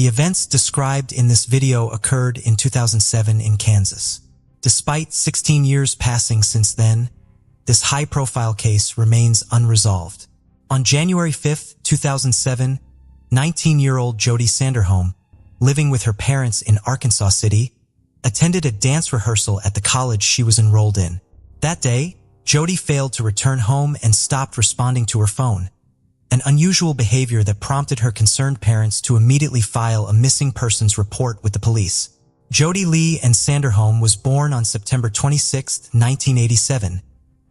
The events described in this video occurred in 2007 in Kansas. Despite 16 years passing since then, this high-profile case remains unresolved. On January 5, 2007, 19-year-old Jody Sanderholm, living with her parents in Arkansas City, attended a dance rehearsal at the college she was enrolled in. That day, Jody failed to return home and stopped responding to her phone, an unusual behavior that prompted her concerned parents to immediately file a missing persons report with the police. Jody Lee Ann Sanderholm was born on September 26, 1987,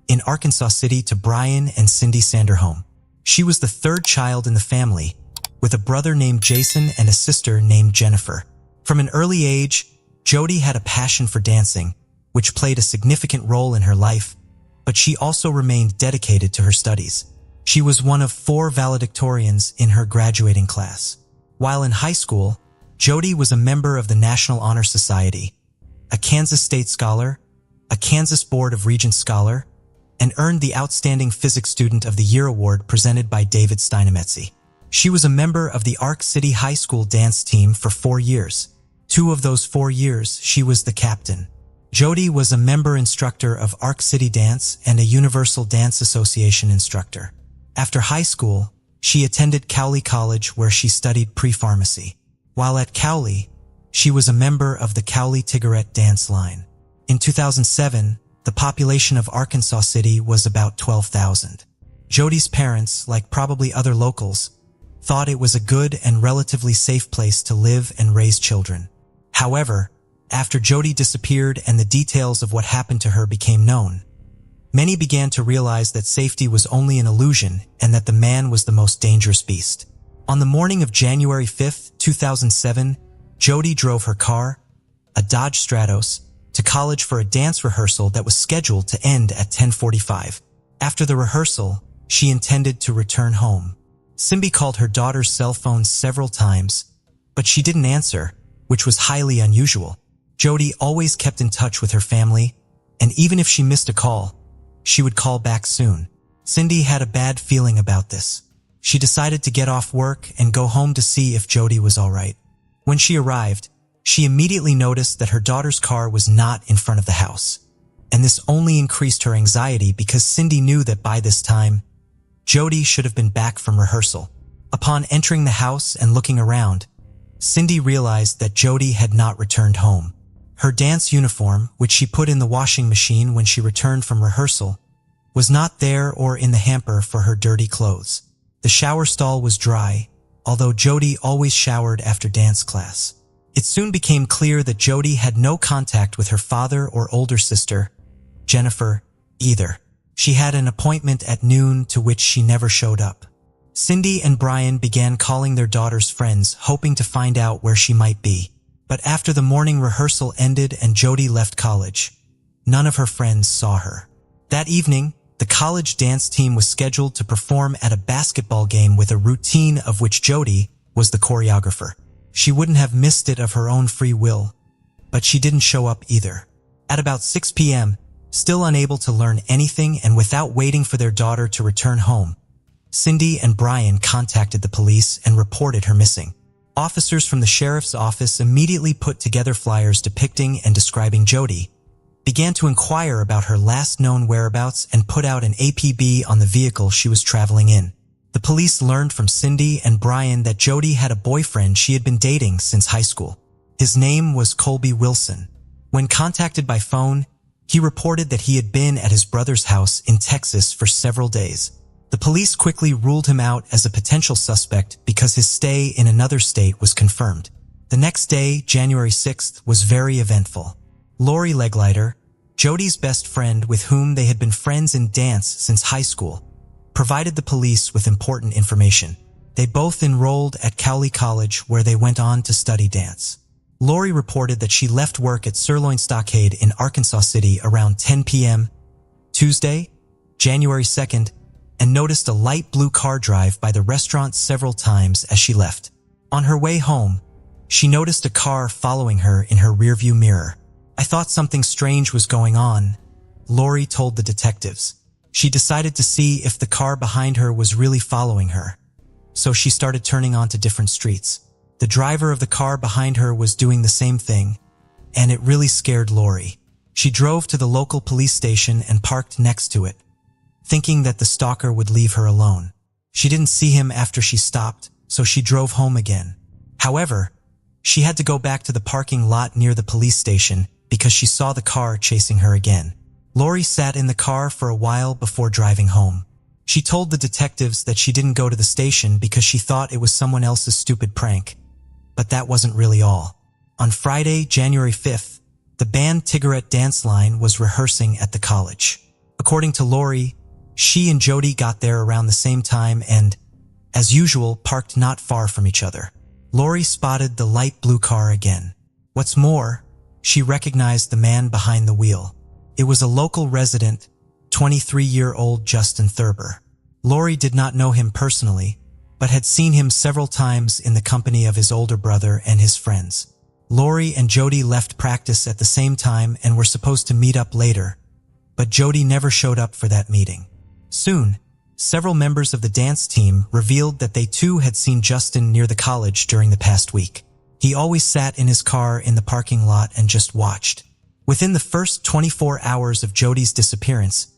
in Arkansas City to Brian and Cindy Sanderholm. She was the third child in the family, with a brother named Jason and a sister named Jennifer. From an early age, Jody had a passion for dancing, which played a significant role in her life, but she also remained dedicated to her studies. She was one of 4 valedictorians in her graduating class. While in high school, Jody was a member of the National Honor Society, a Kansas State Scholar, a Kansas Board of Regents Scholar, and earned the Outstanding Physics Student of the Year award presented by David Steinemetzy. She was a member of the Ark City High School dance team for 4 years. 2 of those 4 years, she was the captain. Jody was a member instructor of Ark City Dance and a Universal Dance Association instructor. After high school, she attended Cowley College where she studied pre-pharmacy. While at Cowley, she was a member of the Cowley Tiggerette dance line. In 2007, the population of Arkansas City was about 12,000. Jody's parents, like probably other locals, thought it was a good and relatively safe place to live and raise children. However, after Jody disappeared and the details of what happened to her became known, many began to realize that safety was only an illusion and that the man was the most dangerous beast. On the morning of January 5, 2007, Jody drove her car, a Dodge Stratos, to college for a dance rehearsal that was scheduled to end at 10:45. After the rehearsal, she intended to return home. Simbi called her daughter's cell phone several times, but she didn't answer, which was highly unusual. Jody always kept in touch with her family, and even if she missed a call, she would call back soon. Cindy had a bad feeling about this. She decided to get off work and go home to see if Jody was all right. When she arrived, she immediately noticed that her daughter's car was not in front of the house, and this only increased her anxiety because Cindy knew that by this time, Jody should have been back from rehearsal. Upon entering the house and looking around, Cindy realized that Jody had not returned home. Her dance uniform, which she put in the washing machine when she returned from rehearsal, was not there or in the hamper for her dirty clothes. The shower stall was dry, although Jody always showered after dance class. It soon became clear that Jody had no contact with her father or older sister, Jennifer, either. She had an appointment at noon to which she never showed up. Cindy and Brian began calling their daughter's friends, hoping to find out where she might be. But after the morning rehearsal ended and Jody left college, none of her friends saw her. That evening, the college dance team was scheduled to perform at a basketball game with a routine of which Jody was the choreographer. She wouldn't have missed it of her own free will, but she didn't show up either. At about 6 p.m., still unable to learn anything and without waiting for their daughter to return home, Cindy and Brian contacted the police and reported her missing. Officers from the sheriff's office immediately put together flyers depicting and describing Jody, began to inquire about her last known whereabouts, and put out an APB on the vehicle she was traveling in. The police learned from Cindy and Brian that Jody had a boyfriend she had been dating since high school. His name was Colby Wilson. When contacted by phone, he reported that he had been at his brother's house in Texas for several days. The police quickly ruled him out as a potential suspect because his stay in another state was confirmed. The next day, January 6th, was very eventful. Lori Leglighter, Jody's best friend with whom they had been friends in dance since high school, provided the police with important information. They both enrolled at Cowley College where they went on to study dance. Lori reported that she left work at Sirloin Stockade in Arkansas City around 10 p.m. Tuesday, January 2nd, and noticed a light blue car drive by the restaurant several times as she left. On her way home, she noticed a car following her in her rearview mirror. "I thought something strange was going on," Lori told the detectives. She decided to see if the car behind her was really following her, so she started turning onto different streets. The driver of the car behind her was doing the same thing, and it really scared Lori. She drove to the local police station and parked next to it, thinking that the stalker would leave her alone. She didn't see him after she stopped, so she drove home again. However, she had to go back to the parking lot near the police station because she saw the car chasing her again. Lori sat in the car for a while before driving home. She told the detectives that she didn't go to the station because she thought it was someone else's stupid prank. But that wasn't really all. On Friday, January 5th, the band Tiggerette Dance Line was rehearsing at the college. According to Lori, she and Jody got there around the same time and, as usual, parked not far from each other. Lori spotted the light blue car again. What's more, she recognized the man behind the wheel. It was a local resident, 23-year-old Justin Thurber. Lori did not know him personally, but had seen him several times in the company of his older brother and his friends. Lori and Jody left practice at the same time and were supposed to meet up later, but Jody never showed up for that meeting. Soon, several members of the dance team revealed that they too had seen Justin near the college during the past week. He always sat in his car in the parking lot and just watched. Within the first 24 hours of Jody's disappearance,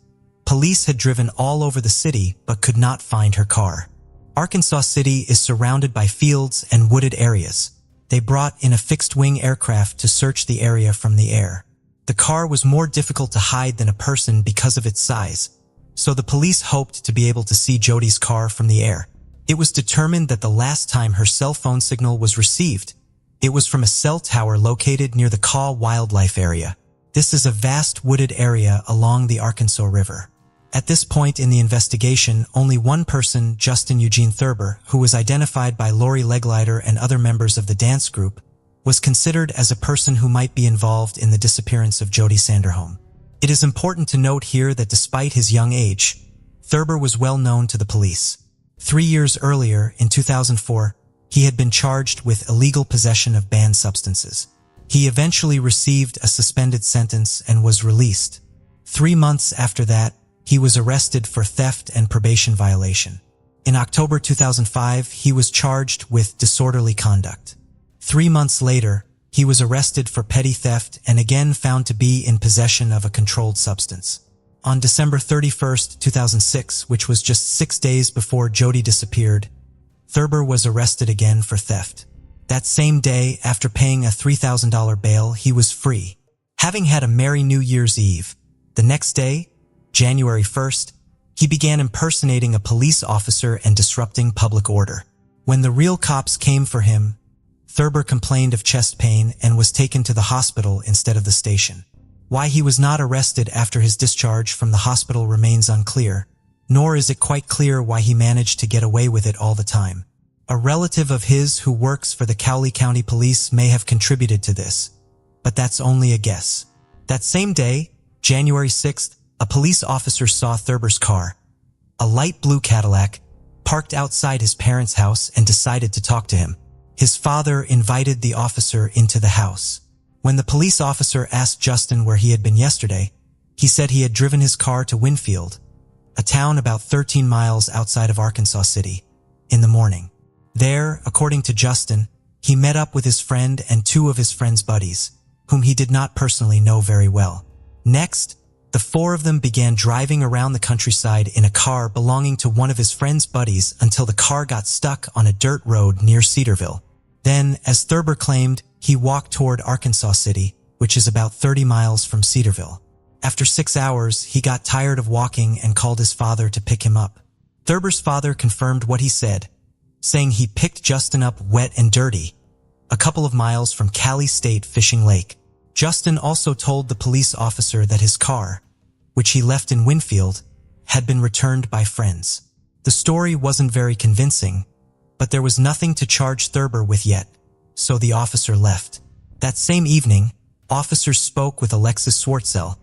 police had driven all over the city but could not find her car. Arkansas City is surrounded by fields and wooded areas. They brought in a fixed-wing aircraft to search the area from the air. The car was more difficult to hide than a person because of its size, so the police hoped to be able to see Jody's car from the air. It was determined that the last time her cell phone signal was received, it was from a cell tower located near the Kaw Wildlife Area. This is a vast wooded area along the Arkansas River. At this point in the investigation, only one person, Justin Eugene Thurber, who was identified by Lori Legleiter and other members of the dance group, was considered as a person who might be involved in the disappearance of Jody Sanderholm. It is important to note here that despite his young age, Thurber was well known to the police. 3 years earlier, in 2004, he had been charged with illegal possession of banned substances. He eventually received a suspended sentence and was released. 3 months after that, he was arrested for theft and probation violation. In October 2005, he was charged with disorderly conduct. 3 months later, he was arrested for petty theft and again found to be in possession of a controlled substance. On December 31, 2006, which was just 6 days before Jody disappeared, Thurber was arrested again for theft. That same day, after paying a $3,000 bail, he was free, having had a merry New Year's Eve. The next day, January 1st, he began impersonating a police officer and disrupting public order. When the real cops came for him, Thurber complained of chest pain and was taken to the hospital instead of the station. Why he was not arrested after his discharge from the hospital remains unclear, nor is it quite clear why he managed to get away with it all the time. A relative of his who works for the Cowley County Police may have contributed to this, but that's only a guess. That same day, January 6th, a police officer saw Thurber's car, a light blue Cadillac, parked outside his parents' house and decided to talk to him. His father invited the officer into the house. When the police officer asked Justin where he had been yesterday, he said he had driven his car to Winfield, a town about 13 miles outside of Arkansas City, in the morning. There, according to Justin, he met up with his friend and 2 of his friend's buddies, whom he did not personally know very well. Next, the 4 of them began driving around the countryside in a car belonging to one of his friend's buddies until the car got stuck on a dirt road near Cedarville. Then, as Thurber claimed, he walked toward Arkansas City, which is about 30 miles from Cedarville. After 6 hours, he got tired of walking and called his father to pick him up. Thurber's father confirmed what he said, saying he picked Justin up wet and dirty, a couple of miles from Cali State Fishing Lake. Justin also told the police officer that his car, which he left in Winfield, had been returned by friends. The story wasn't very convincing, but there was nothing to charge Thurber with yet, so the officer left. That same evening, officers spoke with Alexis Swartzel,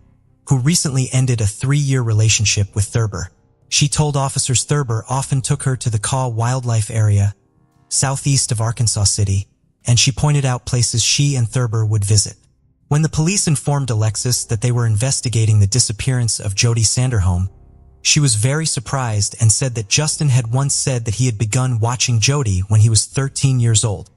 who recently ended a 3-year relationship with Thurber. She told officers Thurber often took her to the Kaw Wildlife Area, southeast of Arkansas City, and she pointed out places she and Thurber would visit. When the police informed Alexis that they were investigating the disappearance of Jody Sanderholm, she was very surprised and said that Justin had once said that he had begun watching Jody when he was 13 years old.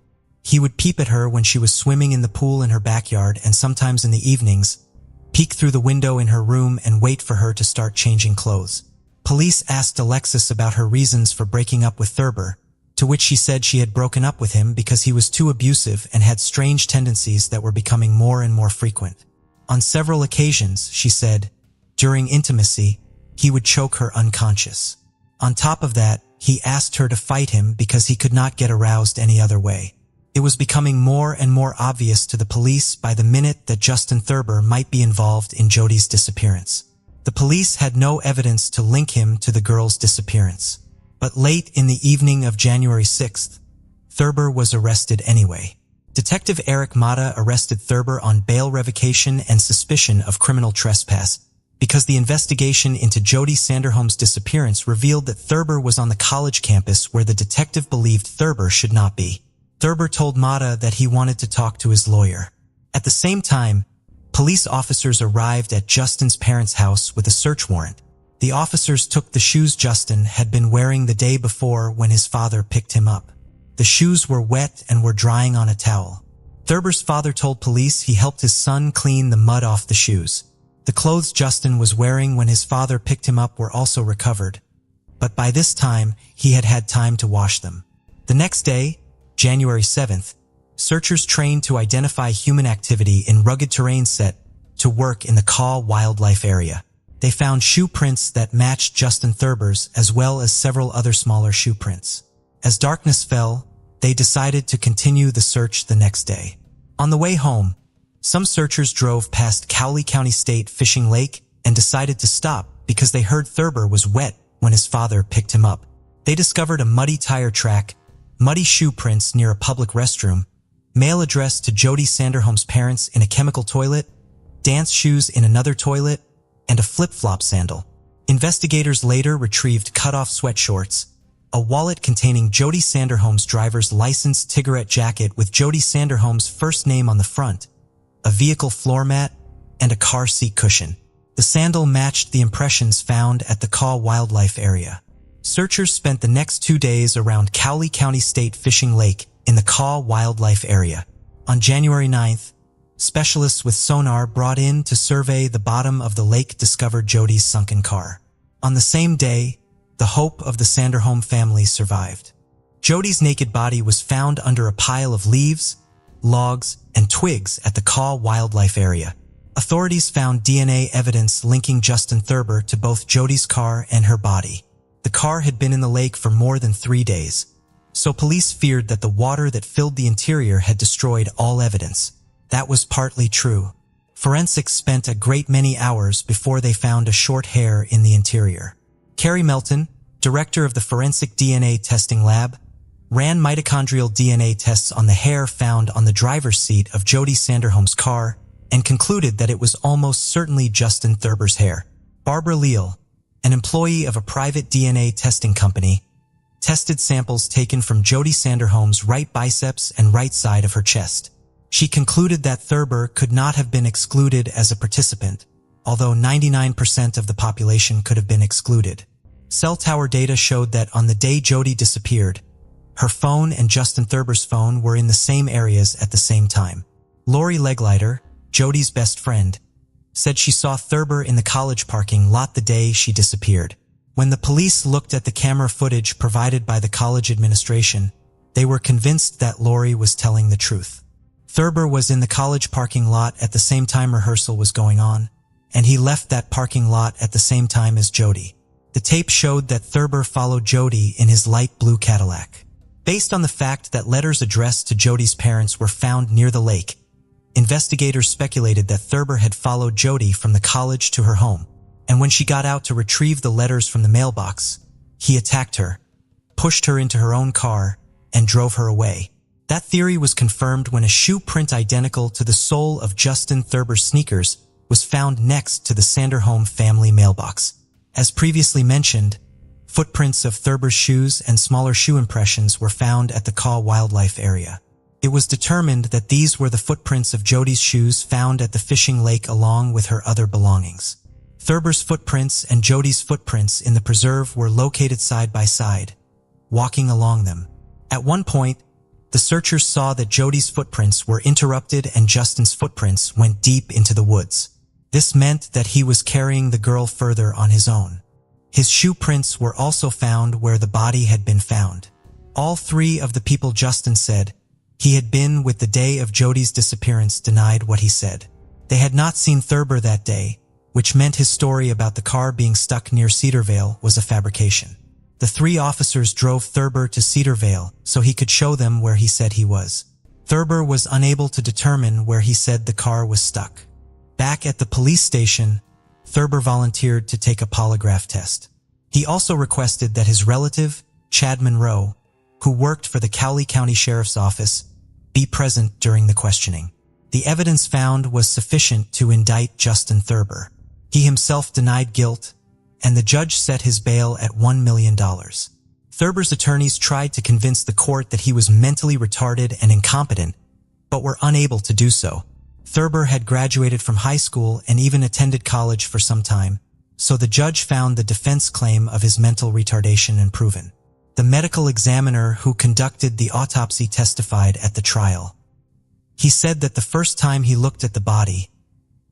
He would peep at her when she was swimming in the pool in her backyard, and sometimes in the evenings, peek through the window in her room and wait for her to start changing clothes. Police asked Alexis about her reasons for breaking up with Thurber, to which she said she had broken up with him because he was too abusive and had strange tendencies that were becoming more and more frequent. On several occasions, she said, during intimacy, he would choke her unconscious. On top of that, he asked her to fight him because he could not get aroused any other way. It was becoming more and more obvious to the police by the minute that Justin Thurber might be involved in Jody's disappearance. The police had no evidence to link him to the girl's disappearance. But late in the evening of January 6th, Thurber was arrested anyway. Detective Eric Mata arrested Thurber on bail revocation and suspicion of criminal trespass because the investigation into Jody Sanderholm's disappearance revealed that Thurber was on the college campus where the detective believed Thurber should not be. Thurber told Mata that he wanted to talk to his lawyer. At the same time, police officers arrived at Justin's parents' house with a search warrant. The officers took the shoes Justin had been wearing the day before when his father picked him up. The shoes were wet and were drying on a towel. Thurber's father told police he helped his son clean the mud off the shoes. The clothes Justin was wearing when his father picked him up were also recovered, but by this time, he had had time to wash them. The next day, January 7th, searchers trained to identify human activity in rugged terrain set to work in the Kaw wildlife area. They found shoe prints that matched Justin Thurber's as well as several other smaller shoe prints. As darkness fell, they decided to continue the search the next day. On the way home, some searchers drove past Cowley County State Fishing Lake and decided to stop because they heard Thurber was wet when his father picked him up. They discovered a muddy tire track, muddy shoe prints near a public restroom, mail addressed to Jody Sanderholm's parents in a chemical toilet, dance shoes in another toilet, and a flip-flop sandal. Investigators later retrieved cut-off sweatshorts, a wallet containing Jody Sanderholm's driver's license Tiggerette jacket with Jody Sanderholm's first name on the front, a vehicle floor mat, and a car seat cushion. The sandal matched the impressions found at the Kaw wildlife area. Searchers spent the next 2 days around Cowley County State Fishing Lake in the Kaw wildlife area. On January 9th, specialists with sonar brought in to survey the bottom of the lake discovered Jody's sunken car. On the same day, the hope of the Sanderholm family survived. Jody's naked body was found under a pile of leaves, logs, and twigs at the Kaw wildlife area. Authorities found DNA evidence linking Justin Thurber to both Jody's car and her body. The car had been in the lake for more than 3 days, so police feared that the water that filled the interior had destroyed all evidence. That was partly true. Forensics spent a great many hours before they found a short hair in the interior. Carrie Melton, director of the Forensic DNA Testing Lab, ran mitochondrial DNA tests on the hair found on the driver's seat of Jody Sanderholm's car and concluded that it was almost certainly Justin Thurber's hair. Barbara Leal, an employee of a private DNA testing company, tested samples taken from Jody Sanderholm's right biceps and right side of her chest. She concluded that Thurber could not have been excluded as a participant, although 99% of the population could have been excluded. Cell tower data showed that on the day Jody disappeared, her phone and Justin Thurber's phone were in the same areas at the same time. Lori Leglighter, Jody's best friend, said she saw Thurber in the college parking lot the day she disappeared. When the police looked at the camera footage provided by the college administration, they were convinced that Lori was telling the truth. Thurber was in the college parking lot at the same time rehearsal was going on, and he left that parking lot at the same time as Jody. The tape showed that Thurber followed Jody in his light blue Cadillac. Based on the fact that letters addressed to Jody's parents were found near the lake, investigators speculated that Thurber had followed Jody from the college to her home, and when she got out to retrieve the letters from the mailbox, he attacked her, pushed her into her own car, and drove her away. That theory was confirmed when a shoe print identical to the sole of Justin Thurber's sneakers was found next to the Sanderholm family mailbox. As previously mentioned, footprints of Thurber's shoes and smaller shoe impressions were found at the Kaw wildlife area. It was determined that these were the footprints of Jody's shoes found at the fishing lake along with her other belongings. Thurber's footprints and Jody's footprints in the preserve were located side by side, walking along them. At one point, The searchers saw that Jody's footprints were interrupted and Justin's footprints went deep into the woods. This meant that he was carrying the girl further on his own. His shoe prints were also found where the body had been found. All three of the people Justin said he had been with the day of Jody's disappearance denied what he said. They had not seen Thurber that day, which meant his story about the car being stuck near Cedarvale was a fabrication. The three officers drove Thurber to Cedarvale so he could show them where he said he was. Thurber was unable to determine where he said the car was stuck. Back at the police station, Thurber volunteered to take a polygraph test. He also requested that his relative, Chad Monroe, who worked for the Cowley County Sheriff's Office, be present during the questioning. The evidence found was sufficient to indict Justin Thurber. He himself denied guilt, and the judge set his bail at $1 million. Thurber's attorneys tried to convince the court that he was mentally retarded and incompetent, but were unable to do so. Thurber had graduated from high school and even attended college for some time, so the judge found the defense claim of his mental retardation unproven. The medical examiner who conducted the autopsy testified at the trial. He said that the first time he looked at the body,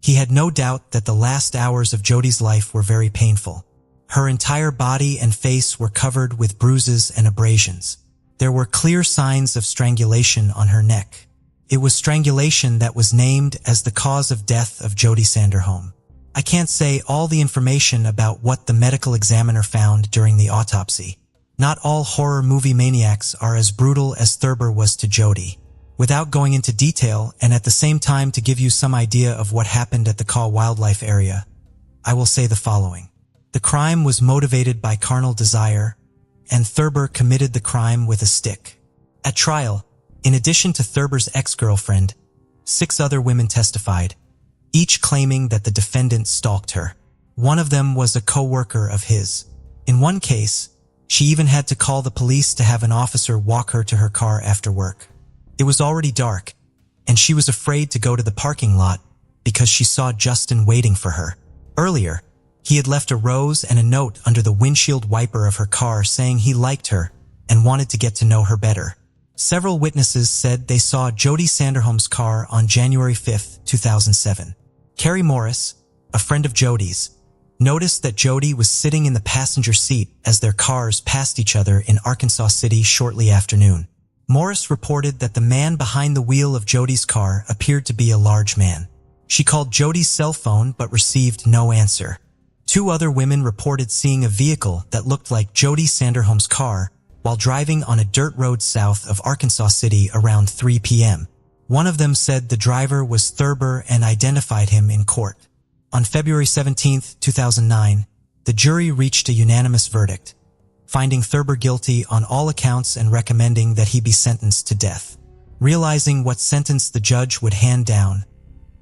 he had no doubt that the last hours of Jody's life were very painful. Her entire body and face were covered with bruises and abrasions. There were clear signs of strangulation on her neck. It was strangulation that was named as the cause of death of Jody Sanderholm. I can't say all the information about what the medical examiner found during the autopsy. Not all horror movie maniacs are as brutal as Thurber was to Jody. Without going into detail, and at the same time to give you some idea of what happened at the Caw Wildlife Area, I will say the following. The crime was motivated by carnal desire, and Thurber committed the crime with a stick. At trial, in addition to Thurber's ex-girlfriend, 6 other women testified, each claiming that the defendant stalked her. One of them was a co-worker of his. In one case, she even had to call the police to have an officer walk her to her car after work. It was already dark, and she was afraid to go to the parking lot because she saw Justin waiting for her. Earlier, he had left a rose and a note under the windshield wiper of her car saying he liked her and wanted to get to know her better. Several witnesses said they saw Jody Sanderholm's car on January 5, 2007. Carrie Morris, a friend of Jody's, noticed that Jody was sitting in the passenger seat as their cars passed each other in Arkansas City shortly after noon. Morris reported that the man behind the wheel of Jody's car appeared to be a large man. She called Jody's cell phone but received no answer. 2 other women reported seeing a vehicle that looked like Jody Sanderholm's car while driving on a dirt road south of Arkansas City around 3 p.m. One of them said the driver was Thurber and identified him in court. On February 17, 2009, the jury reached a unanimous verdict, finding Thurber guilty on all accounts and recommending that he be sentenced to death. Realizing what sentence the judge would hand down,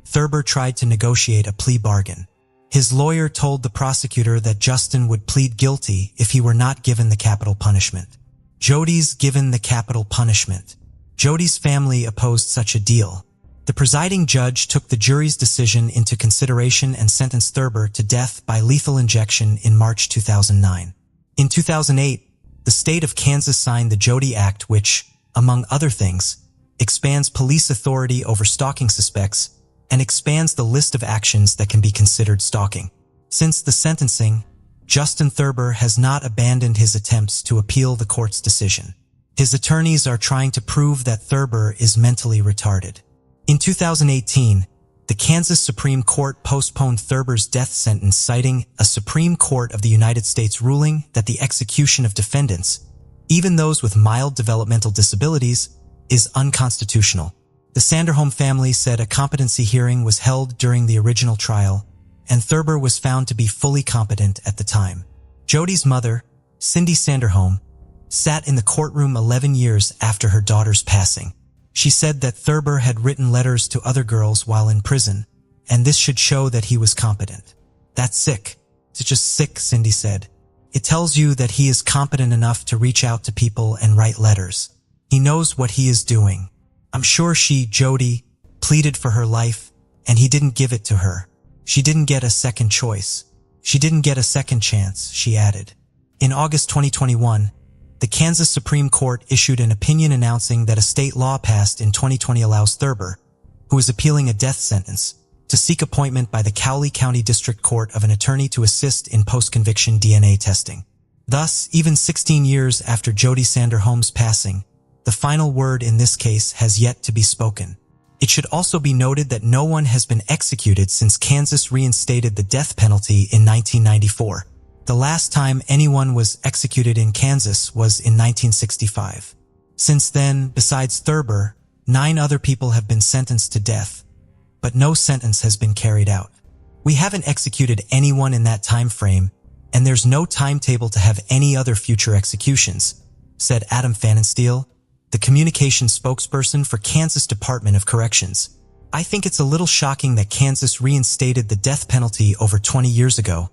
Thurber tried to negotiate a plea bargain. His lawyer told the prosecutor that Justin would plead guilty if he were not given the capital punishment. Jody's given the capital punishment. Jody's family opposed such a deal. The presiding judge took the jury's decision into consideration and sentenced Thurber to death by lethal injection in March 2009. In 2008, the state of Kansas signed the Jody Act which, among other things, expands police authority over stalking suspects and expands the list of actions that can be considered stalking. Since the sentencing, Justin Thurber has not abandoned his attempts to appeal the court's decision. His attorneys are trying to prove that Thurber is mentally retarded. In 2018, the Kansas Supreme Court postponed Thurber's death sentence citing a Supreme Court of the United States ruling that the execution of defendants, even those with mild developmental disabilities, is unconstitutional. The Sanderholm family said a competency hearing was held during the original trial, and Thurber was found to be fully competent at the time. Jody's mother, Cindy Sanderholm, sat in the courtroom 11 years after her daughter's passing. She said that Thurber had written letters to other girls while in prison, and this should show that he was competent. That's sick. It's just sick, Cindy said. It tells you that he is competent enough to reach out to people and write letters. He knows what he is doing. I'm sure she, Jody, pleaded for her life, and he didn't give it to her. She didn't get a second choice. She didn't get a second chance, she added. In August 2021, the Kansas Supreme Court issued an opinion announcing that a state law passed in 2020 allows Thurber, who is appealing a death sentence, to seek appointment by the Cowley County District Court of an attorney to assist in post-conviction DNA testing. Thus, even 16 years after Jody Sanderholm's passing, the final word in this case has yet to be spoken. It should also be noted that no one has been executed since Kansas reinstated the death penalty in 1994. The last time anyone was executed in Kansas was in 1965. Since then, besides Thurber, 9 other people have been sentenced to death, but no sentence has been carried out. We haven't executed anyone in that time frame, and there's no timetable to have any other future executions, said Adam Pfannenstiel, the communications spokesperson for Kansas Department of Corrections. I think it's a little shocking that Kansas reinstated the death penalty over 20 years ago,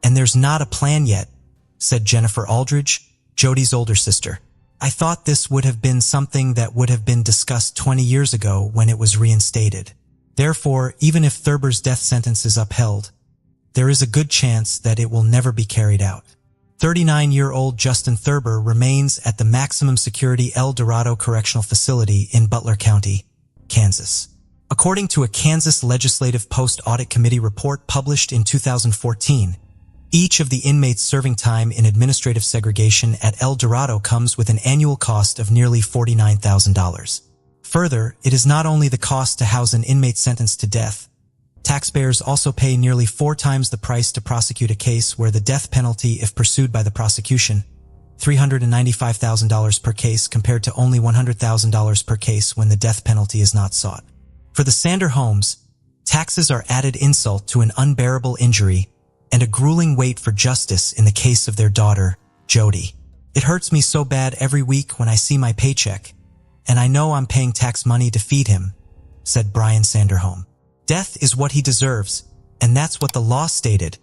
and there's not a plan yet, said Jennifer Aldridge, Jody's older sister. I thought this would have been something that would have been discussed 20 years ago when it was reinstated. Therefore, even if Thurber's death sentence is upheld, there is a good chance that it will never be carried out. 39-year-old Justin Thurber remains at the maximum security El Dorado Correctional Facility in Butler County, Kansas. According to a Kansas Legislative Post-Audit Committee report published in 2014, each of the inmates serving time in administrative segregation at El Dorado comes with an annual cost of nearly $49,000. Further, it is not only the cost to house an inmate sentenced to death. Taxpayers also pay nearly 4 times the price to prosecute a case where the death penalty, if pursued by the prosecution, $395,000 per case compared to only $100,000 per case when the death penalty is not sought. For the Sanderholms, taxes are added insult to an unbearable injury and a grueling wait for justice in the case of their daughter, Jody. It hurts me so bad every week when I see my paycheck, and I know I'm paying tax money to feed him, said Brian Sanderholm. Death is what he deserves, and that's what the law stated,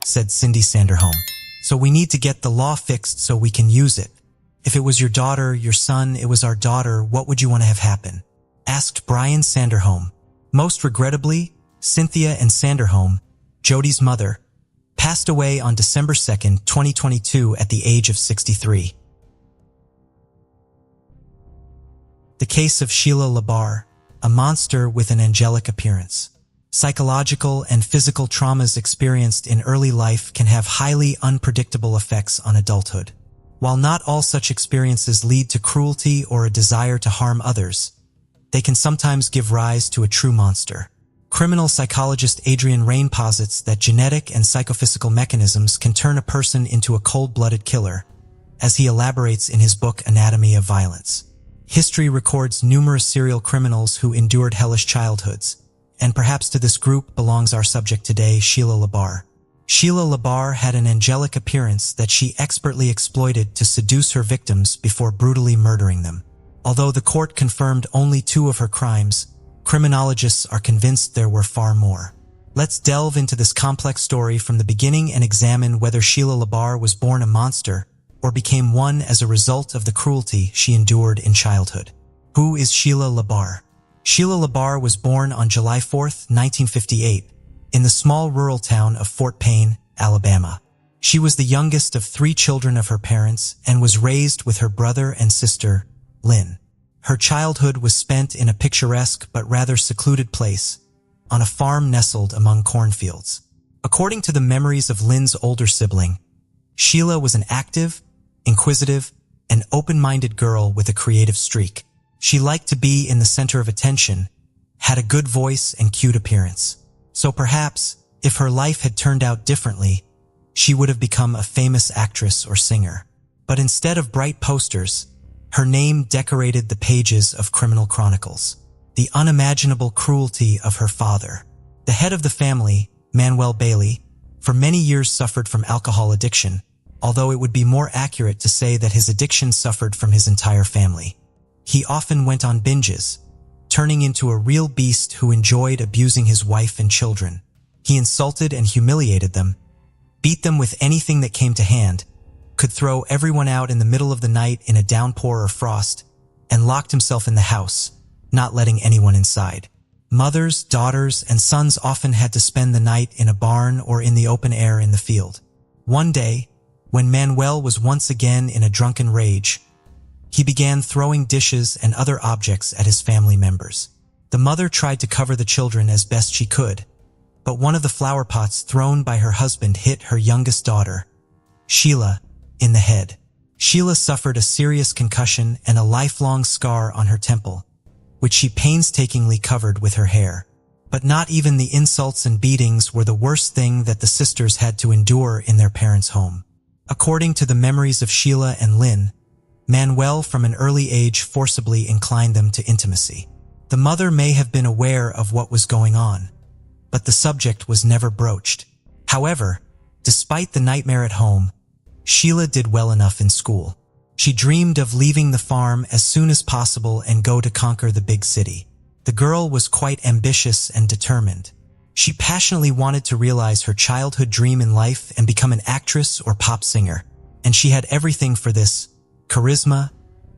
said Cindy Sanderholm. So we need to get the law fixed so we can use it. If it was your daughter, your son, it was our daughter, what would you want to have happen? Asked Brian Sanderholm. Most regrettably, Cynthia and Sanderholm, Jody's mother, passed away on December 2, 2022 at the age of 63. The case of Sheila Labar, a monster with an angelic appearance. Psychological and physical traumas experienced in early life can have highly unpredictable effects on adulthood. While not all such experiences lead to cruelty or a desire to harm others, they can sometimes give rise to a true monster. Criminal psychologist Adrian Rain posits that genetic and psychophysical mechanisms can turn a person into a cold-blooded killer, as he elaborates in his book Anatomy of Violence. History records numerous serial criminals who endured hellish childhoods, and perhaps to this group belongs our subject today, Sheila Labar. Sheila Labar had an angelic appearance that she expertly exploited to seduce her victims before brutally murdering them. Although the court confirmed only 2 of her crimes, criminologists are convinced there were far more. Let's delve into this complex story from the beginning and examine whether Sheila Labar was born a monster or became one as a result of the cruelty she endured in childhood. Who is Sheila Labar? Sheila Labar was born on July 4, 1958, in the small rural town of Fort Payne, Alabama. She was the youngest of 3 children of her parents and was raised with her brother and sister, Lynn. Her childhood was spent in a picturesque but rather secluded place, on a farm nestled among cornfields. According to the memories of Lynn's older sibling, Sheila was an active, inquisitive, and open-minded girl with a creative streak. She liked to be in the center of attention, had a good voice and cute appearance. So perhaps, if her life had turned out differently, she would have become a famous actress or singer. But instead of bright posters, her name decorated the pages of criminal chronicles. The unimaginable cruelty of her father. The head of the family, Manuel Bailey, for many years suffered from alcohol addiction, although it would be more accurate to say that his addiction suffered from his entire family. He often went on binges, turning into a real beast who enjoyed abusing his wife and children. He insulted and humiliated them, beat them with anything that came to hand, could throw everyone out in the middle of the night in a downpour or frost, and locked himself in the house, not letting anyone inside. Mothers, daughters, and sons often had to spend the night in a barn or in the open air in the field. One day, When Manuel was once again in a drunken rage, he began throwing dishes and other objects at his family members. The mother tried to cover the children as best she could, but one of the flower pots thrown by her husband hit her youngest daughter, Sheila, in the head. Sheila suffered a serious concussion and a lifelong scar on her temple, which she painstakingly covered with her hair. But not even the insults and beatings were the worst thing that the sisters had to endure in their parents' home. According to the memories of Sheila and Lynn, Manuel from an early age forcibly inclined them to intimacy. The mother may have been aware of what was going on, but the subject was never broached. However, despite the nightmare at home, Sheila did well enough in school. She dreamed of leaving the farm as soon as possible and go to conquer the big city. The girl was quite ambitious and determined. She passionately wanted to realize her childhood dream in life and become an actress or pop singer, and she had everything for this: charisma,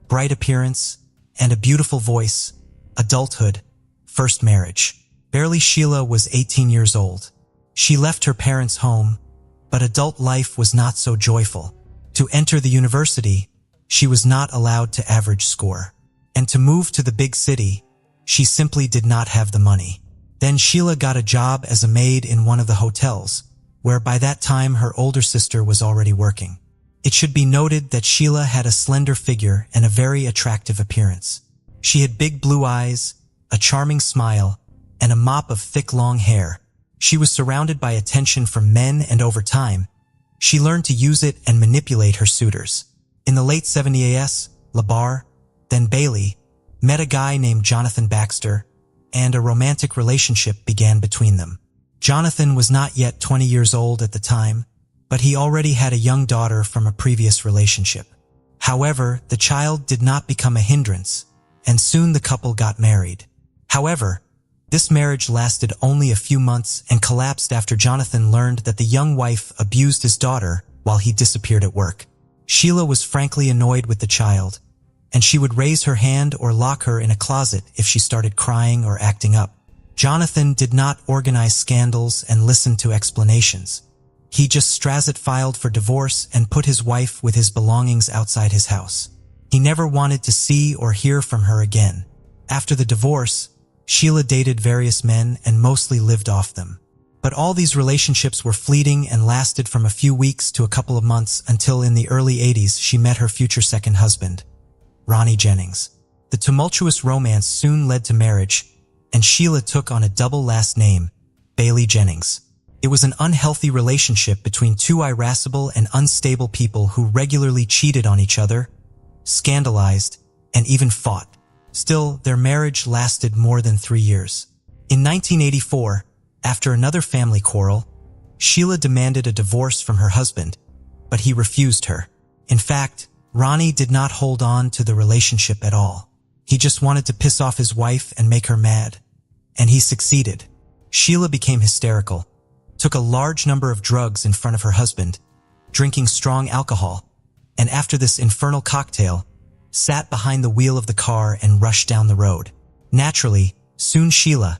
bright appearance, and a beautiful voice. Adulthood, first marriage. Barely Sheila was 18 years old. She left her parents' home, but adult life was not so joyful. To enter the university, she was not allowed to average score. And to move to the big city, she simply did not have the money. Then Sheila got a job as a maid in one of the hotels, where by that time her older sister was already working. It should be noted that Sheila had a slender figure and a very attractive appearance. She had big blue eyes, a charming smile, and a mop of thick long hair. She was surrounded by attention from men, and over time, she learned to use it and manipulate her suitors. In the late 70s, Labar, then Bailey, met a guy named Jonathan Baxter, and a romantic relationship began between them. Jonathan was not yet 20 years old at the time, but he already had a young daughter from a previous relationship. However, the child did not become a hindrance, and soon the couple got married. However, this marriage lasted only a few months and collapsed after Jonathan learned that the young wife abused his daughter while he disappeared at work. Sheila was frankly annoyed with the child, and she would raise her hand or lock her in a closet if she started crying or acting up. Jonathan did not organize scandals and listen to explanations. He just filed for divorce and put his wife with his belongings outside his house. He never wanted to see or hear from her again. After the divorce, Sheila dated various men and mostly lived off them. But all these relationships were fleeting and lasted from a few weeks to a couple of months until in the early 80s she met her future second husband, Ronnie Jennings. The tumultuous romance soon led to marriage, and Sheila took on a double last name, Bailey Jennings. It was an unhealthy relationship between two irascible and unstable people who regularly cheated on each other, scandalized, and even fought. Still, their marriage lasted more than 3 years. In 1984, after another family quarrel, Sheila demanded a divorce from her husband, but he refused her. In fact, Ronnie did not hold on to the relationship at all. He just wanted to piss off his wife and make her mad. And he succeeded. Sheila became hysterical, took a large number of drugs in front of her husband, drinking strong alcohol, and after this infernal cocktail, sat behind the wheel of the car and rushed down the road. Naturally, soon Sheila,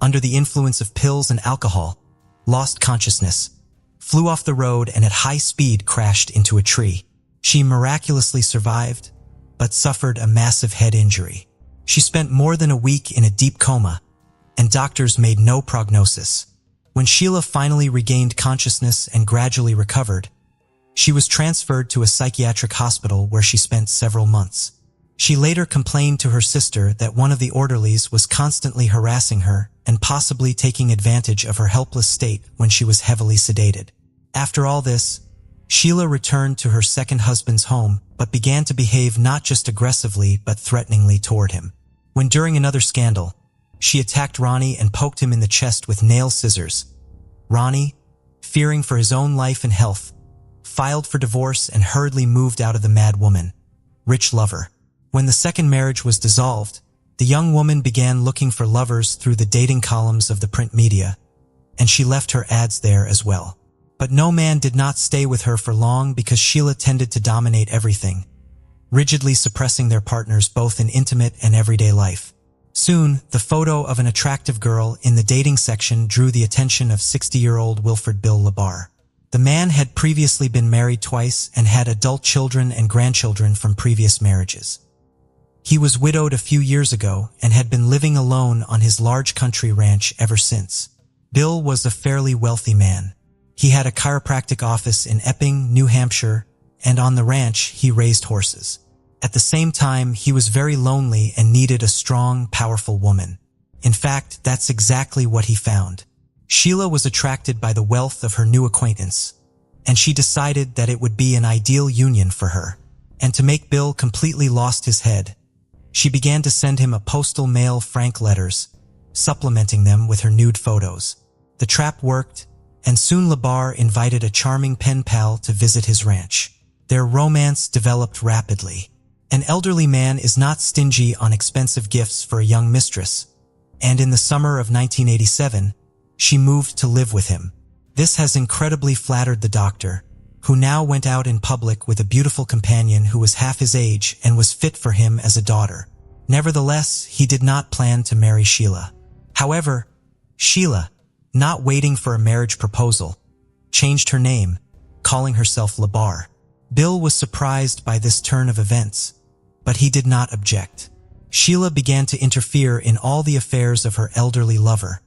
under the influence of pills and alcohol, lost consciousness, flew off the road and at high speed crashed into a tree. She miraculously survived, but suffered a massive head injury. She spent more than a week in a deep coma, and doctors made no prognosis. When Sheila finally regained consciousness and gradually recovered, she was transferred to a psychiatric hospital where she spent several months. She later complained to her sister that one of the orderlies was constantly harassing her and possibly taking advantage of her helpless state when she was heavily sedated. After all this, Sheila returned to her second husband's home but began to behave not just aggressively but threateningly toward him. When during another scandal, she attacked Ronnie and poked him in the chest with nail scissors. Ronnie, fearing for his own life and health, filed for divorce and hurriedly moved out of the mad woman, rich lover. When the second marriage was dissolved, the young woman began looking for lovers through the dating columns of the print media, and she left her ads there as well. But no man did not stay with her for long because Sheila tended to dominate everything, rigidly suppressing their partners both in intimate and everyday life. Soon, the photo of an attractive girl in the dating section drew the attention of 60-year-old Wilfred Bill Labar. The man had previously been married twice and had adult children and grandchildren from previous marriages. He was widowed a few years ago and had been living alone on his large country ranch ever since. Bill was a fairly wealthy man. He had a chiropractic office in Epping, New Hampshire, and on the ranch he raised horses. At the same time, he was very lonely and needed a strong, powerful woman. In fact, that's exactly what he found. Sheila was attracted by the wealth of her new acquaintance, and she decided that it would be an ideal union for her. And to make Bill completely lost his head, she began to send him a postal mail frank letters, supplementing them with her nude photos. The trap worked, and soon Labar invited a charming pen pal to visit his ranch. Their romance developed rapidly. An elderly man is not stingy on expensive gifts for a young mistress, and in the summer of 1987, she moved to live with him. This has incredibly flattered the doctor, who now went out in public with a beautiful companion who was half his age and was fit for him as a daughter. Nevertheless, he did not plan to marry Sheila. However, Sheila, not waiting for a marriage proposal, changed her name, calling herself Labar. Bill was surprised by this turn of events, but he did not object. Sheila began to interfere in all the affairs of her elderly lover,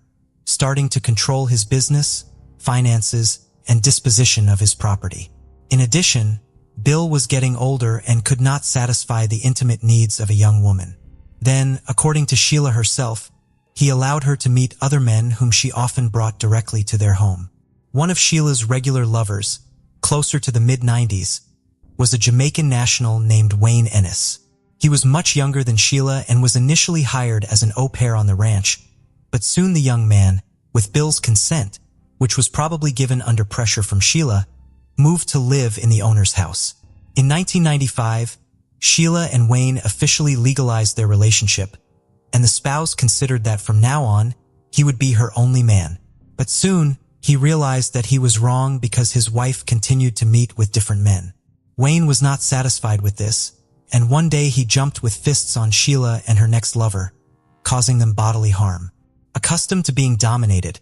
starting to control his business, finances, and disposition of his property. In addition, Bill was getting older and could not satisfy the intimate needs of a young woman. Then, according to Sheila herself, he allowed her to meet other men whom she often brought directly to their home. One of Sheila's regular lovers, closer to the mid-90s, was a Jamaican national named Wayne Ennis. He was much younger than Sheila and was initially hired as an au pair on the ranch, but soon the young man, with Bill's consent, which was probably given under pressure from Sheila, moved to live in the owner's house. In 1995, Sheila and Wayne officially legalized their relationship, and the spouse considered that from now on, he would be her only man. But soon, he realized that he was wrong because his wife continued to meet with different men. Wayne was not satisfied with this, and one day he jumped with fists on Sheila and her next lover, causing them bodily harm. Accustomed to being dominated,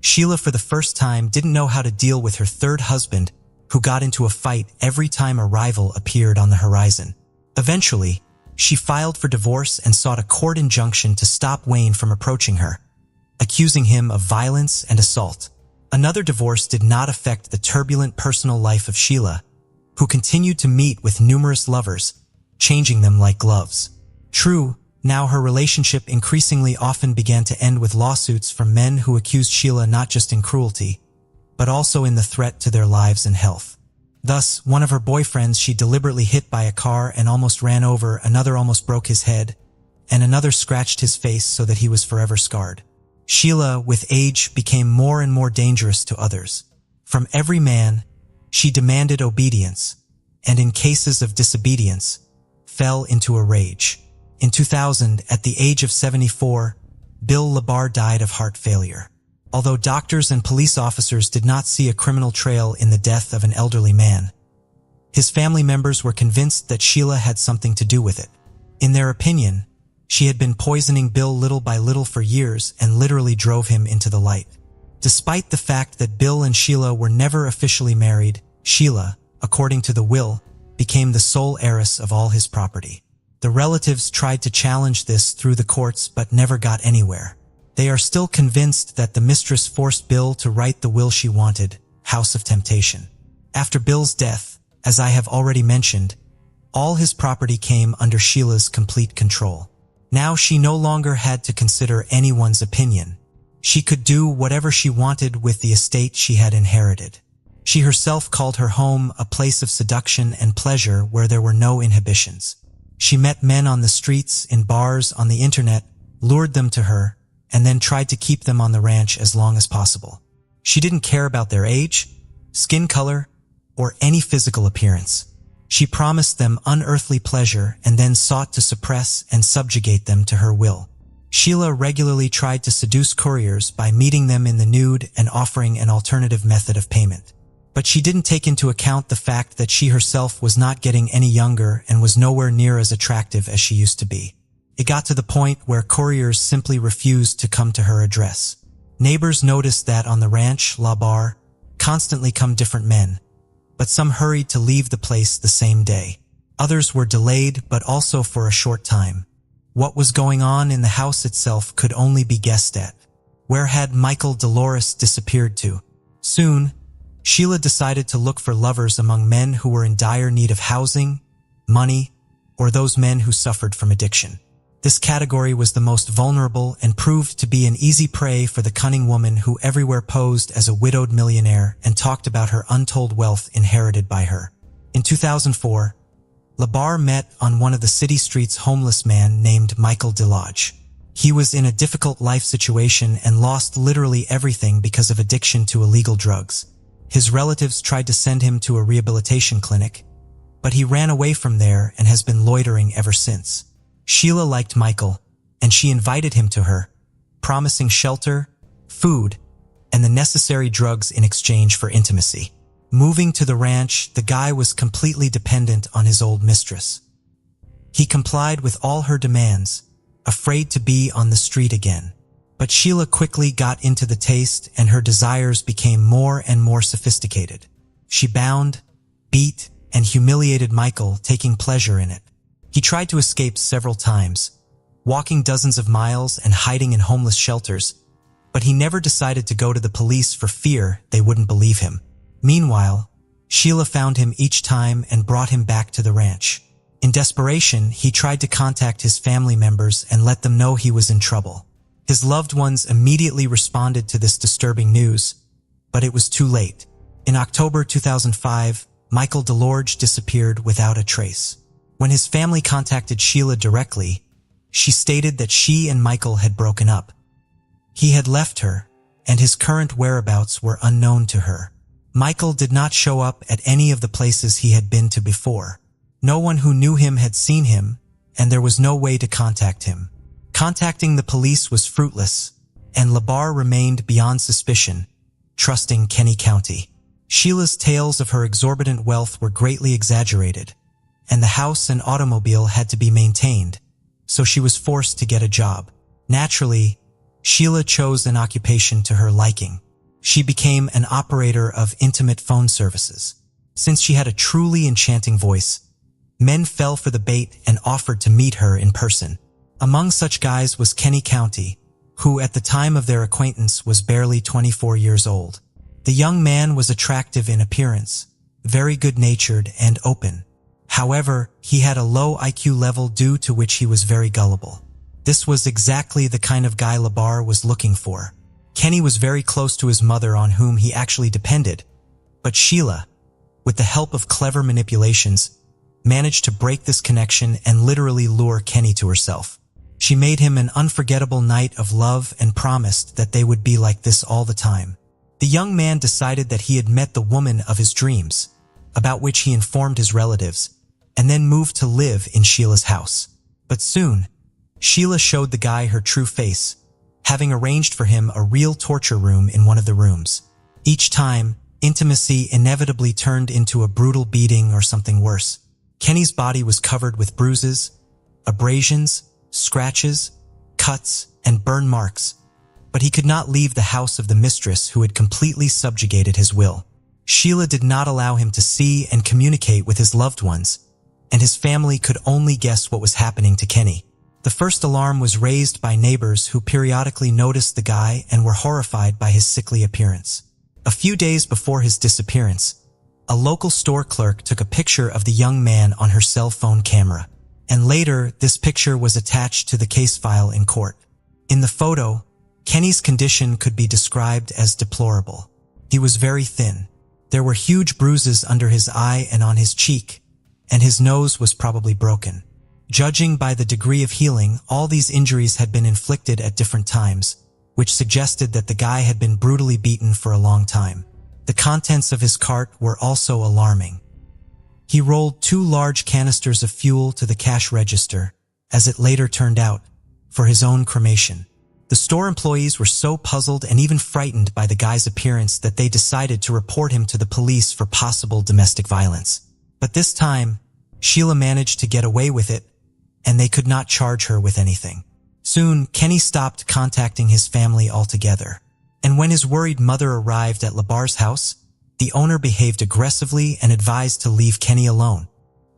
Sheila for the first time didn't know how to deal with her third husband, who got into a fight every time a rival appeared on the horizon. Eventually, she filed for divorce and sought a court injunction to stop Wayne from approaching her, accusing him of violence and assault. Another divorce did not affect the turbulent personal life of Sheila, who continued to meet with numerous lovers, changing them like gloves. True, now her relationship increasingly often began to end with lawsuits from men who accused Sheila not just in cruelty, but also in the threat to their lives and health. Thus, one of her boyfriends she deliberately hit by a car and almost ran over, another almost broke his head, and another scratched his face so that he was forever scarred. Sheila, with age, became more and more dangerous to others. From every man, she demanded obedience, and in cases of disobedience, fell into a rage. In 2000, at the age of 74, Bill Labar died of heart failure. Although doctors and police officers did not see a criminal trail in the death of an elderly man, his family members were convinced that Sheila had something to do with it. In their opinion, she had been poisoning Bill little by little for years and literally drove him into the light. Despite the fact that Bill and Sheila were never officially married, Sheila, according to the will, became the sole heiress of all his property. The relatives tried to challenge this through the courts but never got anywhere. They are still convinced that the mistress forced Bill to write the will she wanted, House of Temptation. After Bill's death, as I have already mentioned, all his property came under Sheila's complete control. Now she no longer had to consider anyone's opinion. She could do whatever she wanted with the estate she had inherited. She herself called her home a place of seduction and pleasure where there were no inhibitions. She met men on the streets, in bars, on the internet, lured them to her, and then tried to keep them on the ranch as long as possible. She didn't care about their age, skin color, or any physical appearance. She promised them unearthly pleasure and then sought to suppress and subjugate them to her will. Sheila regularly tried to seduce couriers by meeting them in the nude and offering an alternative method of payment. But she didn't take into account the fact that she herself was not getting any younger and was nowhere near as attractive as she used to be. It got to the point where couriers simply refused to come to her address. Neighbors noticed that on the ranch, Labar, constantly come different men, but some hurried to leave the place the same day. Others were delayed, but also for a short time. What was going on in the house itself could only be guessed at. Where had Michael Dolores disappeared to? Soon, Sheila decided to look for lovers among men who were in dire need of housing, money, or those men who suffered from addiction. This category was the most vulnerable and proved to be an easy prey for the cunning woman who everywhere posed as a widowed millionaire and talked about her untold wealth inherited by her. In 2004, Labar met on one of the city streets homeless man named Michael Delage. He was in a difficult life situation and lost literally everything because of addiction to illegal drugs. His relatives tried to send him to a rehabilitation clinic, but he ran away from there and has been loitering ever since. Sheila liked Michael, and she invited him to her, promising shelter, food, and the necessary drugs in exchange for intimacy. Moving to the ranch, the guy was completely dependent on his old mistress. He complied with all her demands, afraid to be on the street again. But Sheila quickly got into the taste, and her desires became more and more sophisticated. She bound, beat, and humiliated Michael, taking pleasure in it. He tried to escape several times, walking dozens of miles and hiding in homeless shelters, but he never decided to go to the police for fear they wouldn't believe him. Meanwhile, Sheila found him each time and brought him back to the ranch. In desperation, he tried to contact his family members and let them know he was in trouble. His loved ones immediately responded to this disturbing news, but it was too late. In October 2005, Michael Delage disappeared without a trace. When his family contacted Sheila directly, she stated that she and Michael had broken up. He had left her, and his current whereabouts were unknown to her. Michael did not show up at any of the places he had been to before. No one who knew him had seen him, and there was no way to contact him. Contacting the police was fruitless, and Labar remained beyond suspicion, trusting Kenny County. Sheila's tales of her exorbitant wealth were greatly exaggerated, and the house and automobile had to be maintained, so she was forced to get a job. Naturally, Sheila chose an occupation to her liking. She became an operator of intimate phone services. Since she had a truly enchanting voice, men fell for the bait and offered to meet her in person. Among such guys was Kenny County, who at the time of their acquaintance was barely 24 years old. The young man was attractive in appearance, very good-natured and open. However, he had a low IQ level due to which he was very gullible. This was exactly the kind of guy Labar was looking for. Kenny was very close to his mother on whom he actually depended, but Sheila, with the help of clever manipulations, managed to break this connection and literally lure Kenny to herself. She made him an unforgettable night of love and promised that they would be like this all the time. The young man decided that he had met the woman of his dreams, about which he informed his relatives, and then moved to live in Sheila's house. But soon, Sheila showed the guy her true face, having arranged for him a real torture room in one of the rooms. Each time, intimacy inevitably turned into a brutal beating or something worse. Kenny's body was covered with bruises, abrasions, scratches, cuts, and burn marks, but he could not leave the house of the mistress who had completely subjugated his will. Sheila did not allow him to see and communicate with his loved ones, and his family could only guess what was happening to Kenny. The first alarm was raised by neighbors who periodically noticed the guy and were horrified by his sickly appearance. A few days before his disappearance, a local store clerk took a picture of the young man on her cell phone camera, and later this picture was attached to the case file in court. In the photo, Kenny's condition could be described as deplorable. He was very thin. There were huge bruises under his eye and on his cheek, and his nose was probably broken. Judging by the degree of healing, all these injuries had been inflicted at different times, which suggested that the guy had been brutally beaten for a long time. The contents of his cart were also alarming. He rolled 2 large canisters of fuel to the cash register, as it later turned out, for his own cremation. The store employees were so puzzled and even frightened by the guy's appearance that they decided to report him to the police for possible domestic violence. But this time, Sheila managed to get away with it, and they could not charge her with anything. Soon, Kenny stopped contacting his family altogether. And when his worried mother arrived at Labar's house, The owner behaved aggressively and advised to leave Kenny alone.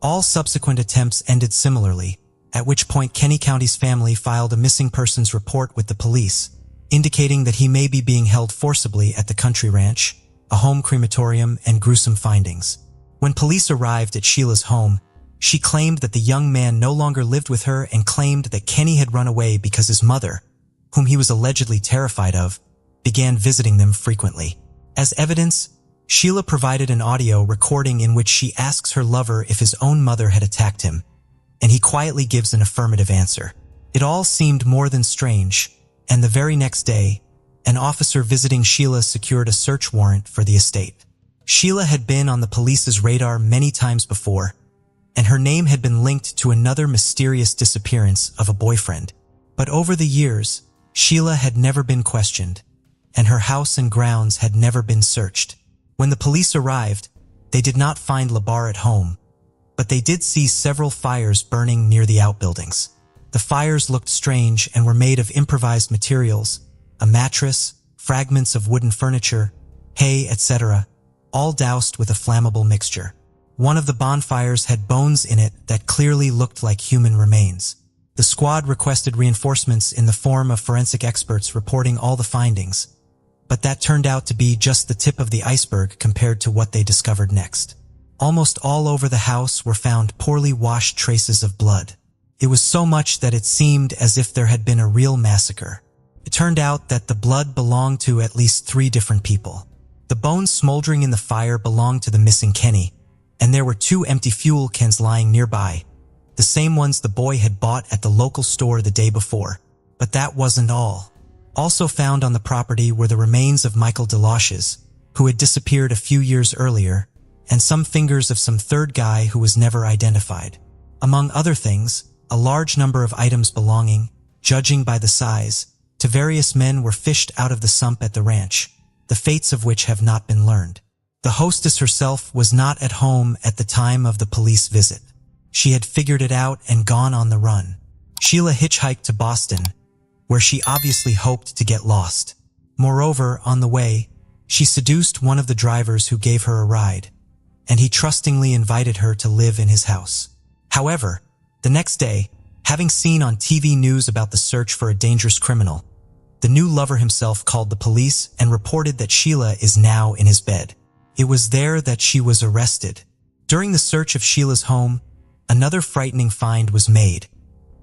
All subsequent attempts ended similarly, at which point Kenny County's family filed a missing persons report with the police, indicating that he may be being held forcibly at the country ranch, a home crematorium, and gruesome findings. When police arrived at Sheila's home, she claimed that the young man no longer lived with her and claimed that Kenny had run away because his mother, whom he was allegedly terrified of, began visiting them frequently. As evidence, Sheila provided an audio recording in which she asks her lover if his own mother had attacked him, and he quietly gives an affirmative answer. It all seemed more than strange, and the very next day, an officer visiting Sheila secured a search warrant for the estate. Sheila had been on the police's radar many times before, and her name had been linked to another mysterious disappearance of a boyfriend. But over the years, Sheila had never been questioned, and her house and grounds had never been searched. When the police arrived, they did not find Labar at home, but they did see several fires burning near the outbuildings. The fires looked strange and were made of improvised materials, a mattress, fragments of wooden furniture, hay, etc., all doused with a flammable mixture. One of the bonfires had bones in it that clearly looked like human remains. The squad requested reinforcements in the form of forensic experts reporting all the findings, but that turned out to be just the tip of the iceberg compared to what they discovered next. Almost all over the house were found poorly washed traces of blood. It was so much that it seemed as if there had been a real massacre. It turned out that the blood belonged to at least 3 different people. The bones smoldering in the fire belonged to the missing Kenny, and there were 2 empty fuel cans lying nearby, the same ones the boy had bought at the local store the day before. But that wasn't all. Also found on the property were the remains of Michael DeLoches, who had disappeared a few years earlier, and some fingers of some third guy who was never identified. Among other things, a large number of items belonging, judging by the size, to various men were fished out of the sump at the ranch, the fates of which have not been learned. The hostess herself was not at home at the time of the police visit. She had figured it out and gone on the run. Sheila hitchhiked to Boston, where she obviously hoped to get lost. Moreover, on the way, she seduced one of the drivers who gave her a ride, and he trustingly invited her to live in his house. However, the next day, having seen on TV news about the search for a dangerous criminal, the new lover himself called the police and reported that Sheila is now in his bed. It was there that she was arrested. During the search of Sheila's home, another frightening find was made: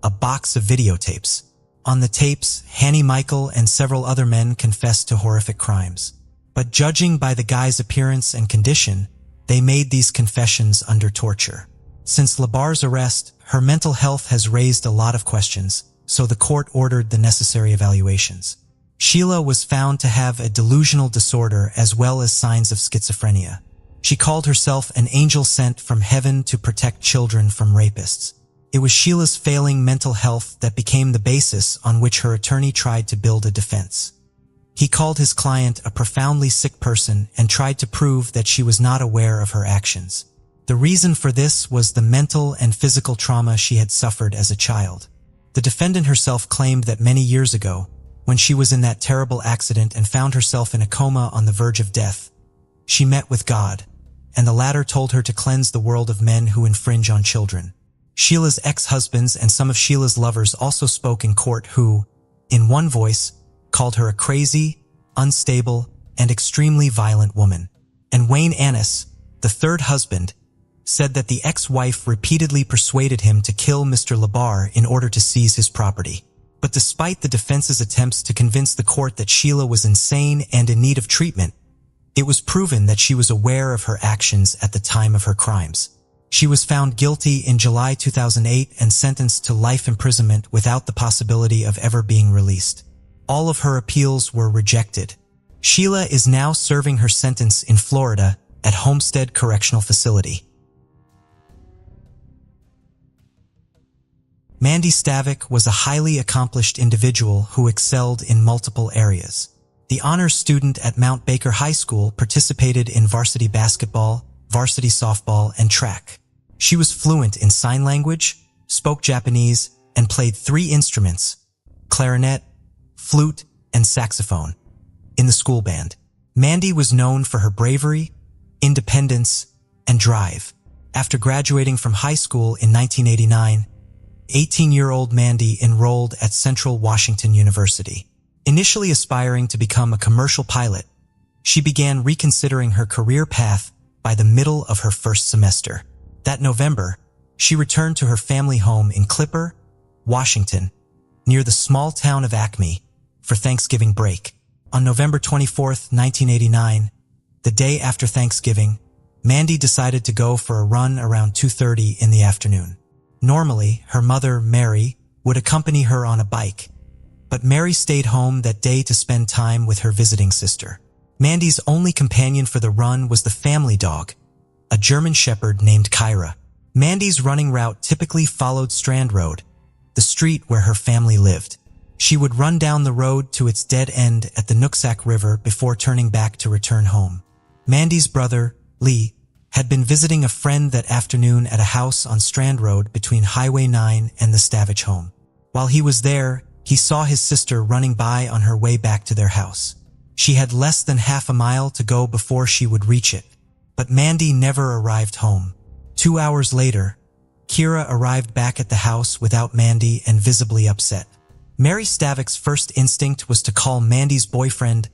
a box of videotapes. On the tapes, Hanny Michael and several other men confessed to horrific crimes. But judging by the guy's appearance and condition, they made these confessions under torture. Since Labar's arrest, her mental health has raised a lot of questions, so the court ordered the necessary evaluations. Sheila was found to have a delusional disorder as well as signs of schizophrenia. She called herself an angel sent from heaven to protect children from rapists. It was Sheila's failing mental health that became the basis on which her attorney tried to build a defense. He called his client a profoundly sick person and tried to prove that she was not aware of her actions. The reason for this was the mental and physical trauma she had suffered as a child. The defendant herself claimed that many years ago, when she was in that terrible accident and found herself in a coma on the verge of death, she met with God, and the latter told her to cleanse the world of men who infringe on children. Sheila's ex-husbands and some of Sheila's lovers also spoke in court who, in one voice, called her a crazy, unstable, and extremely violent woman. And Wayne Annis, the third husband, said that the ex-wife repeatedly persuaded him to kill Mr. Labar in order to seize his property. But despite the defense's attempts to convince the court that Sheila was insane and in need of treatment, it was proven that she was aware of her actions at the time of her crimes. She was found guilty in July 2008 and sentenced to life imprisonment without the possibility of ever being released. All of her appeals were rejected. Sheila is now serving her sentence in Florida at Homestead Correctional Facility. Mandy Stavik was a highly accomplished individual who excelled in multiple areas. The honors student at Mount Baker High School participated in varsity basketball, varsity softball, and track. She was fluent in sign language, spoke Japanese, and played 3 instruments: clarinet, flute, and saxophone in the school band. Mandy was known for her bravery, independence, and drive. After graduating from high school in 1989, 18-year-old Mandy enrolled at Central Washington University. Initially aspiring to become a commercial pilot, she began reconsidering her career path by the middle of her first semester. That November, she returned to her family home in Clipper, Washington, near the small town of Acme, for Thanksgiving break. On November 24, 1989, the day after Thanksgiving, Mandy decided to go for a run around 2:30 in the afternoon. Normally, her mother, Mary, would accompany her on a bike, but Mary stayed home that day to spend time with her visiting sister. Mandy's only companion for the run was the family dog, a German shepherd named Kyra. Mandy's running route typically followed Strand Road, the street where her family lived. She would run down the road to its dead end at the Nooksack River before turning back to return home. Mandy's brother, Lee, had been visiting a friend that afternoon at a house on Strand Road between Highway 9 and the Stavage home. While he was there, he saw his sister running by on her way back to their house. She had less than half a mile to go before she would reach it, but Mandy never arrived home. 2 hours later, Kira arrived back at the house without Mandy and visibly upset. Mary Stavek's first instinct was to call Mandy's boyfriend,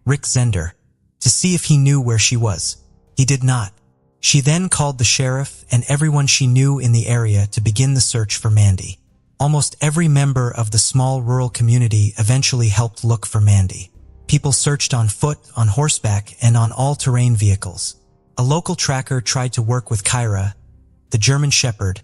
Rick Zender, to see if he knew where she was. He did not. She then called the sheriff and everyone she knew in the area to begin the search for Mandy. Almost every member of the small rural community eventually helped look for Mandy. People searched on foot, on horseback, and on all-terrain vehicles. A local tracker tried to work with Kyra, the German shepherd,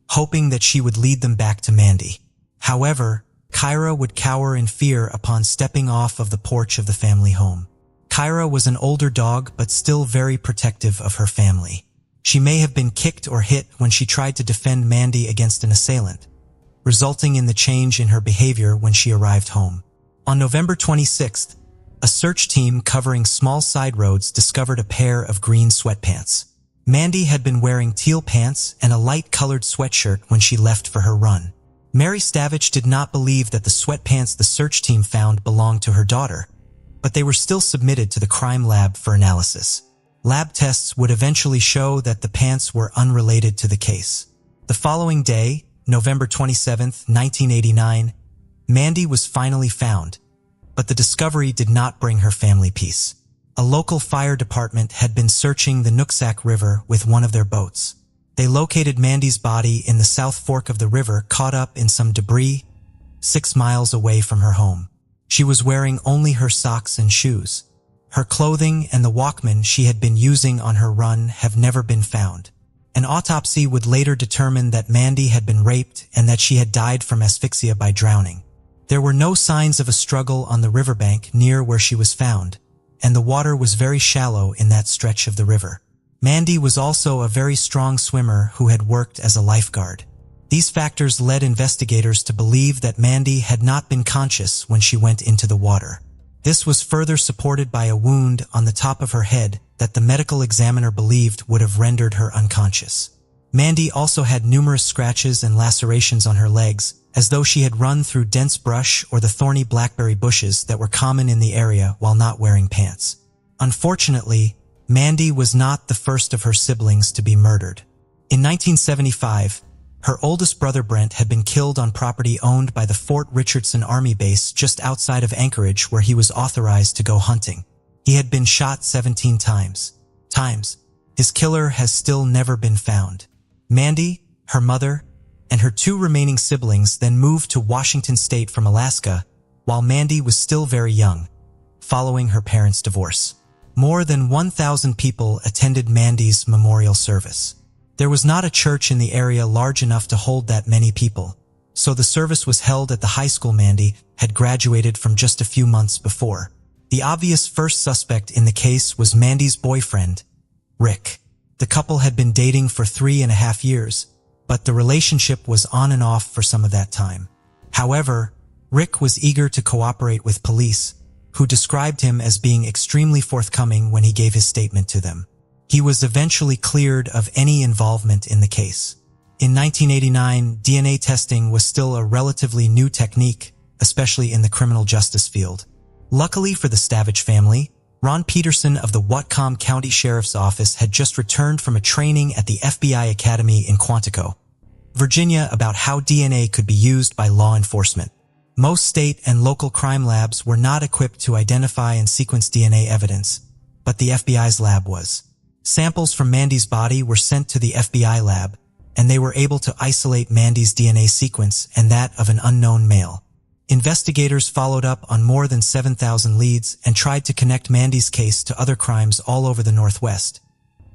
hoping that she would lead them back to Mandy. However, Kyra would cower in fear upon stepping off of the porch of the family home. Kyra was an older dog but still very protective of her family. She may have been kicked or hit when she tried to defend Mandy against an assailant, resulting in the change in her behavior when she arrived home. On November 26th, a search team covering small side roads discovered a pair of green sweatpants. Mandy had been wearing teal pants and a light-colored sweatshirt when she left for her run. Mary Stavage did not believe that the sweatpants the search team found belonged to her daughter, but they were still submitted to the crime lab for analysis. Lab tests would eventually show that the pants were unrelated to the case. The following day, November 27, 1989, Mandy was finally found, but the discovery did not bring her family peace. A local fire department had been searching the Nooksack River with one of their boats. They located Mandy's body in the South Fork of the river, caught up in some debris 6 miles away from her home. She was wearing only her socks and shoes. Her clothing and the Walkman she had been using on her run have never been found. An autopsy would later determine that Mandy had been raped and that she had died from asphyxia by drowning. There were no signs of a struggle on the riverbank near where she was found, and the water was very shallow in that stretch of the river. Mandy was also a very strong swimmer who had worked as a lifeguard. These factors led investigators to believe that Mandy had not been conscious when she went into the water. This was further supported by a wound on the top of her head that the medical examiner believed would have rendered her unconscious. Mandy also had numerous scratches and lacerations on her legs, as though she had run through dense brush or the thorny blackberry bushes that were common in the area while not wearing pants. Unfortunately, Mandy was not the first of her siblings to be murdered. In 1975, her oldest brother Brent had been killed on property owned by the Fort Richardson Army Base just outside of Anchorage, where he was authorized to go hunting. He had been shot 17 times. His killer has still never been found. Mandy, her mother, and her 2 remaining siblings then moved to Washington State from Alaska while Mandy was still very young, following her parents' divorce. More than 1,000 people attended Mandy's memorial service. There was not a church in the area large enough to hold that many people, so the service was held at the high school Mandy had graduated from just a few months before. The obvious first suspect in the case was Mandy's boyfriend, Rick. The couple had been dating for 3.5 years, but the relationship was on and off for some of that time. However, Rick was eager to cooperate with police, who described him as being extremely forthcoming when he gave his statement to them. He was eventually cleared of any involvement in the case. In 1989, DNA testing was still a relatively new technique, especially in the criminal justice field. Luckily for the Stavage family, Ron Peterson of the Whatcom County Sheriff's Office had just returned from a training at the FBI Academy in Quantico, Virginia, about how DNA could be used by law enforcement. Most state and local crime labs were not equipped to identify and sequence DNA evidence, but the FBI's lab was. Samples from Mandy's body were sent to the FBI lab, and they were able to isolate Mandy's DNA sequence and that of an unknown male. Investigators followed up on more than 7,000 leads and tried to connect Mandy's case to other crimes all over the Northwest,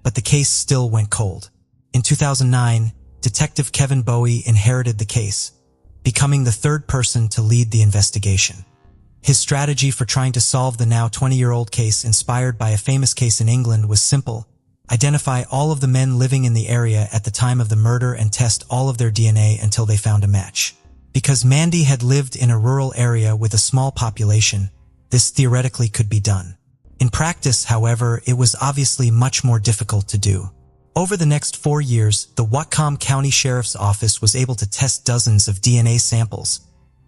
but the case still went cold. In 2009, Detective Kevin Bowie inherited the case, becoming the third person to lead the investigation. His strategy for trying to solve the now 20-year-old case inspired by a famous case in England was simple: identify all of the men living in the area at the time of the murder and test all of their DNA until they found a match. Because Mandy had lived in a rural area with a small population, this theoretically could be done. In practice, however, it was obviously much more difficult to do. Over the next 4 years, the Whatcom County Sheriff's Office was able to test dozens of DNA samples,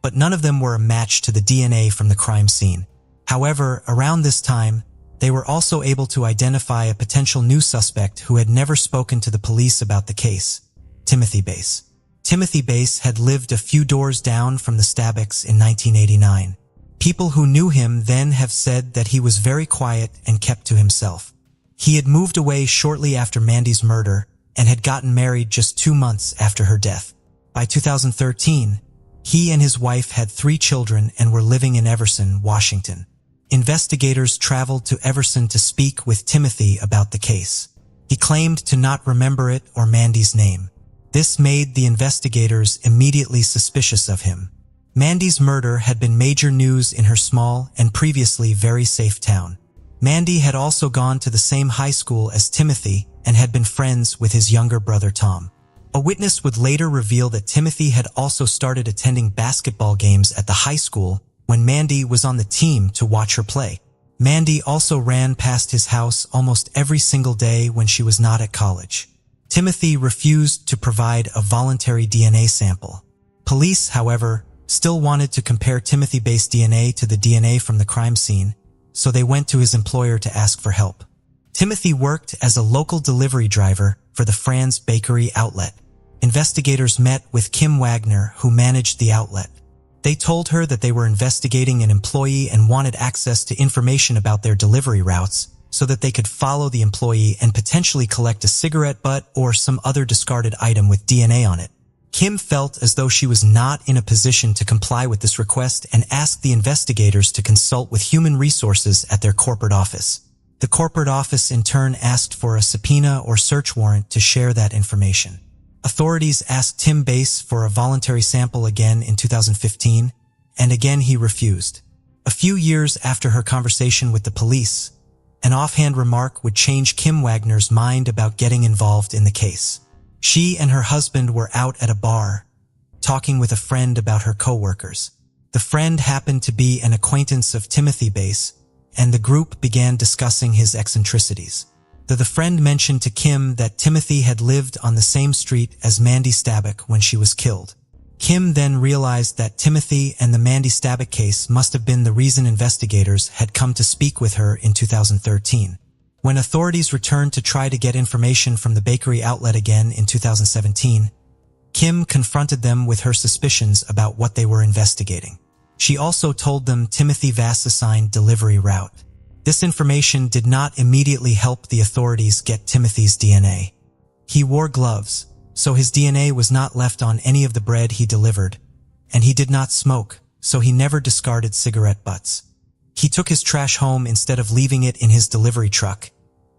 but none of them were a match to the DNA from the crime scene. However, around this time, they were also able to identify a potential new suspect who had never spoken to the police about the case: Timothy Bass. Timothy Bass had lived a few doors down from the Stabbecks in 1989. People who knew him then have said that he was very quiet and kept to himself. He had moved away shortly after Mandy's murder and had gotten married just 2 months after her death. By 2013, he and his wife had 3 children and were living in Everson, Washington. Investigators traveled to Everson to speak with Timothy about the case. He claimed to not remember it or Mandy's name. This made the investigators immediately suspicious of him. Mandy's murder had been major news in her small and previously very safe town. Mandy had also gone to the same high school as Timothy and had been friends with his younger brother Tom. A witness would later reveal that Timothy had also started attending basketball games at the high school when Mandy was on the team to watch her play. Mandy also ran past his house almost every single day when she was not at college. Timothy refused to provide a voluntary DNA sample. Police, however, still wanted to compare Timothy Bass' DNA to the DNA from the crime scene, so they went to his employer to ask for help. Timothy worked as a local delivery driver for the Franz Bakery outlet. Investigators met with Kim Wagner, who managed the outlet. They told her that they were investigating an employee and wanted access to information about their delivery routes so that they could follow the employee and potentially collect a cigarette butt or some other discarded item with DNA on it. Kim felt as though she was not in a position to comply with this request and asked the investigators to consult with human resources at their corporate office. The corporate office in turn asked for a subpoena or search warrant to share that information. Authorities asked Tim Bass for a voluntary sample again in 2015, and again he refused. A few years after her conversation with the police, an offhand remark would change Kim Wagner's mind about getting involved in the case. She and her husband were out at a bar, talking with a friend about her co-workers. The friend happened to be an acquaintance of Timothy Bass, and the group began discussing his eccentricities. The friend mentioned to Kim that Timothy had lived on the same street as Mandy Stabbeck when she was killed. Kim then realized that Timothy and the Mandy Stabbeck case must have been the reason investigators had come to speak with her in 2013. When authorities returned to try to get information from the bakery outlet again in 2017, Kim confronted them with her suspicions about what they were investigating. She also told them Timothy Bass' assigned delivery route. This information did not immediately help the authorities get Timothy's DNA. He wore gloves, so his DNA was not left on any of the bread he delivered, and he did not smoke, so he never discarded cigarette butts. He took his trash home instead of leaving it in his delivery truck,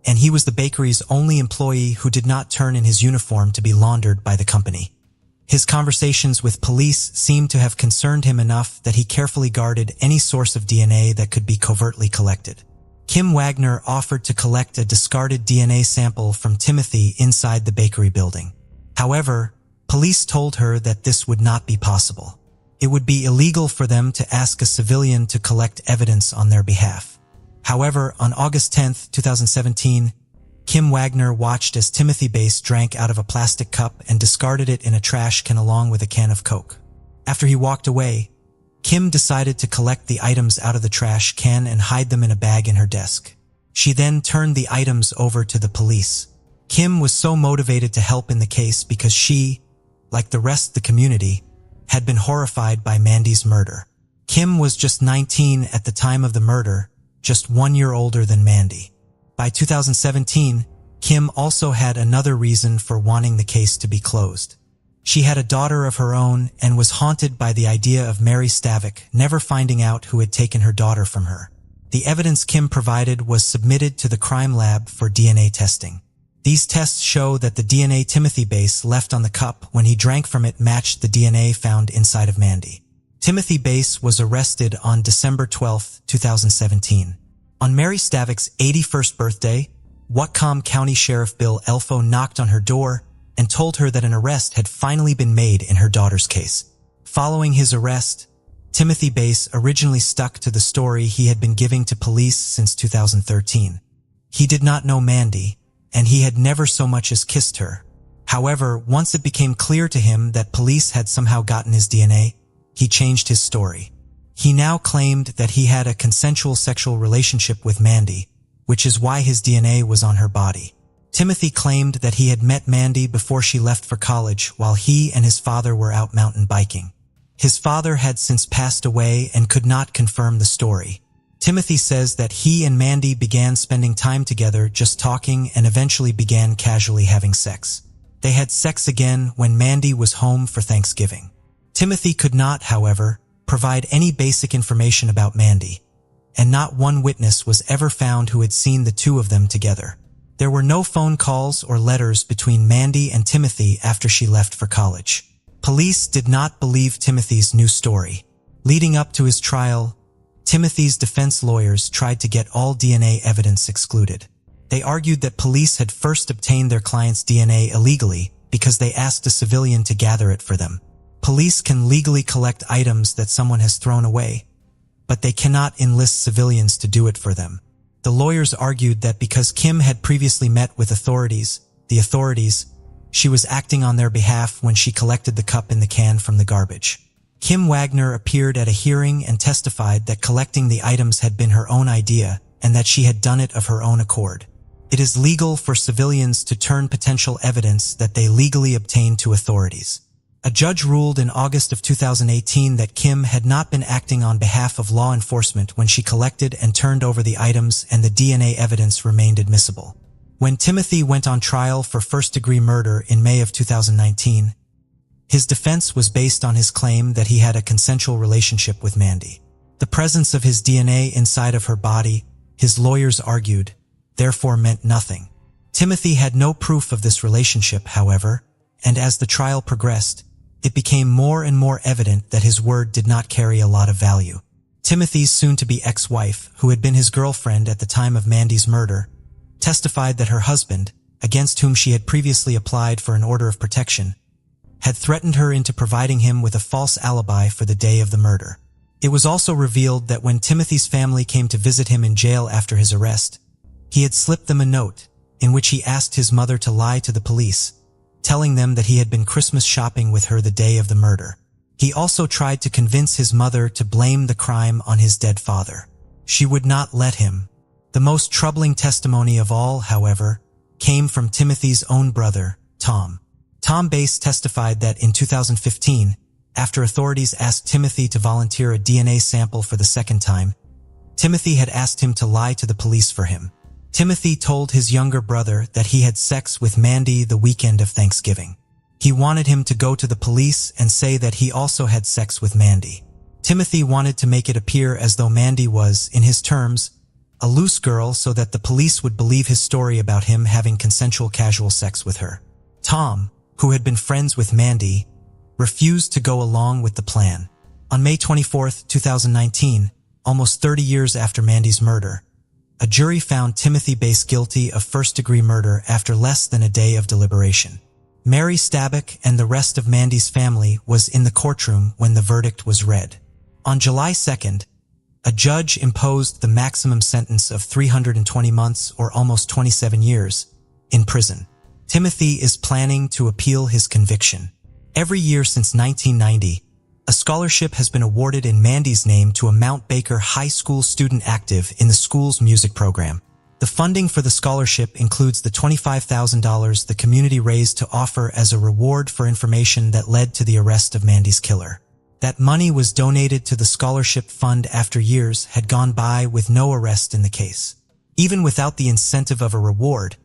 and he was the bakery's only employee who did not turn in his uniform to be laundered by the company. His conversations with police seemed to have concerned him enough that he carefully guarded any source of DNA that could be covertly collected. Kim Wagner offered to collect a discarded DNA sample from Timothy inside the bakery building. However, police told her that this would not be possible. It would be illegal for them to ask a civilian to collect evidence on their behalf. However, on August 10, 2017, Kim Wagner watched as Timothy Bass drank out of a plastic cup and discarded it in a trash can along with a can of Coke. After he walked away, Kim decided to collect the items out of the trash can and hide them in a bag in her desk. She then turned the items over to the police. Kim was so motivated to help in the case because she, like the rest of the community, had been horrified by Mandy's murder. Kim was just 19 at the time of the murder, just 1 year older than Mandy. By 2017, Kim also had another reason for wanting the case to be closed. She had a daughter of her own and was haunted by the idea of Mary Stavik never finding out who had taken her daughter from her. The evidence Kim provided was submitted to the crime lab for DNA testing. These tests show that the DNA Timothy Bass left on the cup when he drank from it matched the DNA found inside of Mandy. Timothy Bass was arrested on December 12, 2017. On Mary Stavik's 81st birthday, Whatcom County Sheriff Bill Elfo knocked on her door and told her that an arrest had finally been made in her daughter's case. Following his arrest, Timothy Bass originally stuck to the story he had been giving to police since 2013. He did not know Mandy, and he had never so much as kissed her. However, once it became clear to him that police had somehow gotten his DNA, he changed his story. He now claimed that he had a consensual sexual relationship with Mandy, which is why his DNA was on her body. Timothy claimed that he had met Mandy before she left for college while he and his father were out mountain biking. His father had since passed away and could not confirm the story. Timothy says that he and Mandy began spending time together just talking and eventually began casually having sex. They had sex again when Mandy was home for Thanksgiving. Timothy could not, however, provide any basic information about Mandy, and not one witness was ever found who had seen the two of them together. There were no phone calls or letters between Mandy and Timothy after she left for college. Police did not believe Timothy's new story. Leading up to his trial, Timothy's defense lawyers tried to get all DNA evidence excluded. They argued that police had first obtained their client's DNA illegally because they asked a civilian to gather it for them. Police can legally collect items that someone has thrown away, but they cannot enlist civilians to do it for them. The lawyers argued that because Kim had previously met with the authorities, she was acting on their behalf when she collected the cup in the can from the garbage. Kim Wagner appeared at a hearing and testified that collecting the items had been her own idea and that she had done it of her own accord. It is legal for civilians to turn potential evidence that they legally obtained to authorities. A judge ruled in August of 2018 that Kim had not been acting on behalf of law enforcement when she collected and turned over the items, and the DNA evidence remained admissible. When Timothy went on trial for first-degree murder in May of 2019, his defense was based on his claim that he had a consensual relationship with Mandy. The presence of his DNA inside of her body, his lawyers argued, therefore meant nothing. Timothy had no proof of this relationship, however, and as the trial progressed, it became more and more evident that his word did not carry a lot of value. Timothy's soon-to-be ex-wife, who had been his girlfriend at the time of Mandy's murder, testified that her husband, against whom she had previously applied for an order of protection, had threatened her into providing him with a false alibi for the day of the murder. It was also revealed that when Timothy's family came to visit him in jail after his arrest, he had slipped them a note in which he asked his mother to lie to the police, telling them that he had been Christmas shopping with her the day of the murder. He also tried to convince his mother to blame the crime on his dead father. She would not let him. The most troubling testimony of all, however, came from Timothy's own brother, Tom. Tom Bass testified that in 2015, after authorities asked Timothy to volunteer a DNA sample for the second time, Timothy had asked him to lie to the police for him. Timothy told his younger brother that he had sex with Mandy the weekend of Thanksgiving. He wanted him to go to the police and say that he also had sex with Mandy. Timothy wanted to make it appear as though Mandy was, in his terms, a loose girl so that the police would believe his story about him having consensual casual sex with her. Tom, who had been friends with Mandy, refused to go along with the plan. On May 24, 2019, almost 30 years after Mandy's murder, a jury found Timothy Bass guilty of first-degree murder after less than a day of deliberation. Mary Stavik and the rest of Mandy's family was in the courtroom when the verdict was read. On July 2nd, a judge imposed the maximum sentence of 320 months or almost 27 years in prison. Timothy is planning to appeal his conviction. Every year since 1990, A scholarship has been awarded in Mandy's name to a Mount Baker High School student active in the school's music program. The funding for the scholarship includes the $25,000 the community raised to offer as a reward for information that led to the arrest of Mandy's killer. That money was donated to the scholarship fund after years had gone by with no arrest in the case. Even without the incentive of a reward,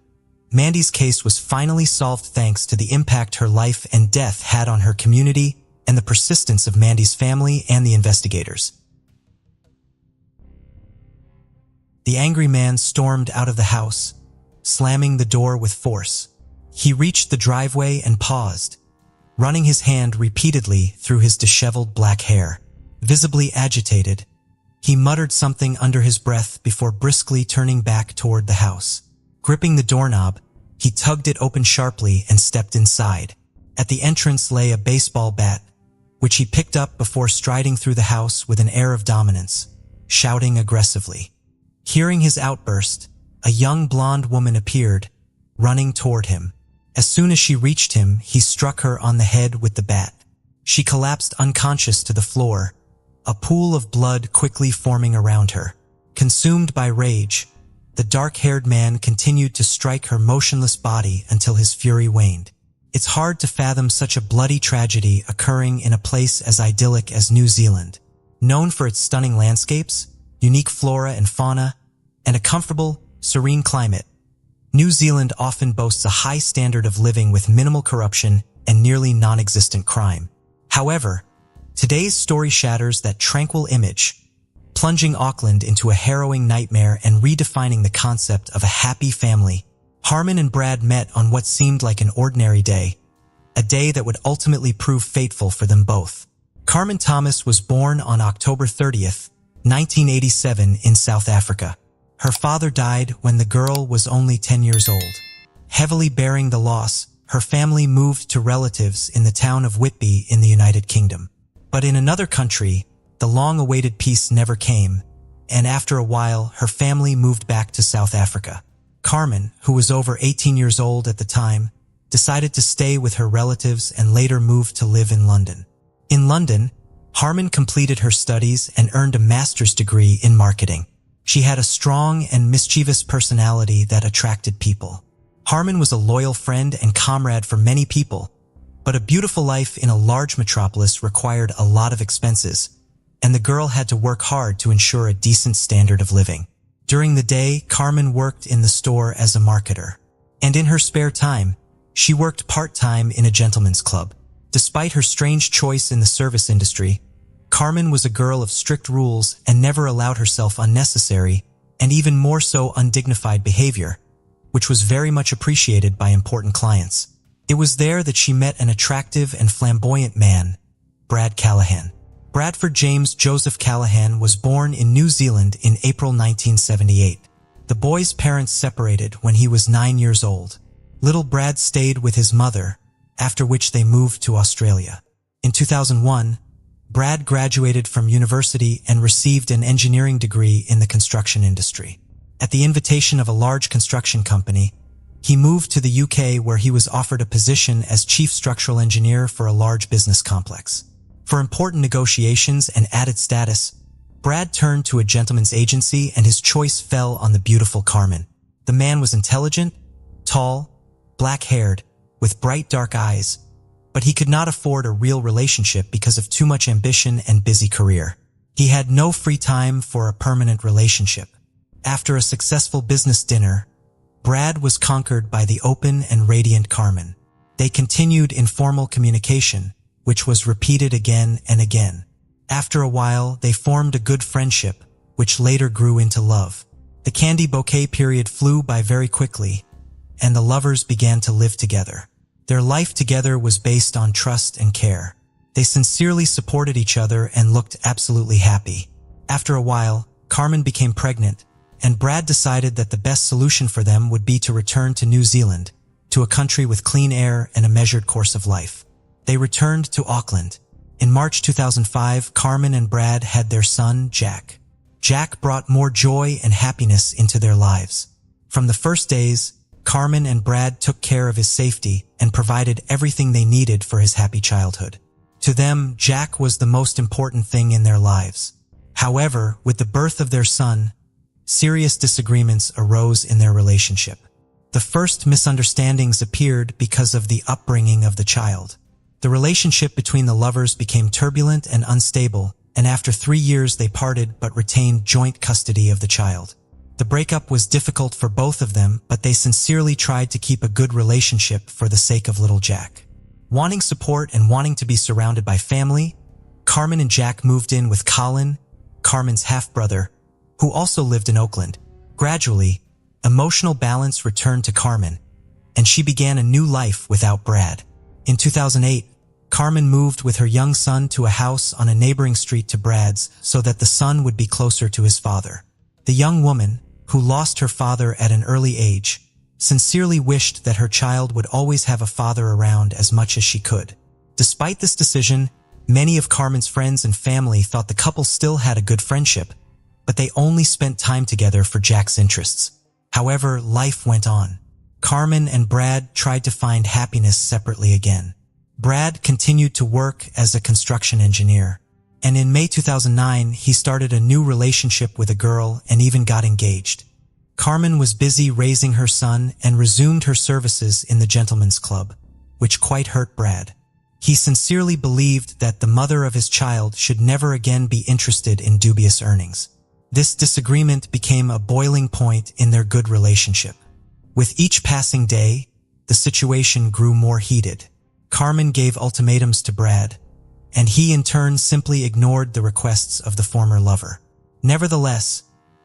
Mandy's case was finally solved thanks to the impact her life and death had on her community and the persistence of Mandy's family and the investigators. The angry man stormed out of the house, slamming the door with force. He reached the driveway and paused, running his hand repeatedly through his disheveled black hair. Visibly agitated, he muttered something under his breath before briskly turning back toward the house. Gripping the doorknob, he tugged it open sharply and stepped inside. At the entrance lay a baseball bat, which he picked up before striding through the house with an air of dominance, shouting aggressively. Hearing his outburst, a young blonde woman appeared, running toward him. As soon as she reached him, he struck her on the head with the bat. She collapsed unconscious to the floor, a pool of blood quickly forming around her. Consumed by rage, the dark-haired man continued to strike her motionless body until his fury waned. It's hard to fathom such a bloody tragedy occurring in a place as idyllic as New Zealand. Known for its stunning landscapes, unique flora and fauna, and a comfortable, serene climate, New Zealand often boasts a high standard of living with minimal corruption and nearly non-existent crime. However, today's story shatters that tranquil image, plunging Auckland into a harrowing nightmare and redefining the concept of a happy family. Harmon and Brad met on what seemed like an ordinary day, a day that would ultimately prove fateful for them both. Carmen Thomas was born on October 30th, 1987 in South Africa. Her father died when the girl was only 10 years old. Heavily bearing the loss, her family moved to relatives in the town of Whitby in the United Kingdom. But in another country, the long-awaited peace never came, and after a while, her family moved back to South Africa. Carmen, who was over 18 years old at the time, decided to stay with her relatives and later moved to live in London. In London, Harmon completed her studies and earned a master's degree in marketing. She had a strong and mischievous personality that attracted people. Harmon was a loyal friend and comrade for many people, but a beautiful life in a large metropolis required a lot of expenses, and the girl had to work hard to ensure a decent standard of living. During the day, Carmen worked in the store as a marketer, and in her spare time, she worked part-time in a gentleman's club. Despite her strange choice in the service industry, Carmen was a girl of strict rules and never allowed herself unnecessary and even more so undignified behavior, which was very much appreciated by important clients. It was there that she met an attractive and flamboyant man, Brad Callahan. Bradford James Joseph Callahan was born in New Zealand in April 1978. The boy's parents separated when he was 9 years old. Little Brad stayed with his mother, after which they moved to Australia. In 2001, Brad graduated from university and received an engineering degree in the construction industry. At the invitation of a large construction company, he moved to the UK where he was offered a position as chief structural engineer for a large business complex. For important negotiations and added status, Brad turned to a gentleman's agency and his choice fell on the beautiful Carmen. The man was intelligent, tall, black-haired, with bright dark eyes, but he could not afford a real relationship because of too much ambition and busy career. He had no free time for a permanent relationship. After a successful business dinner, Brad was conquered by the open and radiant Carmen. They continued informal communication, which was repeated again and again. After a while, they formed a good friendship, which later grew into love. The candy bouquet period flew by very quickly, and the lovers began to live together. Their life together was based on trust and care. They sincerely supported each other and looked absolutely happy. After a while, Carmen became pregnant, and Brad decided that the best solution for them would be to return to New Zealand, to a country with clean air and a measured course of life. They returned to Auckland. In March 2005, Carmen and Brad had their son, Jack. Jack brought more joy and happiness into their lives. From the first days, Carmen and Brad took care of his safety and provided everything they needed for his happy childhood. To them, Jack was the most important thing in their lives. However, with the birth of their son, serious disagreements arose in their relationship. The first misunderstandings appeared because of the upbringing of the child. The relationship between the lovers became turbulent and unstable, and after 3 years they parted but retained joint custody of the child. The breakup was difficult for both of them, but they sincerely tried to keep a good relationship for the sake of little Jack. Wanting support and wanting to be surrounded by family, Carmen and Jack moved in with Colin, Carmen's half-brother, who also lived in Oakland. Gradually, emotional balance returned to Carmen, and she began a new life without Brad. In 2008, Carmen moved with her young son to a house on a neighboring street to Brad's so that the son would be closer to his father. The young woman, who lost her father at an early age, sincerely wished that her child would always have a father around as much as she could. Despite this decision, many of Carmen's friends and family thought the couple still had a good friendship, but they only spent time together for Jack's interests. However, life went on. Carmen and Brad tried to find happiness separately again. Brad continued to work as a construction engineer, and in May 2009, he started a new relationship with a girl and even got engaged. Carmen was busy raising her son and resumed her services in the gentleman's club, which quite hurt Brad. He sincerely believed that the mother of his child should never again be interested in dubious earnings. This disagreement became a boiling point in their good relationship. With each passing day, the situation grew more heated. Carmen gave ultimatums to Brad, and he in turn simply ignored the requests of the former lover. Nevertheless,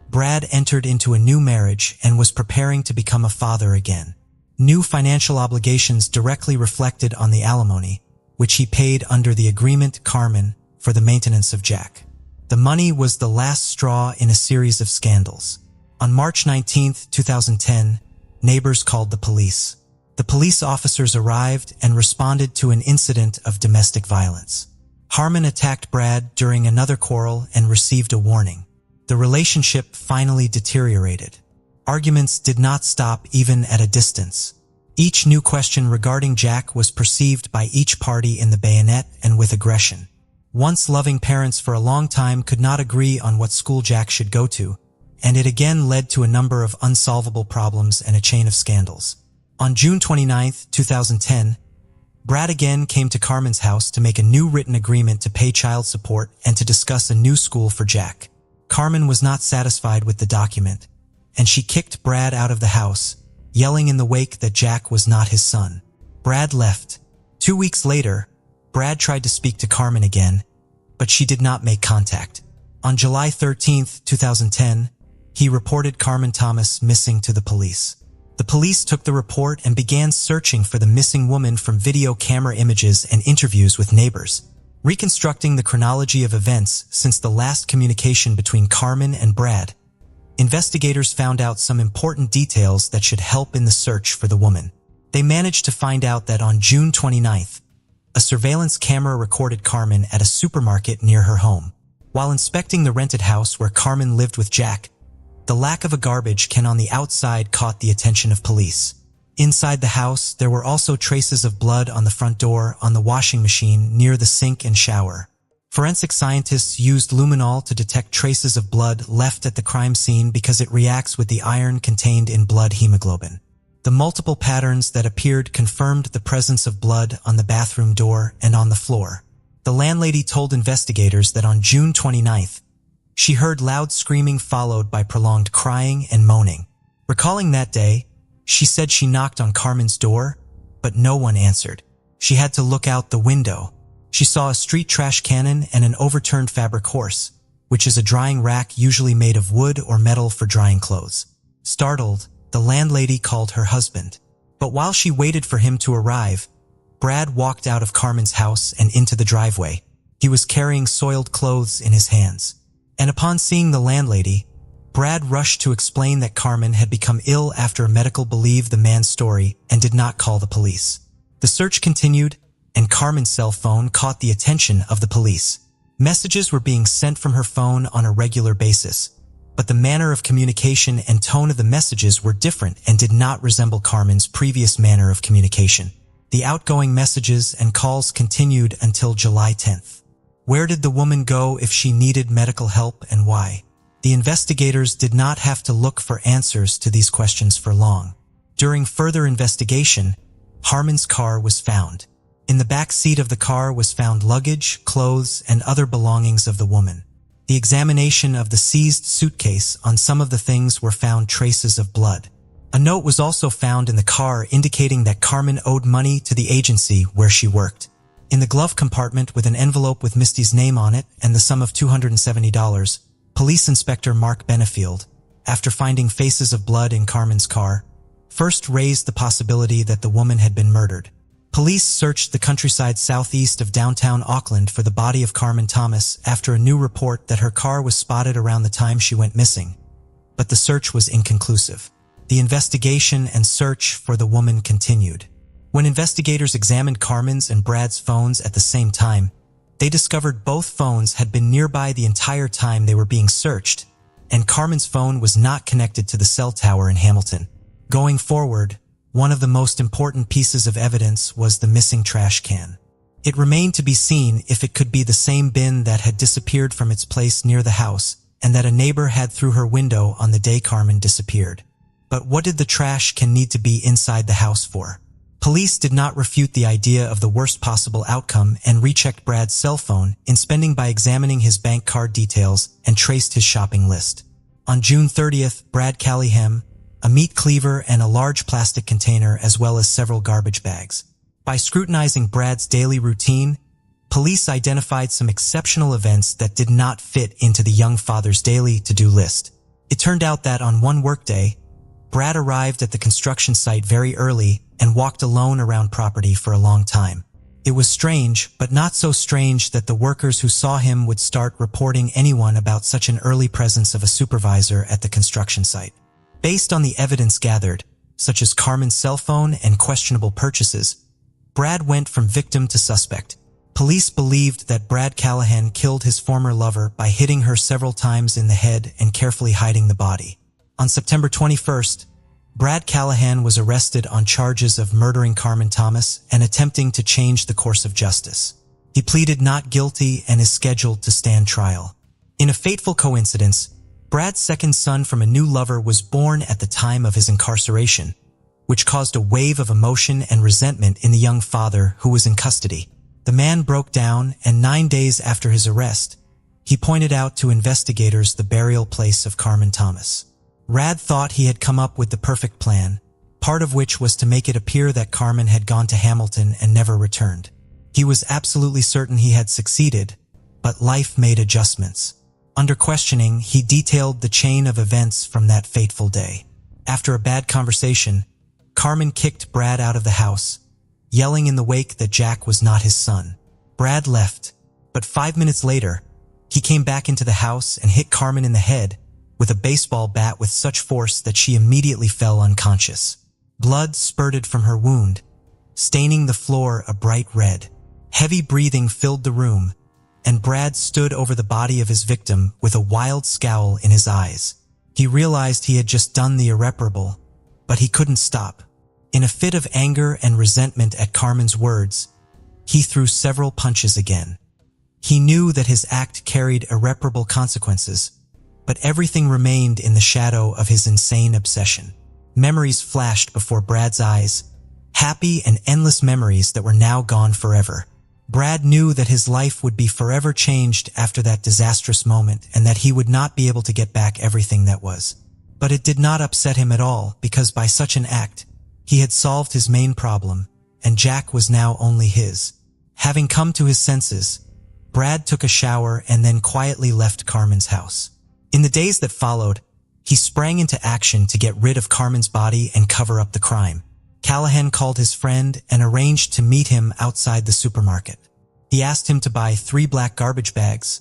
Brad entered into a new marriage and was preparing to become a father again. New financial obligations directly reflected on the alimony, which he paid under the agreement Carmen for the maintenance of Jack. The money was the last straw in a series of scandals. On March 19, 2010, neighbors called the police. The police officers arrived and responded to an incident of domestic violence. Carmen attacked Brad during another quarrel and received a warning. The relationship finally deteriorated. Arguments did not stop even at a distance. Each new question regarding Jack was perceived by each party in the bayonet and with aggression. Once loving parents for a long time could not agree on what school Jack should go to, and it again led to a number of unsolvable problems and a chain of scandals. On June 29, 2010, Brad again came to Carmen's house to make a new written agreement to pay child support and to discuss a new school for Jack. Carmen was not satisfied with the document, and she kicked Brad out of the house, yelling in the wake that Jack was not his son. Brad left. 2 weeks later, Brad tried to speak to Carmen again, but she did not make contact. On July 13, 2010, he reported Carmen Thomas missing to the police. The police took the report and began searching for the missing woman from video camera images and interviews with neighbors. Reconstructing the chronology of events since the last communication between Carmen and Brad, investigators found out some important details that should help in the search for the woman. They managed to find out that on June 29th, a surveillance camera recorded Carmen at a supermarket near her home. While inspecting the rented house where Carmen lived with Jack, the lack of a garbage can on the outside caught the attention of police. Inside the house, there were also traces of blood on the front door, on the washing machine, near the sink and shower. Forensic scientists used luminol to detect traces of blood left at the crime scene because it reacts with the iron contained in blood hemoglobin. The multiple patterns that appeared confirmed the presence of blood on the bathroom door and on the floor. The landlady told investigators that on June 29th, she heard loud screaming followed by prolonged crying and moaning. Recalling that day, she said she knocked on Carmen's door, but no one answered. She had to look out the window. She saw a street trash cannon and an overturned fabric horse, which is a drying rack usually made of wood or metal for drying clothes. Startled, the landlady called her husband. But while she waited for him to arrive, Brad walked out of Carmen's house and into the driveway. He was carrying soiled clothes in his hands. And upon seeing the landlady, Brad rushed to explain that Carmen had become ill after a medical believed the man's story and did not call the police. The search continued, and Carmen's cell phone caught the attention of the police. Messages were being sent from her phone on a regular basis, but the manner of communication and tone of the messages were different and did not resemble Carmen's previous manner of communication. The outgoing messages and calls continued until July 10th. Where did the woman go if she needed medical help, and why? The investigators did not have to look for answers to these questions for long. During further investigation, Harmon's car was found. In the back seat of the car was found luggage, clothes, and other belongings of the woman. The examination of the seized suitcase, on some of the things were found traces of blood. A note was also found in the car indicating that Carmen owed money to the agency where she worked. In the glove compartment, with an envelope with Misty's name on it and the sum of $270, Police Inspector Mark Benefield, after finding faces of blood in Carmen's car, first raised the possibility that the woman had been murdered. Police searched the countryside southeast of downtown Auckland for the body of Carmen Thomas after a new report that her car was spotted around the time she went missing. But the search was inconclusive. The investigation and search for the woman continued. When investigators examined Carmen's and Brad's phones at the same time, they discovered both phones had been nearby the entire time they were being searched, and Carmen's phone was not connected to the cell tower in Hamilton. Going forward, one of the most important pieces of evidence was the missing trash can. It remained to be seen if it could be the same bin that had disappeared from its place near the house and that a neighbor had through her window on the day Carmen disappeared. But what did the trash can need to be inside the house for? Police did not refute the idea of the worst possible outcome and rechecked Brad's cell phone in spending by examining his bank card details and traced his shopping list. On June 30th, Brad Callahan, a meat cleaver and a large plastic container as well as several garbage bags. By scrutinizing Brad's daily routine, police identified some exceptional events that did not fit into the young father's daily to-do list. It turned out that on one workday, Brad arrived at the construction site very early and walked alone around property for a long time. It was strange, but not so strange that the workers who saw him would start reporting anyone about such an early presence of a supervisor at the construction site. Based on the evidence gathered, such as Carmen's cell phone and questionable purchases, Brad went from victim to suspect. Police believed that Brad Callahan killed his former lover by hitting her several times in the head and carefully hiding the body. On September 21st, Brad Callahan was arrested on charges of murdering Carmen Thomas and attempting to change the course of justice. He pleaded not guilty and is scheduled to stand trial. In a fateful coincidence, Brad's second son from a new lover was born at the time of his incarceration, which caused a wave of emotion and resentment in the young father who was in custody. The man broke down, and 9 days after his arrest, he pointed out to investigators the burial place of Carmen Thomas. Brad thought he had come up with the perfect plan, part of which was to make it appear that Carmen had gone to Hamilton and never returned. He was absolutely certain he had succeeded, but life made adjustments. Under questioning, he detailed the chain of events from that fateful day. After a bad conversation, Carmen kicked Brad out of the house, yelling in the wake that Jack was not his son. Brad left, but 5 minutes later, he came back into the house and hit Carmen in the head with a baseball bat with such force that she immediately fell unconscious. Blood spurted from her wound, staining the floor a bright red. Heavy breathing filled the room, and Brad stood over the body of his victim with a wild scowl in his eyes. He realized he had just done the irreparable, but he couldn't stop. In a fit of anger and resentment at Carmen's words, he threw several punches again. He knew that his act carried irreparable consequences, but everything remained in the shadow of his insane obsession. Memories flashed before Brad's eyes, happy and endless memories that were now gone forever. Brad knew that his life would be forever changed after that disastrous moment and that he would not be able to get back everything that was. But it did not upset him at all, because by such an act, he had solved his main problem, and Jack was now only his. Having come to his senses, Brad took a shower and then quietly left Carmen's house. In the days that followed, he sprang into action to get rid of Carmen's body and cover up the crime. Callahan called his friend and arranged to meet him outside the supermarket. He asked him to buy 3 black garbage bags,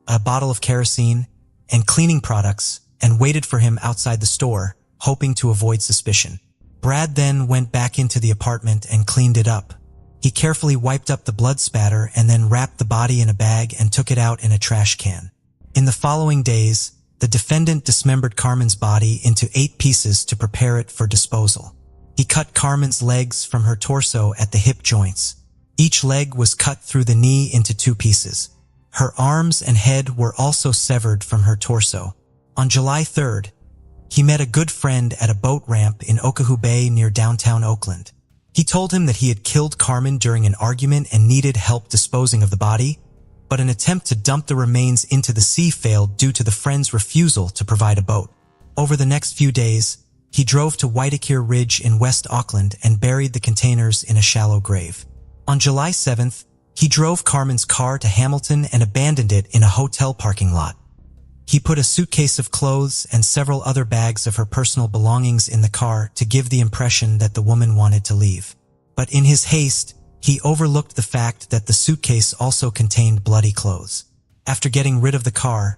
a bottle of kerosene, and cleaning products, and waited for him outside the store, hoping to avoid suspicion. Brad then went back into the apartment and cleaned it up. He carefully wiped up the blood spatter and then wrapped the body in a bag and took it out in a trash can. In the following days, the defendant dismembered Carmen's body into 8 pieces to prepare it for disposal. He cut Carmen's legs from her torso at the hip joints. Each leg was cut through the knee into 2 pieces. Her arms and head were also severed from her torso. On July 3rd, he met a good friend at a boat ramp in Oahu Bay near downtown Oakland. He told him that he had killed Carmen during an argument and needed help disposing of the body, but an attempt to dump the remains into the sea failed due to the friend's refusal to provide a boat. Over the next few days, he drove to Waitakere Ridge in West Auckland and buried the containers in a shallow grave. On July 7th, he drove Carmen's car to Hamilton and abandoned it in a hotel parking lot. He put a suitcase of clothes and several other bags of her personal belongings in the car to give the impression that the woman wanted to leave. But in his haste, he overlooked the fact that the suitcase also contained bloody clothes. After getting rid of the car,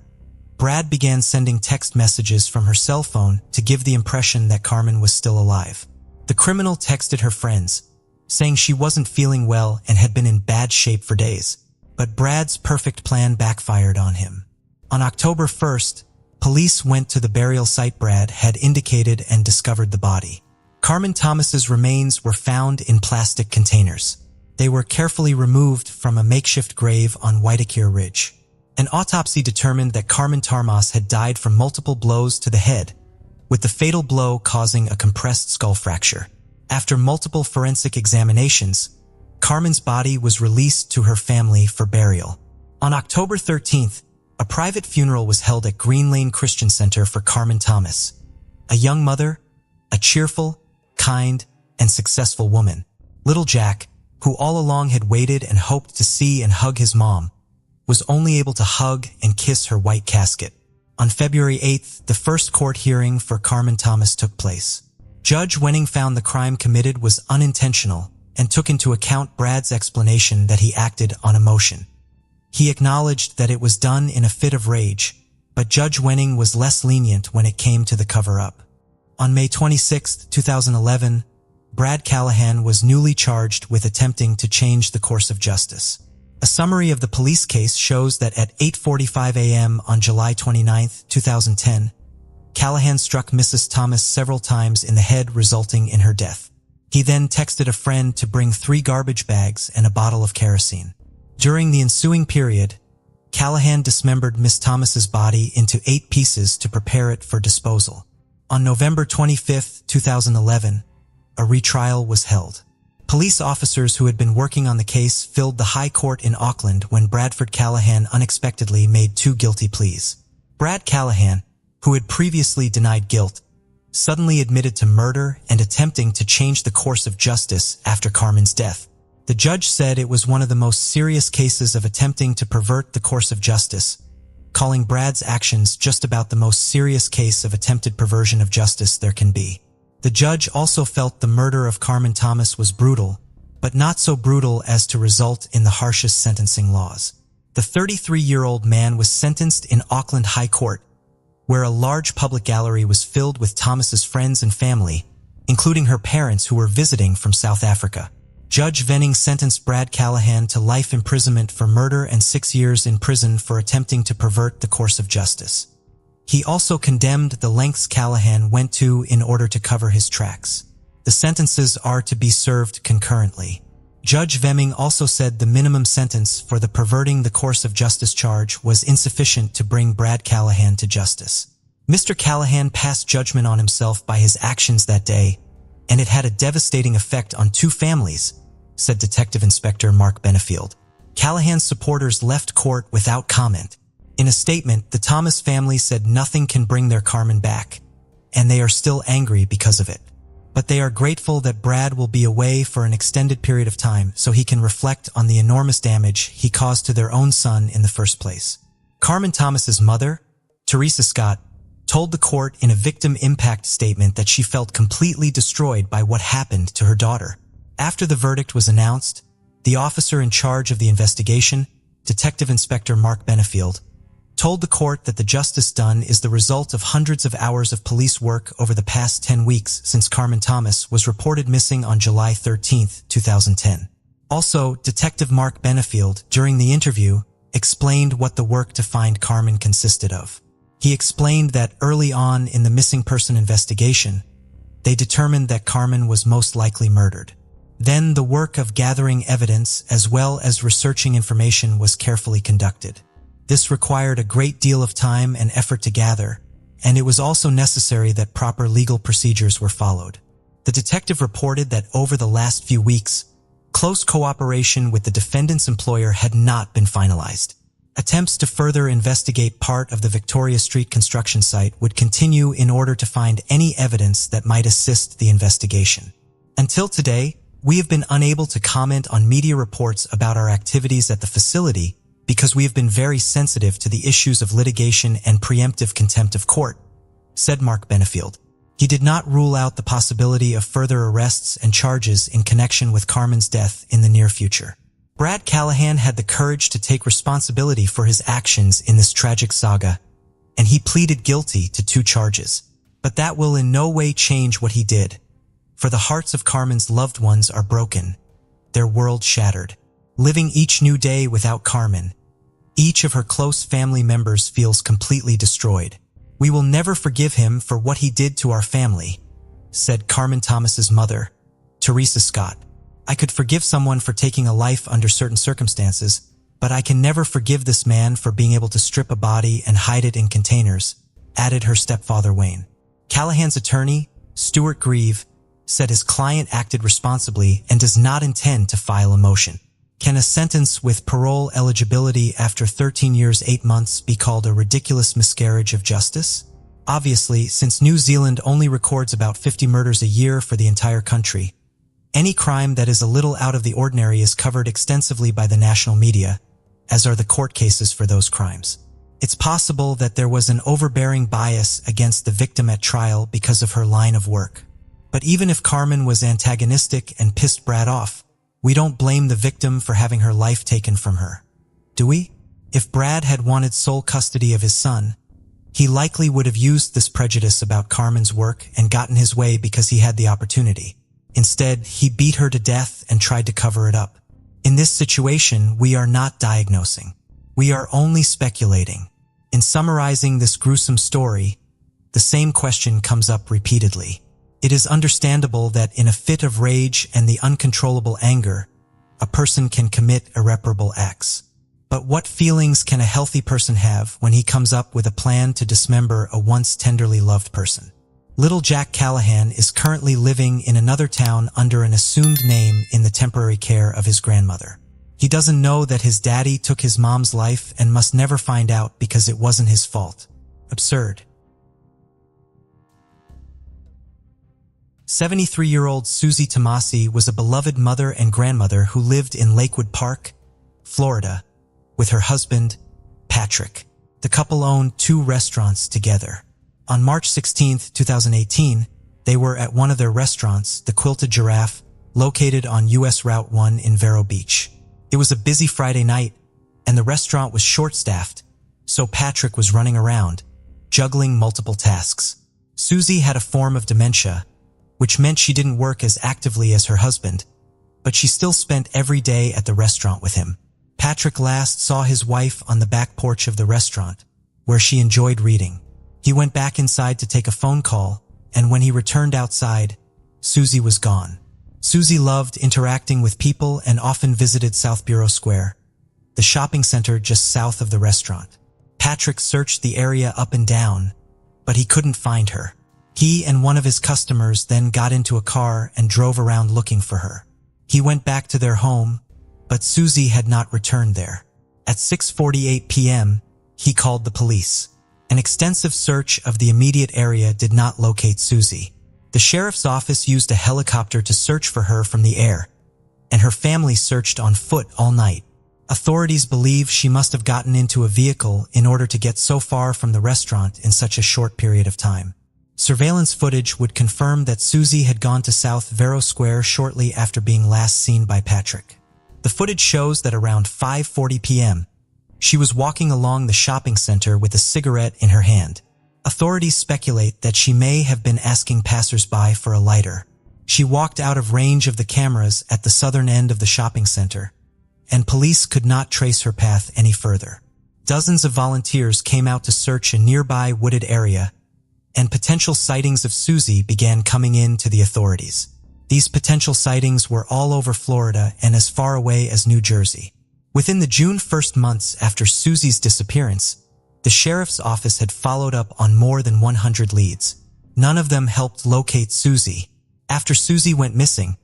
Brad began sending text messages from her cell phone to give the impression that Carmen was still alive. The criminal texted her friends, saying she wasn't feeling well and had been in bad shape for days. But Brad's perfect plan backfired on him. On October 1st, police went to the burial site Brad had indicated and discovered the body. Carmen Thomas's remains were found in plastic containers. They were carefully removed from a makeshift grave on Waitakere Ridge. An autopsy determined that Carmen Thomas had died from multiple blows to the head, with the fatal blow causing a compressed skull fracture. After multiple forensic examinations, Carmen's body was released to her family for burial. On October 13th, a private funeral was held at Green Lane Christian Center for Carmen Thomas, a young mother, a cheerful, kind, and successful woman. Little Jack, who all along had waited and hoped to see and hug his mom, was only able to hug and kiss her white casket. On February 8th, the first court hearing for Carmen Thomas took place. Judge Wenning found the crime committed was unintentional and took into account Brad's explanation that he acted on emotion. He acknowledged that it was done in a fit of rage, but Judge Wenning was less lenient when it came to the cover-up. On May 26, 2011, Brad Callahan was newly charged with attempting to change the course of justice. A summary of the police case shows that at 8:45 a.m. on July 29, 2010, Callahan struck Mrs. Thomas several times in the head, resulting in her death. He then texted a friend to bring 3 garbage bags and a bottle of kerosene. During the ensuing period, Callahan dismembered Miss Thomas's body into 8 pieces to prepare it for disposal. On November 25, 2011, a retrial was held. Police officers who had been working on the case filled the High Court in Auckland when Bradford Callahan unexpectedly made 2 guilty pleas. Brad Callahan, who had previously denied guilt, suddenly admitted to murder and attempting to change the course of justice after Carmen's death. The judge said it was one of the most serious cases of attempting to pervert the course of justice, calling Brad's actions just about the most serious case of attempted perversion of justice there can be. The judge also felt the murder of Carmen Thomas was brutal, but not so brutal as to result in the harshest sentencing laws. The 33-year-old man was sentenced in Auckland High Court, where a large public gallery was filled with Thomas's friends and family, including her parents who were visiting from South Africa. Judge Venning sentenced Brad Callahan to life imprisonment for murder and 6 years in prison for attempting to pervert the course of justice. He also condemned the lengths Callahan went to in order to cover his tracks. The sentences are to be served concurrently. Judge Vemming also said the minimum sentence for the perverting the course of justice charge was insufficient to bring Brad Callahan to justice. Mr. Callahan passed judgment on himself by his actions that day, and it had a devastating effect on 2 families, said Detective Inspector Mark Benefield. Callahan's supporters left court without comment. In a statement, the Thomas family said nothing can bring their Carmen back, and they are still angry because of it. But they are grateful that Brad will be away for an extended period of time so he can reflect on the enormous damage he caused to their own son in the first place. Carmen Thomas's mother, Teresa Scott, told the court in a victim impact statement that she felt completely destroyed by what happened to her daughter. After the verdict was announced, the officer in charge of the investigation, Detective Inspector Mark Benefield, told the court that the justice done is the result of hundreds of hours of police work over the past 10 weeks since Carmen Thomas was reported missing on July 13, 2010. Also, Detective Mark Benefield, during the interview, explained what the work to find Carmen consisted of. He explained that early on in the missing person investigation, they determined that Carmen was most likely murdered. Then the work of gathering evidence as well as researching information was carefully conducted. This required a great deal of time and effort to gather, and it was also necessary that proper legal procedures were followed. The detective reported that over the last few weeks, close cooperation with the defendant's employer had not been finalized. Attempts to further investigate part of the Victoria Street construction site would continue in order to find any evidence that might assist the investigation. Until today, we have been unable to comment on media reports about our activities at the facility because we have been very sensitive to the issues of litigation and preemptive contempt of court, said Mark Benefield. He did not rule out the possibility of further arrests and charges in connection with Carmen's death in the near future. Brad Callahan had the courage to take responsibility for his actions in this tragic saga, and he pleaded guilty to 2 charges. But that will in no way change what he did, for the hearts of Carmen's loved ones are broken, their world shattered. Living each new day without Carmen, each of her close family members feels completely destroyed. We will never forgive him for what he did to our family, said Carmen Thomas's mother, Teresa Scott. I could forgive someone for taking a life under certain circumstances, but I can never forgive this man for being able to strip a body and hide it in containers, added her stepfather Wayne. Callahan's attorney, Stuart Grieve, said his client acted responsibly and does not intend to file a motion. Can a sentence with parole eligibility after 13 years 8 months be called a ridiculous miscarriage of justice? Obviously, since New Zealand only records about 50 murders a year for the entire country, any crime that is a little out of the ordinary is covered extensively by the national media, as are the court cases for those crimes. It's possible that there was an overbearing bias against the victim at trial because of her line of work. But even if Carmen was antagonistic and pissed Brad off, we don't blame the victim for having her life taken from her, do we? If Brad had wanted sole custody of his son, he likely would have used this prejudice about Carmen's work and gotten his way because he had the opportunity. Instead, he beat her to death and tried to cover it up. In this situation, we are not diagnosing. We are only speculating. In summarizing this gruesome story, the same question comes up repeatedly. It is understandable that in a fit of rage and the uncontrollable anger, a person can commit irreparable acts. But what feelings can a healthy person have when he comes up with a plan to dismember a once tenderly loved person? Little Jack Callahan is currently living in another town under an assumed name in the temporary care of his grandmother. He doesn't know that his daddy took his mom's life and must never find out because it wasn't his fault. Absurd. 73-year-old Susie Tomasi was a beloved mother and grandmother who lived in Lakewood Park, Florida, with her husband, Patrick. The couple owned 2 restaurants together. On March 16, 2018, they were at one of their restaurants, the Quilted Giraffe, located on US Route 1 in Vero Beach. It was a busy Friday night, and the restaurant was short-staffed, so Patrick was running around, juggling multiple tasks. Susie had a form of dementia, which meant she didn't work as actively as her husband, but she still spent every day at the restaurant with him. Patrick last saw his wife on the back porch of the restaurant, where she enjoyed reading. He went back inside to take a phone call, and when he returned outside, Susie was gone. Susie loved interacting with people and often visited South Bureau Square, the shopping center just south of the restaurant. Patrick searched the area up and down, but he couldn't find her. He and one of his customers then got into a car and drove around looking for her. He went back to their home, but Susie had not returned there. At 6:48 p.m., he called the police. An extensive search of the immediate area did not locate Susie. The sheriff's office used a helicopter to search for her from the air, and her family searched on foot all night. Authorities believe she must have gotten into a vehicle in order to get so far from the restaurant in such a short period of time. Surveillance footage would confirm that Susie had gone to South Vero Square shortly after being last seen by Patrick. The footage shows that around 5:40 p.m., she was walking along the shopping center with a cigarette in her hand. Authorities speculate that she may have been asking passers-by for a lighter. She walked out of range of the cameras at the southern end of the shopping center, and police could not trace her path any further. Dozens of volunteers came out to search a nearby wooded area, and potential sightings of Susie began coming in to the authorities. These potential sightings were all over Florida and as far away as New Jersey. Within the June 1st months after Susie's disappearance, the sheriff's office had followed up on more than 100 leads. None of them helped locate Susie. After Susie went missing,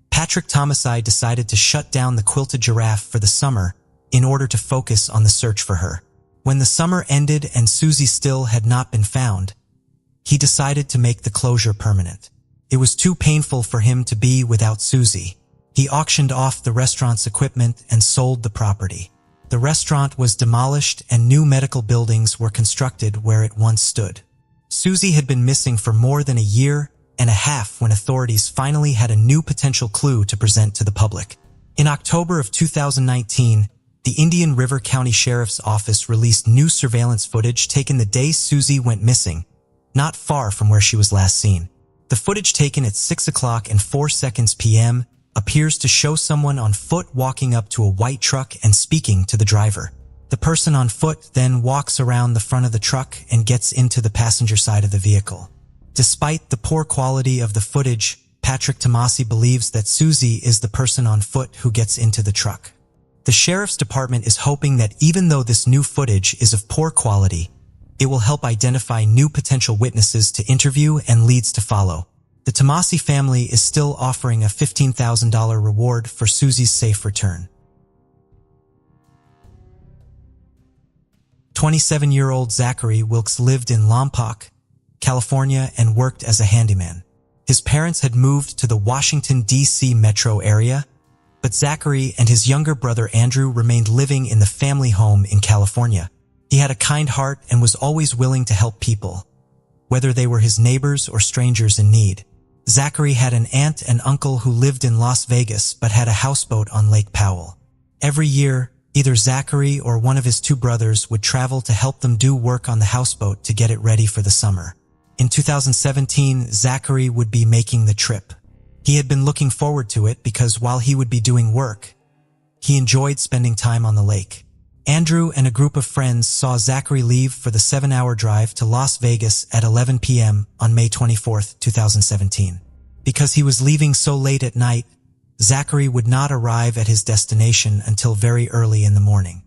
Patrick Tomassi decided to shut down the Quilted Giraffe for the summer in order to focus on the search for her. When the summer ended and Susie still had not been found, he decided to make the closure permanent. It was too painful for him to be without Susie. He auctioned off the restaurant's equipment and sold the property. The restaurant was demolished and new medical buildings were constructed where it once stood. Susie had been missing for more than a year and a half when authorities finally had a new potential clue to present to the public. In October of 2019, the Indian River County Sheriff's Office released new surveillance footage taken the day Susie went missing, not far from where she was last seen. The footage taken at 6:04 p.m. appears to show someone on foot walking up to a white truck and speaking to the driver. The person on foot then walks around the front of the truck and gets into the passenger side of the vehicle. Despite the poor quality of the footage, Patrick Tomassi believes that Susie is the person on foot who gets into the truck. The sheriff's department is hoping that even though this new footage is of poor quality, it will help identify new potential witnesses to interview and leads to follow. The Tomassi family is still offering a $15,000 reward for Susie's safe return. 27-year-old Zachary Wilkes lived in Lompoc, California and worked as a handyman. His parents had moved to the Washington, D.C. metro area, but Zachary and his younger brother Andrew remained living in the family home in California. He had a kind heart and was always willing to help people, whether they were his neighbors or strangers in need. Zachary had an aunt and uncle who lived in Las Vegas but had a houseboat on Lake Powell. Every year, either Zachary or one of his two brothers would travel to help them do work on the houseboat to get it ready for the summer. In 2017, Zachary would be making the trip. He had been looking forward to it because while he would be doing work, he enjoyed spending time on the lake. Andrew and a group of friends saw Zachary leave for the 7-hour drive to Las Vegas at 11 p.m. on May 24, 2017. Because he was leaving so late at night, Zachary would not arrive at his destination until very early in the morning.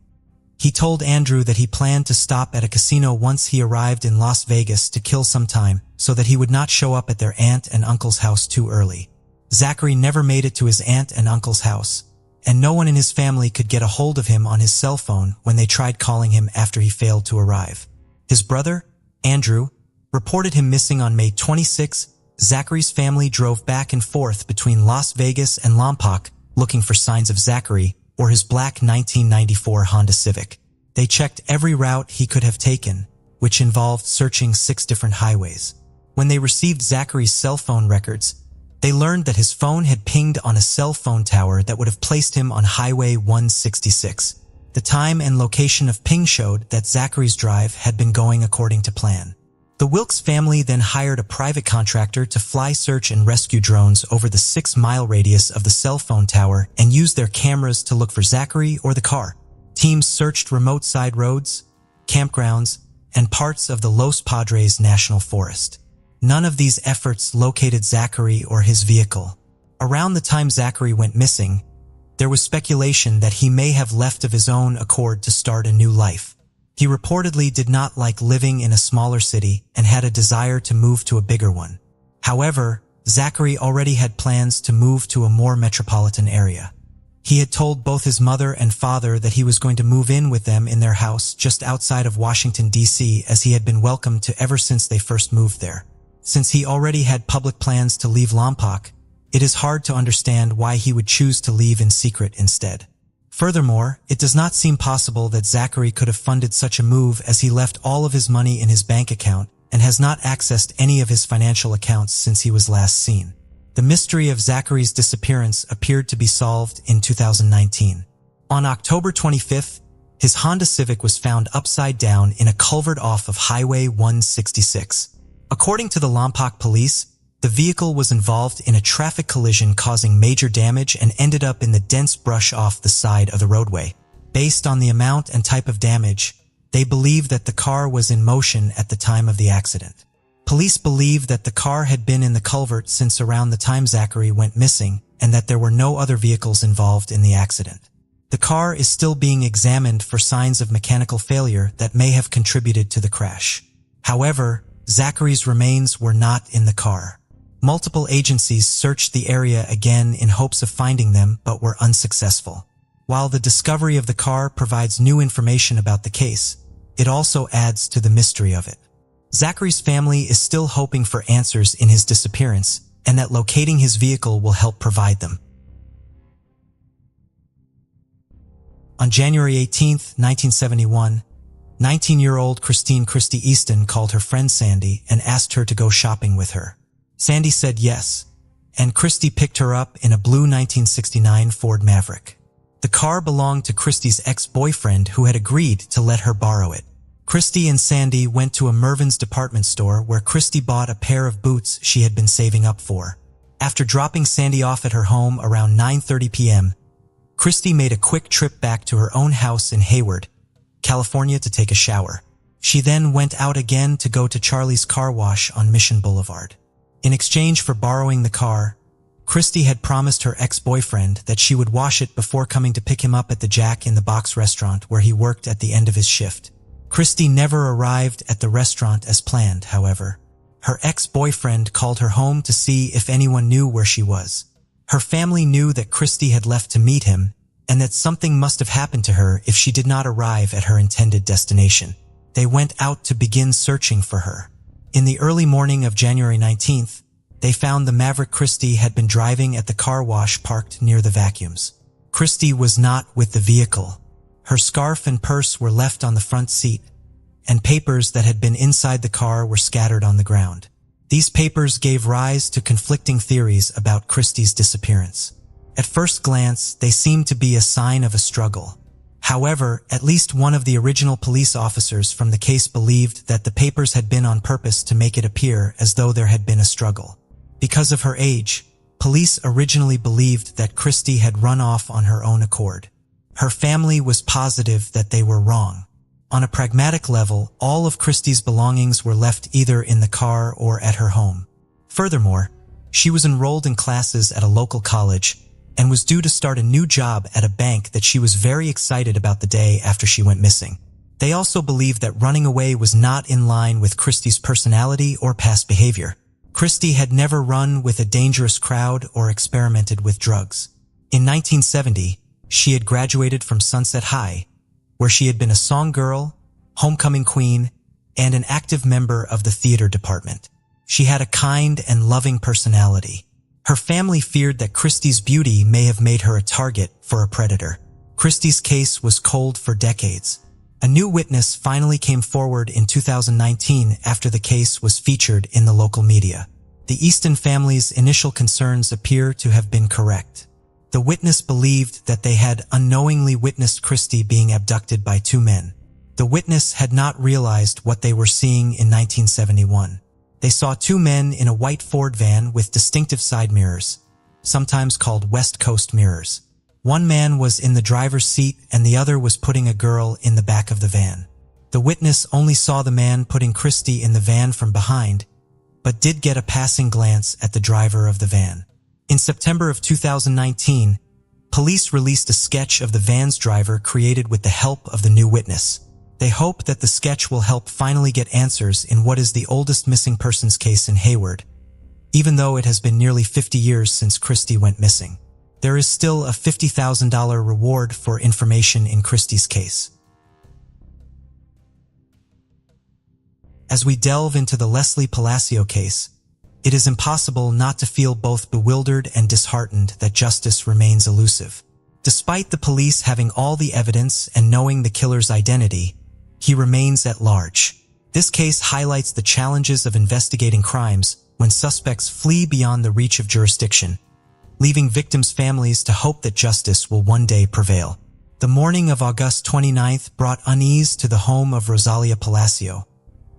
He told Andrew that he planned to stop at a casino once he arrived in Las Vegas to kill some time so that he would not show up at their aunt and uncle's house too early. Zachary never made it to his aunt and uncle's house, and no one in his family could get a hold of him on his cell phone when they tried calling him after he failed to arrive. His brother, Andrew, reported him missing on May 26. Zachary's family drove back and forth between Las Vegas and Lompoc looking for signs of Zachary or his black 1994 Honda Civic. They checked every route he could have taken, which involved searching 6 different highways. When they received Zachary's cell phone records, they learned that his phone had pinged on a cell phone tower that would have placed him on Highway 166. The time and location of ping showed that Zachary's drive had been going according to plan. The Wilkes family then hired a private contractor to fly search and rescue drones over the 6-mile radius of the cell phone tower and used their cameras to look for Zachary or the car. Teams searched remote side roads, campgrounds, and parts of the Los Padres National Forest. None of these efforts located Zachary or his vehicle. Around the time Zachary went missing, there was speculation that he may have left of his own accord to start a new life. He reportedly did not like living in a smaller city and had a desire to move to a bigger one. However, Zachary already had plans to move to a more metropolitan area. He had told both his mother and father that he was going to move in with them in their house just outside of Washington, D.C., as he had been welcomed to ever since they first moved there. Since he already had public plans to leave Lompoc, it is hard to understand why he would choose to leave in secret instead. Furthermore, it does not seem possible that Zachary could have funded such a move as he left all of his money in his bank account and has not accessed any of his financial accounts since he was last seen. The mystery of Zachary's disappearance appeared to be solved in 2019. On October 25th, his Honda Civic was found upside down in a culvert off of Highway 166. According to the Lompoc police, the vehicle was involved in a traffic collision causing major damage and ended up in the dense brush off the side of the roadway. Based on the amount and type of damage, they believe that the car was in motion at the time of the accident. Police believe that the car had been in the culvert since around the time Zachary went missing and that there were no other vehicles involved in the accident. The car is still being examined for signs of mechanical failure that may have contributed to the crash. However, Zachary's remains were not in the car. Multiple agencies searched the area again in hopes of finding them but were unsuccessful. While the discovery of the car provides new information about the case, it also adds to the mystery of it. Zachary's family is still hoping for answers in his disappearance and that locating his vehicle will help provide them. On January 18, 1971, 19-year-old Christy Easton called her friend Sandy and asked her to go shopping with her. Sandy said yes, and Christy picked her up in a blue 1969 Ford Maverick. The car belonged to Christy's ex-boyfriend who had agreed to let her borrow it. Christy and Sandy went to a Mervyn's department store where Christy bought a pair of boots she had been saving up for. After dropping Sandy off at her home around 9:30 p.m., Christy made a quick trip back to her own house in Hayward, California to take a shower. She then went out again to go to Charlie's Car Wash on Mission Boulevard. In exchange for borrowing the car, Christy had promised her ex-boyfriend that she would wash it before coming to pick him up at the Jack in the Box restaurant where he worked at the end of his shift. Christy never arrived at the restaurant as planned, however. Her ex-boyfriend called her home to see if anyone knew where she was. Her family knew that Christy had left to meet him and that something must have happened to her if she did not arrive at her intended destination. They went out to begin searching for her. In the early morning of January 19th, they found the Maverick Christy had been driving at the car wash parked near the vacuums. Christy was not with the vehicle. Her scarf and purse were left on the front seat, and papers that had been inside the car were scattered on the ground. These papers gave rise to conflicting theories about Christy's disappearance. At first glance, they seemed to be a sign of a struggle. However, at least one of the original police officers from the case believed that the papers had been on purpose to make it appear as though there had been a struggle. Because of her age, police originally believed that Christy had run off on her own accord. Her family was positive that they were wrong. On a pragmatic level, all of Christy's belongings were left either in the car or at her home. Furthermore, she was enrolled in classes at a local college and was due to start a new job at a bank that she was very excited about the day after she went missing. They also believed that running away was not in line with Christy's personality or past behavior. Christy had never run with a dangerous crowd or experimented with drugs. In 1970, she had graduated from Sunset High, where she had been a song girl, homecoming queen, and an active member of the theater department. She had a kind and loving personality. Her family feared that Christy's beauty may have made her a target for a predator. Christy's case was cold for decades. A new witness finally came forward in 2019 after the case was featured in the local media. The Easton family's initial concerns appear to have been correct. The witness believed that they had unknowingly witnessed Christy being abducted by two men. The witness had not realized what they were seeing in 1971. They saw two men in a white Ford van with distinctive side mirrors, sometimes called West Coast mirrors. One man was in the driver's seat and the other was putting a girl in the back of the van. The witness only saw the man putting Christy in the van from behind, but did get a passing glance at the driver of the van. In September of 2019, police released a sketch of the van's driver created with the help of the new witness. They hope that the sketch will help finally get answers in what is the oldest missing persons case in Hayward, even though it has been nearly 50 years since Christy went missing. There is still a $50,000 reward for information in Christy's case. As we delve into the Leslie Palacio case, it is impossible not to feel both bewildered and disheartened that justice remains elusive. Despite the police having all the evidence and knowing the killer's identity, he remains at large. This case highlights the challenges of investigating crimes when suspects flee beyond the reach of jurisdiction, leaving victims' families to hope that justice will one day prevail. The morning of August 29th brought unease to the home of Rosalia Palacio,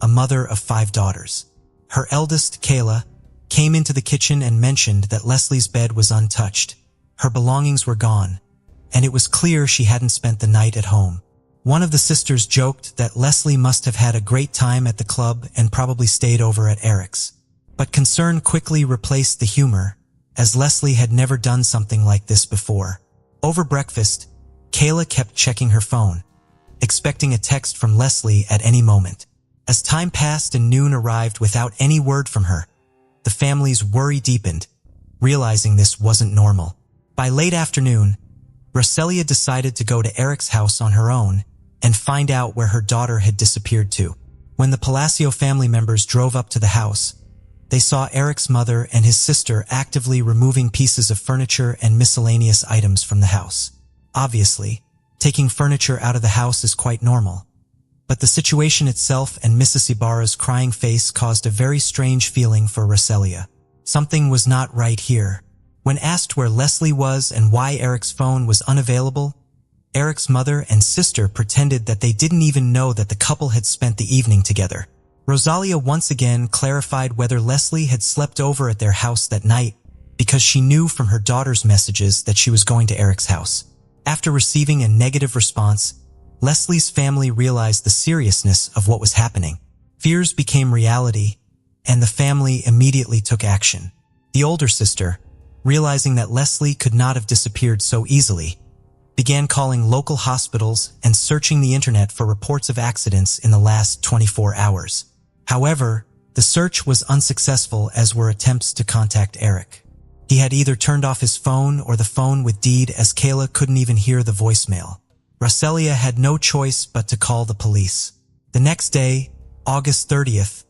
a mother of 5 daughters. Her eldest, Kayla, came into the kitchen and mentioned that Leslie's bed was untouched. Her belongings were gone, and it was clear she hadn't spent the night at home. One of the sisters joked that Leslie must have had a great time at the club and probably stayed over at Eric's. But concern quickly replaced the humor, as Leslie had never done something like this before. Over breakfast, Kayla kept checking her phone, expecting a text from Leslie at any moment. As time passed and noon arrived without any word from her, the family's worry deepened, realizing this wasn't normal. By late afternoon, Roselia decided to go to Eric's house on her own and find out where her daughter had disappeared to. When the Palacio family members drove up to the house, they saw Eric's mother and his sister actively removing pieces of furniture and miscellaneous items from the house. Obviously, taking furniture out of the house is quite normal, but the situation itself and Mrs. Ibarra's crying face caused a very strange feeling for Roselia. Something was not right here. When asked where Leslie was and why Eric's phone was unavailable, Eric's mother and sister pretended that they didn't even know that the couple had spent the evening together. Rosalia once again clarified whether Leslie had slept over at their house that night because she knew from her daughter's messages that she was going to Eric's house. After receiving a negative response, Leslie's family realized the seriousness of what was happening. Fears became reality, and the family immediately took action. The older sister, realizing that Leslie could not have disappeared so easily, began calling local hospitals and searching the internet for reports of accidents in the last 24 hours. However, the search was unsuccessful, as were attempts to contact Eric. He had either turned off his phone or the phone with deed, as Kayla couldn't even hear the voicemail. Roselia had no choice but to call the police. The next day, August 30th,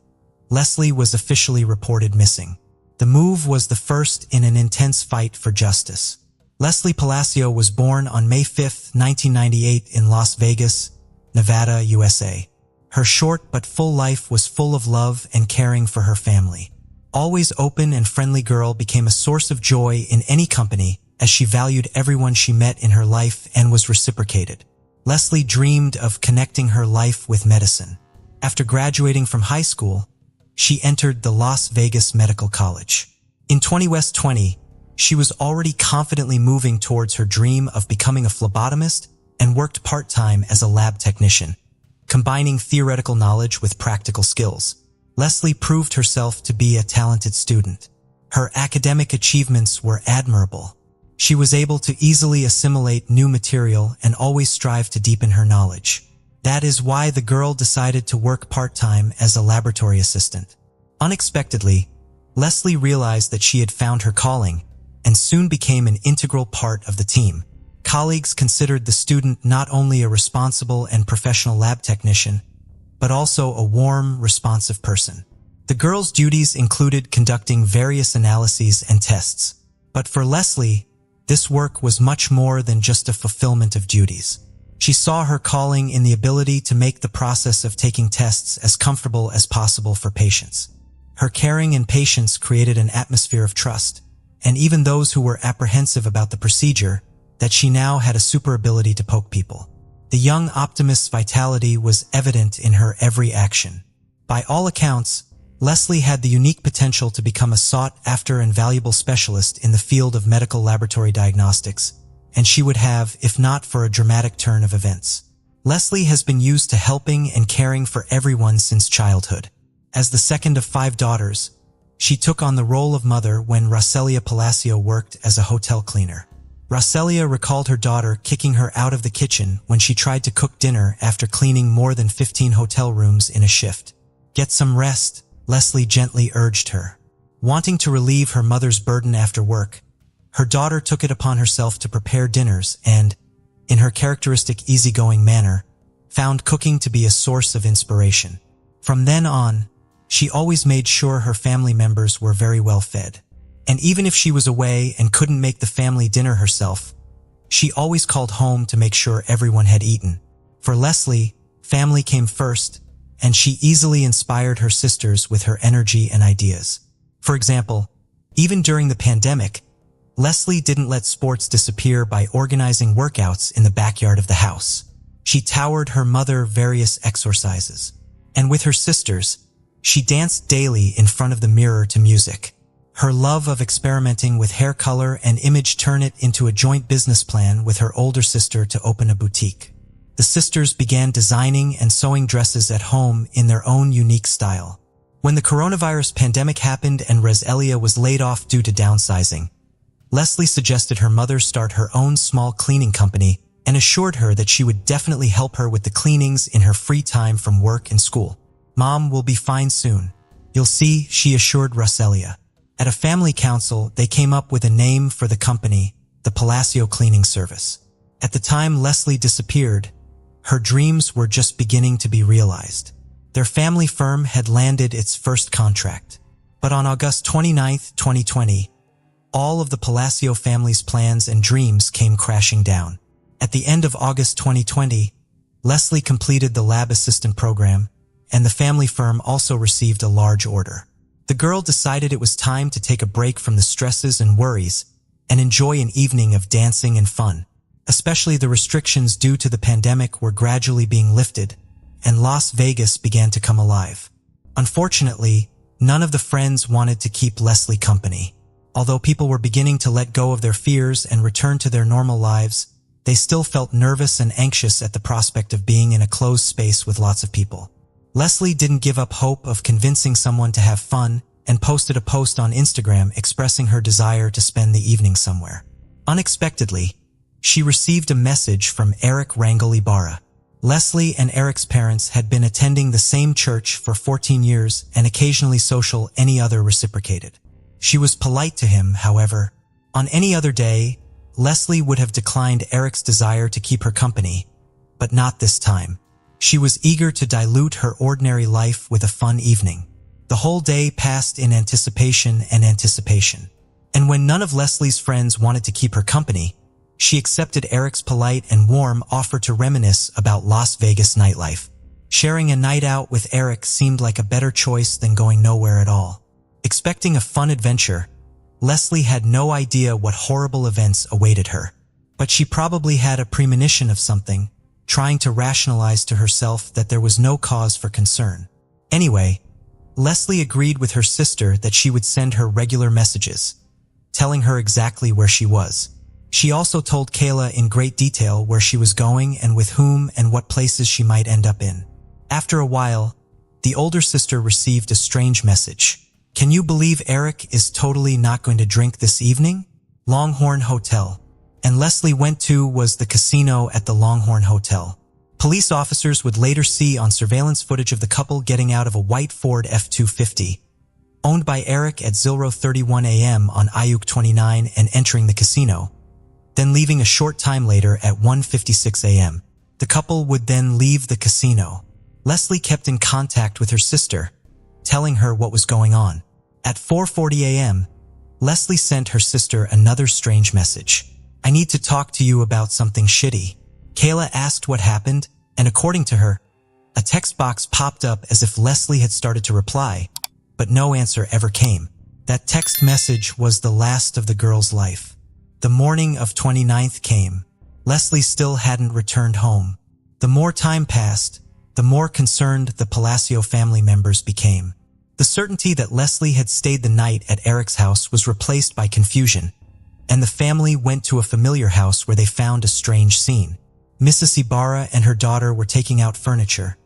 Leslie was officially reported missing. The move was the first in an intense fight for justice. Leslie Palacio was born on May 5, 1998 in Las Vegas, Nevada, USA. Her short but full life was full of love and caring for her family. Always open and friendly girl became a source of joy in any company, as she valued everyone she met in her life and was reciprocated. Leslie dreamed of connecting her life with medicine. After graduating from high school, she entered the Las Vegas Medical College. In 2020, she was already confidently moving towards her dream of becoming a phlebotomist and worked part-time as a lab technician, combining theoretical knowledge with practical skills. Leslie proved herself to be a talented student. Her academic achievements were admirable. She was able to easily assimilate new material and always strive to deepen her knowledge. That is why the girl decided to work part-time as a laboratory assistant. Unexpectedly, Leslie realized that she had found her calling and soon became an integral part of the team. Colleagues considered the student not only a responsible and professional lab technician, but also a warm, responsive person. The girl's duties included conducting various analyses and tests. But for Leslie, this work was much more than just a fulfillment of duties. She saw her calling in the ability to make the process of taking tests as comfortable as possible for patients. Her caring and patience created an atmosphere of trust, and even those who were apprehensive about the procedure, that she now had a super ability to poke people. The young optimist's vitality was evident in her every action. By all accounts, Leslie had the unique potential to become a sought-after and valuable specialist in the field of medical laboratory diagnostics, and she would have, if not for a dramatic turn of events. Leslie has been used to helping and caring for everyone since childhood. As the second of 5 daughters, she took on the role of mother when Roselia Palacio worked as a hotel cleaner. Roselia recalled her daughter kicking her out of the kitchen when she tried to cook dinner after cleaning more than 15 hotel rooms in a shift. "Get some rest," Leslie gently urged her. Wanting to relieve her mother's burden after work, her daughter took it upon herself to prepare dinners and, in her characteristic easygoing manner, found cooking to be a source of inspiration. From then on, she always made sure her family members were very well fed. And even if she was away and couldn't make the family dinner herself, she always called home to make sure everyone had eaten. For Leslie, family came first, and she easily inspired her sisters with her energy and ideas. For example, even during the pandemic, Leslie didn't let sports disappear by organizing workouts in the backyard of the house. She taught her mother various exercises. And with her sisters, she danced daily in front of the mirror to music. Her love of experimenting with hair color and image turned it into a joint business plan with her older sister to open a boutique. the sisters began designing and sewing dresses at home in their own unique style. When the coronavirus pandemic happened and Roselia was laid off due to downsizing, Leslie suggested her mother start her own small cleaning company and assured her that she would definitely help her with the cleanings in her free time from work and school. "Mom will be fine soon. You'll see," she assured Roselia. At a family council, they came up with a name for the company, the Palacio Cleaning Service. At the time Leslie disappeared, her dreams were just beginning to be realized. Their family firm had landed its first contract. But on August 29, 2020, all of the Palacio family's plans and dreams came crashing down. At the end of August 2020, Leslie completed the lab assistant program, and the family firm also received a large order. The girl decided it was time to take a break from the stresses and worries and enjoy an evening of dancing and fun. Especially the restrictions due to the pandemic were gradually being lifted, and Las Vegas began to come alive. Unfortunately, none of the friends wanted to keep Leslie company. Although people were beginning to let go of their fears and return to their normal lives, they still felt nervous and anxious at the prospect of being in a closed space with lots of people. Leslie didn't give up hope of convincing someone to have fun and posted a post on Instagram expressing her desire to spend the evening somewhere. Unexpectedly, she received a message from Eric Rangel Ibarra. Leslie and Eric's parents had been attending the same church for 14 years and occasionally social any other reciprocated. She was polite to him, however. On any other day, Leslie would have declined Eric's desire to keep her company, but not this time. She was eager to dilute her ordinary life with a fun evening. The whole day passed in anticipation and anticipation. And when none of Leslie's friends wanted to keep her company, she accepted Eric's polite and warm offer to reminisce about Las Vegas nightlife. Sharing a night out with Eric seemed like a better choice than going nowhere at all. Expecting a fun adventure, Leslie had no idea what horrible events awaited her. But she probably had a premonition of something, trying to rationalize to herself that there was no cause for concern. Anyway, Leslie agreed with her sister that she would send her regular messages, telling her exactly where she was. She also told Kayla in great detail where she was going and with whom and what places she might end up in. After a while, the older sister received a strange message. "Can you believe Eric is totally not going to drink this evening? Longhorn Hotel." And Leslie went to was the casino at the Longhorn Hotel. Police officers would later see on surveillance footage of the couple getting out of a white Ford F-250, owned by Eric at 0:31 a.m. on Ayuk 29 and entering the casino, then leaving a short time later at 1:56 a.m. The couple would then leave the casino. Leslie kept in contact with her sister, telling her what was going on. At 4:40 a.m., Leslie sent her sister another strange message. "I need to talk to you about something shitty." Kayla asked what happened, and according to her, a text box popped up as if Leslie had started to reply, but no answer ever came. That text message was the last of the girl's life. The morning of 29th came. Leslie still hadn't returned home. The more time passed, the more concerned the Palacio family members became. The certainty that Leslie had stayed the night at Eric's house was replaced by confusion, and the family went to a familiar house where they found a strange scene. Mrs. Ibarra and her daughter were taking out furniture,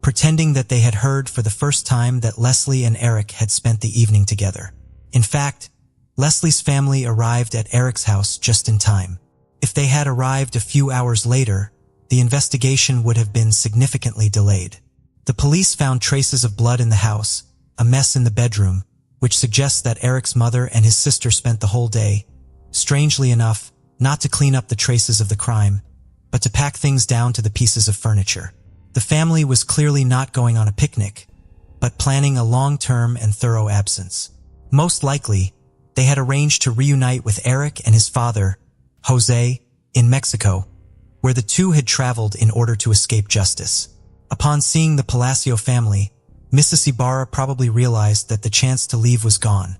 pretending that they had heard for the first time that Leslie and Eric had spent the evening together. In fact, Leslie's family arrived at Eric's house just in time. If they had arrived a few hours later, the investigation would have been significantly delayed. The police found traces of blood in the house, a mess in the bedroom, which suggests that Eric's mother and his sister spent the whole day, strangely enough, not to clean up the traces of the crime, but to pack things down to the pieces of furniture. The family was clearly not going on a picnic, but planning a long-term and thorough absence. Most likely, they had arranged to reunite with Eric and his father, Jose, in Mexico, where the two had traveled in order to escape justice. Upon seeing the Palacio family, Mrs. Ibarra probably realized that the chance to leave was gone,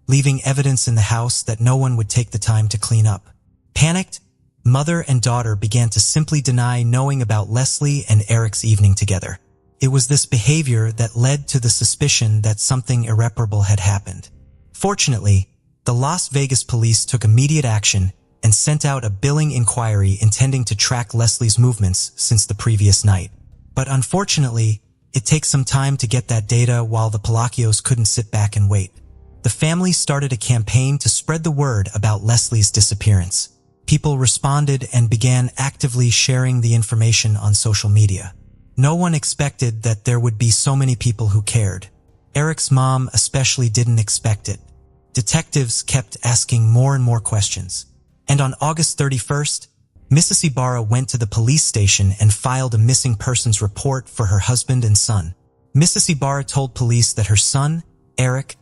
leaving evidence in the house that no one would take the time to clean up. Panicked, mother and daughter began to simply deny knowing about Leslie and Eric's evening together. It was this behavior that led to the suspicion that something irreparable had happened. Fortunately, the Las Vegas police took immediate action and sent out a billing inquiry intending to track Leslie's movements since the previous night. But unfortunately, it takes some time to get that data while the Palacios couldn't sit back and wait. The family started a campaign to spread the word about Leslie's disappearance. People responded and began actively sharing the information on social media. No one expected that there would be so many people who cared. Eric's mom especially didn't expect it. Detectives kept asking more and more questions. And on August 31st, Mrs. Ibarra went to the police station and filed a missing persons report for her husband and son. Mrs. Ibarra told police that her son, Eric,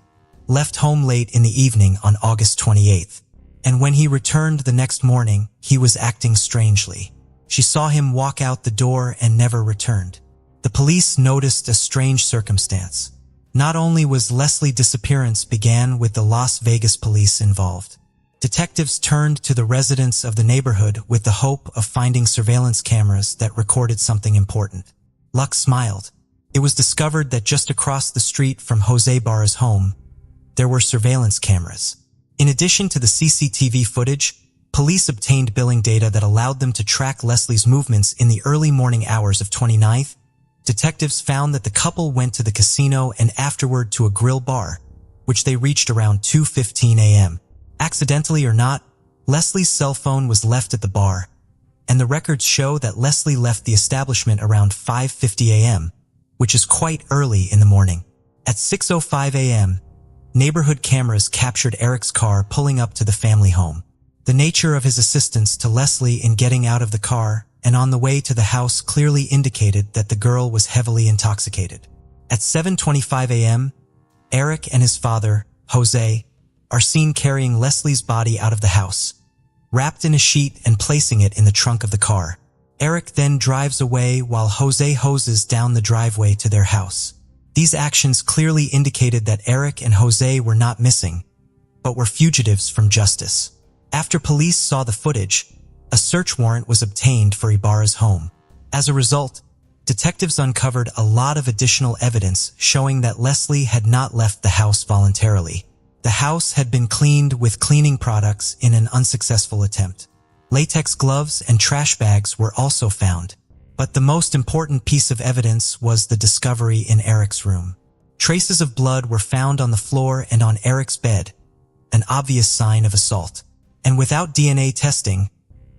left home late in the evening on August 28th. And when he returned the next morning, he was acting strangely. She saw him walk out the door and never returned. The police noticed a strange circumstance. Not only was Leslie's disappearance began with the Las Vegas police involved. Detectives turned to the residents of the neighborhood with the hope of finding surveillance cameras that recorded something important. Luck smiled. It was discovered that just across the street from Jose Ibarra's home, there were surveillance cameras. In addition to the CCTV footage, police obtained billing data that allowed them to track Leslie's movements in the early morning hours of 29th. Detectives found that the couple went to the casino and afterward to a grill bar, which they reached around 2:15 a.m. Accidentally or not, Leslie's cell phone was left at the bar, and the records show that Leslie left the establishment around 5:50 a.m., which is quite early in the morning. At 6:05 a.m., neighborhood cameras captured Eric's car pulling up to the family home. The nature of his assistance to Leslie in getting out of the car and on the way to the house clearly indicated that the girl was heavily intoxicated. At 7:25 a.m., Eric and his father, Jose, are seen carrying Leslie's body out of the house, wrapped in a sheet and placing it in the trunk of the car. Eric then drives away while Jose hoses down the driveway to their house. These actions clearly indicated that Eric and Jose were not missing, but were fugitives from justice. After police saw the footage, a search warrant was obtained for Ibarra's home. As a result, detectives uncovered a lot of additional evidence showing that Leslie had not left the house voluntarily. The house had been cleaned with cleaning products in an unsuccessful attempt. Latex gloves and trash bags were also found. But the most important piece of evidence was the discovery in Eric's room. Traces of blood were found on the floor and on Eric's bed, an obvious sign of assault. And without DNA testing,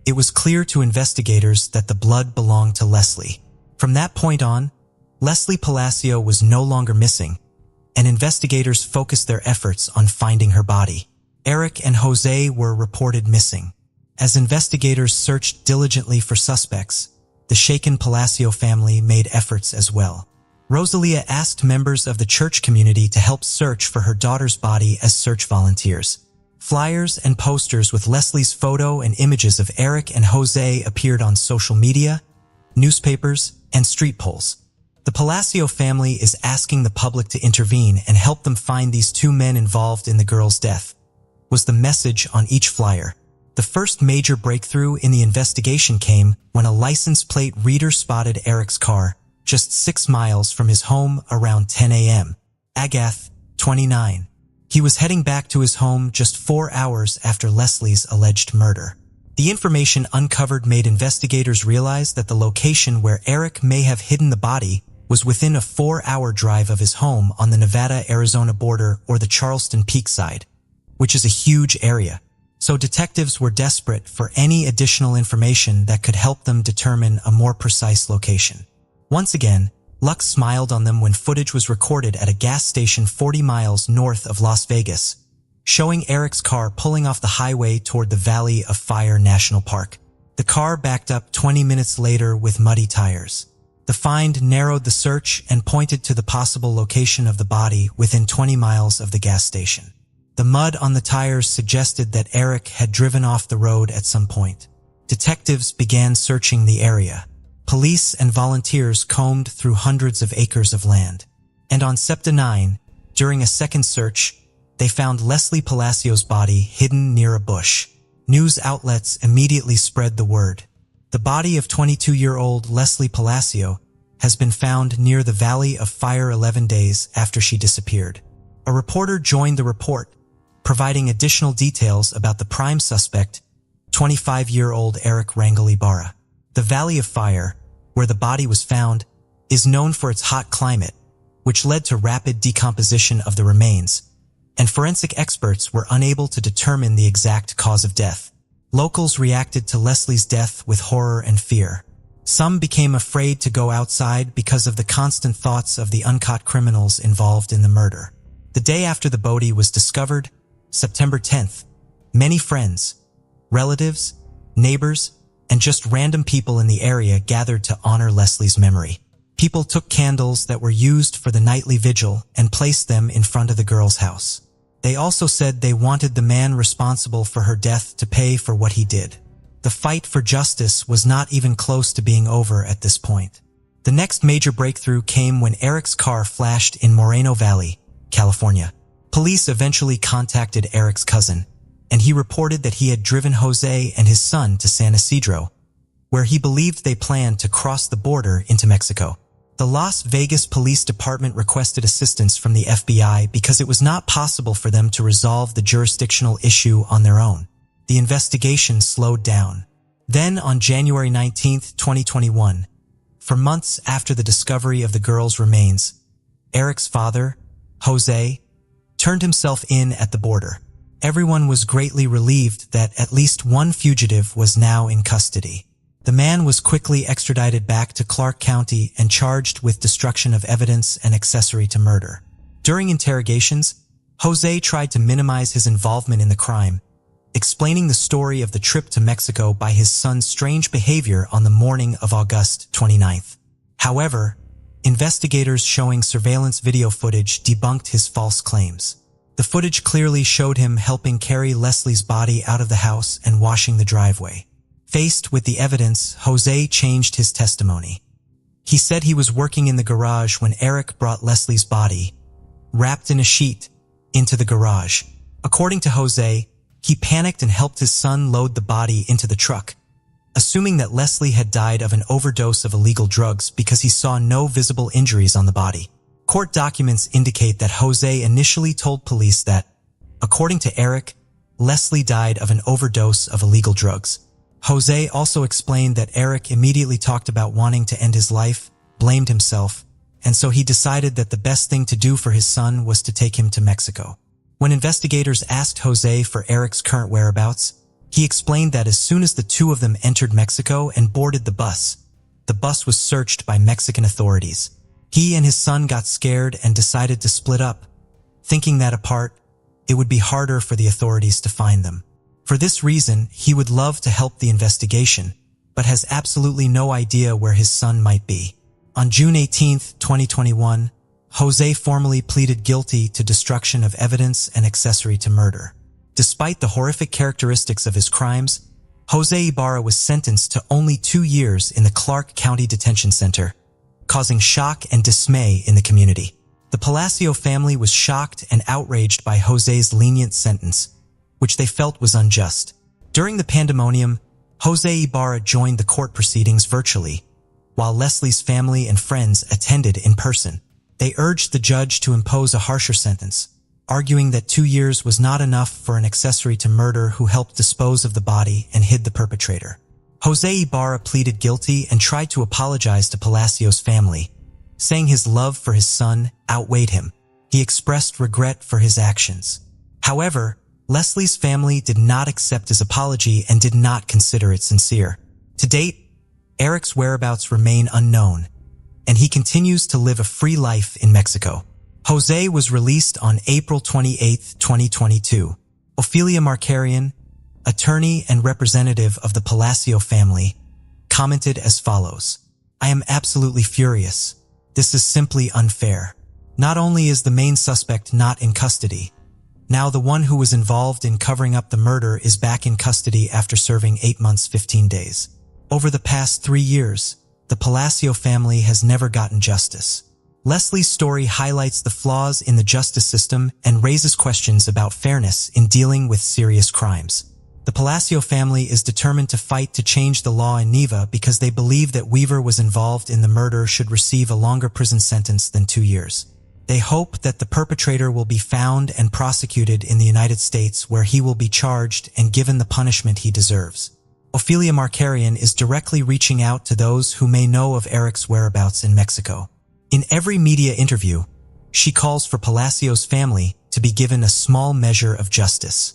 it was clear to investigators that the blood belonged to Leslie. From that point on, Leslie Palacio was no longer missing, and investigators focused their efforts on finding her body. Eric and Jose were reported missing. As investigators searched diligently for suspects, the shaken Palacio family made efforts as well. Rosalia asked members of the church community to help search for her daughter's body as search volunteers. Flyers and posters with Leslie's photo and images of Eric and Jose appeared on social media, newspapers, and street poles. The Palacio family is asking the public to intervene and help them find these two men involved in the girl's death, was the message on each flyer. The first major breakthrough in the investigation came when a license plate reader spotted Eric's car just 6 miles from his home around 10 a.m. Agath, 29. He was heading back to his home just 4 hours after Leslie's alleged murder. The information uncovered made investigators realize that the location where Eric may have hidden the body was within a 4-hour drive of his home on the Nevada-Arizona border or the Charleston Peak side, which is a huge area. So detectives were desperate for any additional information that could help them determine a more precise location. Once again, luck smiled on them when footage was recorded at a gas station 40 miles north of Las Vegas, showing Eric's car pulling off the highway toward the Valley of Fire National Park. The car backed up 20 minutes later with muddy tires. The find narrowed the search and pointed to the possible location of the body within 20 miles of the gas station. The mud on the tires suggested that Eric had driven off the road at some point. Detectives began searching the area. Police and volunteers combed through hundreds of acres of land. And on September 9, during a second search, they found Leslie Palacio's body hidden near a bush. News outlets immediately spread the word. The body of 22-year-old Leslie Palacio has been found near the Valley of Fire 11 days after she disappeared. A reporter joined the report, providing additional details about the prime suspect 25-year-old Eric Rangel Ibarra. The Valley of Fire, where the body was found, is known for its hot climate, which led to rapid decomposition of the remains, and forensic experts were unable to determine the exact cause of death. Locals reacted to Leslie's death with horror and fear. Some became afraid to go outside because of the constant thoughts of the uncaught criminals involved in the murder. The day after the body was discovered, September 10th, many friends, relatives, neighbors, and just random people in the area gathered to honor Leslie's memory. People took candles that were used for the nightly vigil and placed them in front of the girl's house. They also said they wanted the man responsible for her death to pay for what he did. The fight for justice was not even close to being over at this point. The next major breakthrough came when Eric's car flashed in Moreno Valley, California. Police eventually contacted Eric's cousin, and he reported that he had driven Jose and his son to San Isidro, where he believed they planned to cross the border into Mexico. The Las Vegas Police Department requested assistance from the FBI because it was not possible for them to resolve the jurisdictional issue on their own. The investigation slowed down. Then, on January 19, 2021, for months after the discovery of the girl's remains, Eric's father, Jose, turned himself in at the border. Everyone was greatly relieved that at least one fugitive was now in custody. The man was quickly extradited back to Clark County and charged with destruction of evidence and accessory to murder. During interrogations, Jose tried to minimize his involvement in the crime, explaining the story of the trip to Mexico by his son's strange behavior on the morning of August 29th. However, investigators showing surveillance video footage debunked his false claims. The footage clearly showed him helping carry Leslie's body out of the house and washing the driveway. Faced with the evidence, Jose changed his testimony. He said he was working in the garage when Eric brought Leslie's body, wrapped in a sheet, into the garage. According to Jose, he panicked and helped his son load the body into the truck, assuming that Leslie had died of an overdose of illegal drugs because he saw no visible injuries on the body. Court documents indicate that Jose initially told police that, according to Eric, Leslie died of an overdose of illegal drugs. Jose also explained that Eric immediately talked about wanting to end his life, blamed himself, and so he decided that the best thing to do for his son was to take him to Mexico. When investigators asked Jose for Eric's current whereabouts, he explained that as soon as the two of them entered Mexico and boarded the bus was searched by Mexican authorities. He and his son got scared and decided to split up, thinking that apart, it would be harder for the authorities to find them. For this reason, he would love to help the investigation, but has absolutely no idea where his son might be. On June 18, 2021, Jose formally pleaded guilty to destruction of evidence and accessory to murder. Despite the horrific characteristics of his crimes, Jose Ibarra was sentenced to only 2 years in the Clark County Detention Center, causing shock and dismay in the community. The Palacio family was shocked and outraged by Jose's lenient sentence, which they felt was unjust. During the pandemonium, Jose Ibarra joined the court proceedings virtually, while Leslie's family and friends attended in person. They urged the judge to impose a harsher sentence, arguing that 2 years was not enough for an accessory to murder who helped dispose of the body and hid the perpetrator. Jose Ibarra pleaded guilty and tried to apologize to Palacio's family, saying his love for his son outweighed him. He expressed regret for his actions. However, Leslie's family did not accept his apology and did not consider it sincere. To date, Eric's whereabouts remain unknown, and he continues to live a free life in Mexico. Jose was released on April 28, 2022. Ophelia Markarian, attorney and representative of the Palacio family, commented as follows: "I am absolutely furious. This is simply unfair. Not only is the main suspect not in custody, now the one who was involved in covering up the murder is back in custody after serving 8 months 15 days. Over the past 3 years, the Palacio family has never gotten justice." Leslie's story highlights the flaws in the justice system and raises questions about fairness in dealing with serious crimes. The Palacio family is determined to fight to change the law in Neva because they believe that Weaver was involved in the murder should receive a longer prison sentence than 2 years. They hope that the perpetrator will be found and prosecuted in the United States, where he will be charged and given the punishment he deserves. Ophelia Markarian is directly reaching out to those who may know of Eric's whereabouts in Mexico. In every media interview, she calls for Palacio's family to be given a small measure of justice.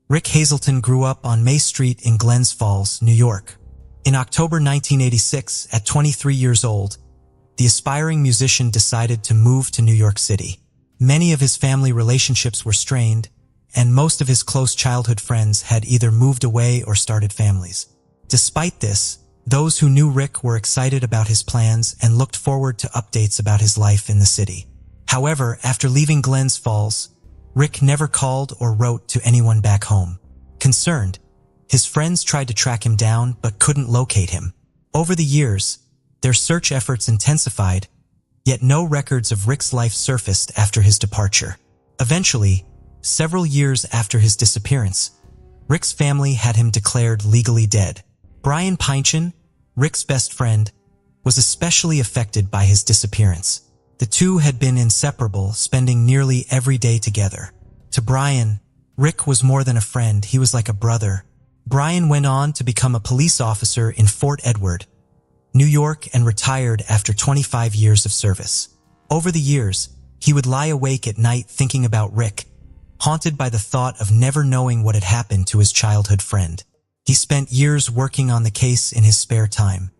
Rick Hazelton grew up on May Street in Glens Falls, New York. In October 1986, at 23 years old, the aspiring musician decided to move to New York City. Many of his family relationships were strained, and most of his close childhood friends had either moved away or started families. Despite this, those who knew Rick were excited about his plans and looked forward to updates about his life in the city. However, after leaving Glens Falls, Rick never called or wrote to anyone back home. Concerned, his friends tried to track him down but couldn't locate him. Over the years, their search efforts intensified, yet no records of Rick's life surfaced after his departure. Eventually, several years after his disappearance, Rick's family had him declared legally dead. Brian Pynchon, Rick's best friend, was especially affected by his disappearance. The two had been inseparable, spending nearly every day together. To Brian, Rick was more than a friend, he was like a brother. Brian went on to become a police officer in Fort Edward, New York, and retired after 25 years of service. Over the years, he would lie awake at night thinking about Rick, haunted by the thought of never knowing what had happened to his childhood friend. He spent years working on the case in his spare time.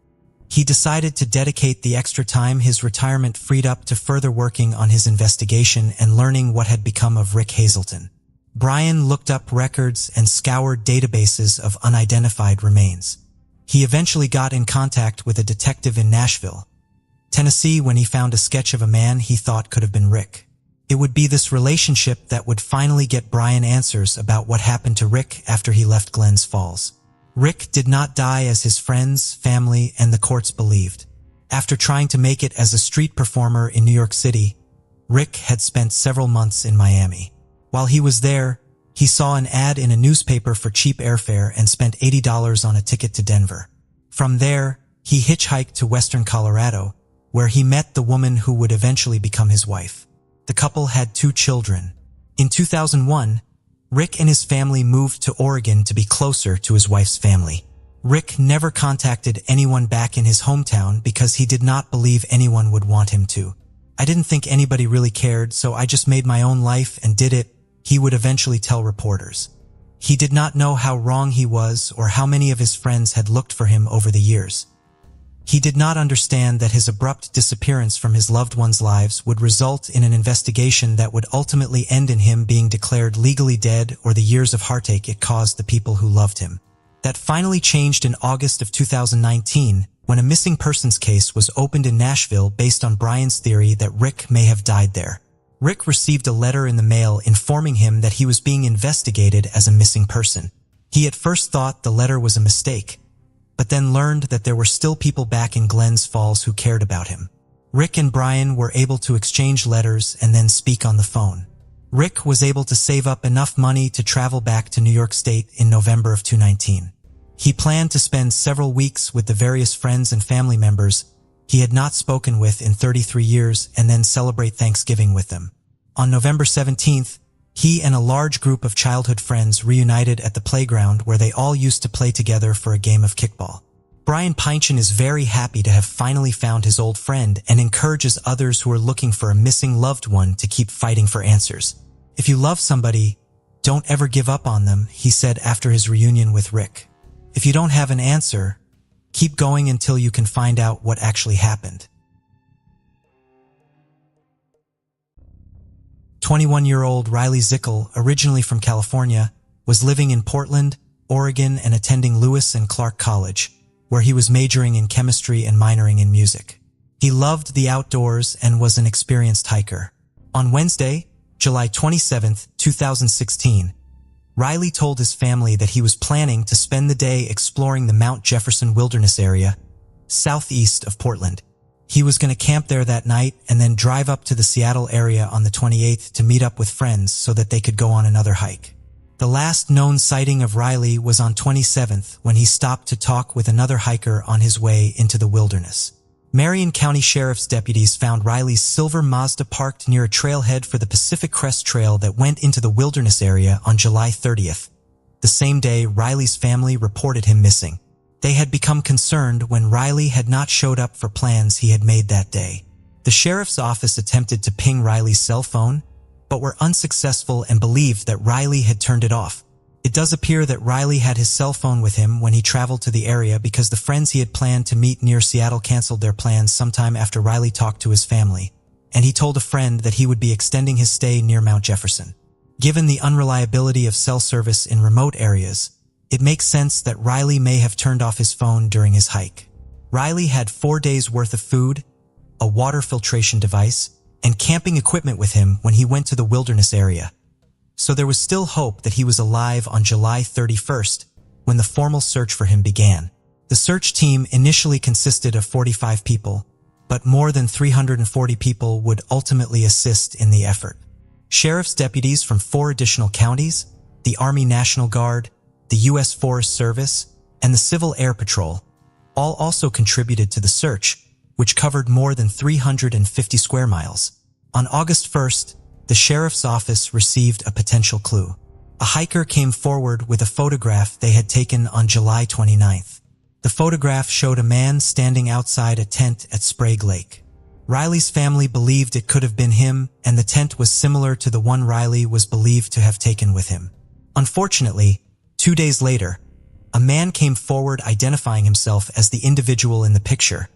He decided to dedicate the extra time his retirement freed up to further working on his investigation and learning what had become of Rick Hazelton. Brian looked up records and scoured databases of unidentified remains. He eventually got in contact with a detective in Nashville, Tennessee, when he found a sketch of a man he thought could have been Rick. It would be this relationship that would finally get Brian answers about what happened to Rick after he left Glens Falls. Rick did not die as his friends, family, and the courts believed. After trying to make it as a street performer in New York City, Rick had spent several months in Miami. While he was there, he saw an ad in a newspaper for cheap airfare and spent $80 on a ticket to Denver. From there, he hitchhiked to western Colorado, where he met the woman who would eventually become his wife. The couple had 2 children. In 2001, Rick and his family moved to Oregon to be closer to his wife's family. Rick never contacted anyone back in his hometown because he did not believe anyone would want him to. "I didn't think anybody really cared, so I just made my own life and did it," he would eventually tell reporters. He did not know how wrong he was or how many of his friends had looked for him over the years. He did not understand that his abrupt disappearance from his loved ones' lives would result in an investigation that would ultimately end in him being declared legally dead, or the years of heartache it caused the people who loved him. That finally changed in August of 2019, when a missing persons case was opened in Nashville based on Brian's theory that Rick may have died there. Rick received a letter in the mail informing him that he was being investigated as a missing person. He at first thought the letter was a mistake, but then learned that there were still people back in Glens Falls who cared about him. Rick and Brian were able to exchange letters and then speak on the phone. Rick was able to save up enough money to travel back to New York State in November of 2019. He planned to spend several weeks with the various friends and family members he had not spoken with in 33 years and then celebrate Thanksgiving with them. On November 17th, he and a large group of childhood friends reunited at the playground where they all used to play together for a game of kickball. Brian Pynchon is very happy to have finally found his old friend and encourages others who are looking for a missing loved one to keep fighting for answers. "If you love somebody, don't ever give up on them," he said after his reunion with Rick. "If you don't have an answer, keep going until you can find out what actually happened." 21-year-old Riley Zickel, originally from California, was living in Portland, Oregon, and attending Lewis and Clark College, where he was majoring in chemistry and minoring in music. He loved the outdoors and was an experienced hiker. On Wednesday, July 27, 2016, Riley told his family that he was planning to spend the day exploring the Mount Jefferson Wilderness area, southeast of Portland. He was going to camp there that night and then drive up to the Seattle area on the 28th to meet up with friends so that they could go on another hike. The last known sighting of Riley was on 27th when he stopped to talk with another hiker on his way into the wilderness. Marion County Sheriff's deputies found Riley's silver Mazda parked near a trailhead for the Pacific Crest Trail that went into the wilderness area on July 30th. The same day, Riley's family reported him missing. They had become concerned when Riley had not showed up for plans he had made that day. The sheriff's office attempted to ping Riley's cell phone, but were unsuccessful and believed that Riley had turned it off. It does appear that Riley had his cell phone with him when he traveled to the area because the friends he had planned to meet near Seattle canceled their plans sometime after Riley talked to his family, and he told a friend that he would be extending his stay near Mount Jefferson. Given the unreliability of cell service in remote areas, it makes sense that Riley may have turned off his phone during his hike. Riley had 4 days' worth of food, a water filtration device, and camping equipment with him when he went to the wilderness area. So there was still hope that he was alive on July 31st when the formal search for him began. The search team initially consisted of 45 people, but more than 340 people would ultimately assist in the effort. Sheriff's deputies from 4 additional counties, the Army National Guard, the U.S. Forest Service, and the Civil Air Patrol, all also contributed to the search, which covered more than 350 square miles. On August 1st, the sheriff's office received a potential clue. A hiker came forward with a photograph they had taken on July 29th. The photograph showed a man standing outside a tent at Sprague Lake. Riley's family believed it could have been him, and the tent was similar to the one Riley was believed to have taken with him. Unfortunately, 2 days later, a man came forward identifying himself as the individual in the picture,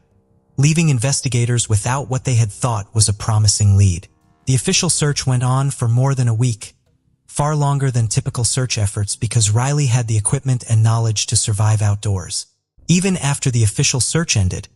leaving investigators without what they had thought was a promising lead. The official search went on for more than a week, far longer than typical search efforts because Riley had the equipment and knowledge to survive outdoors. Even after the official search ended,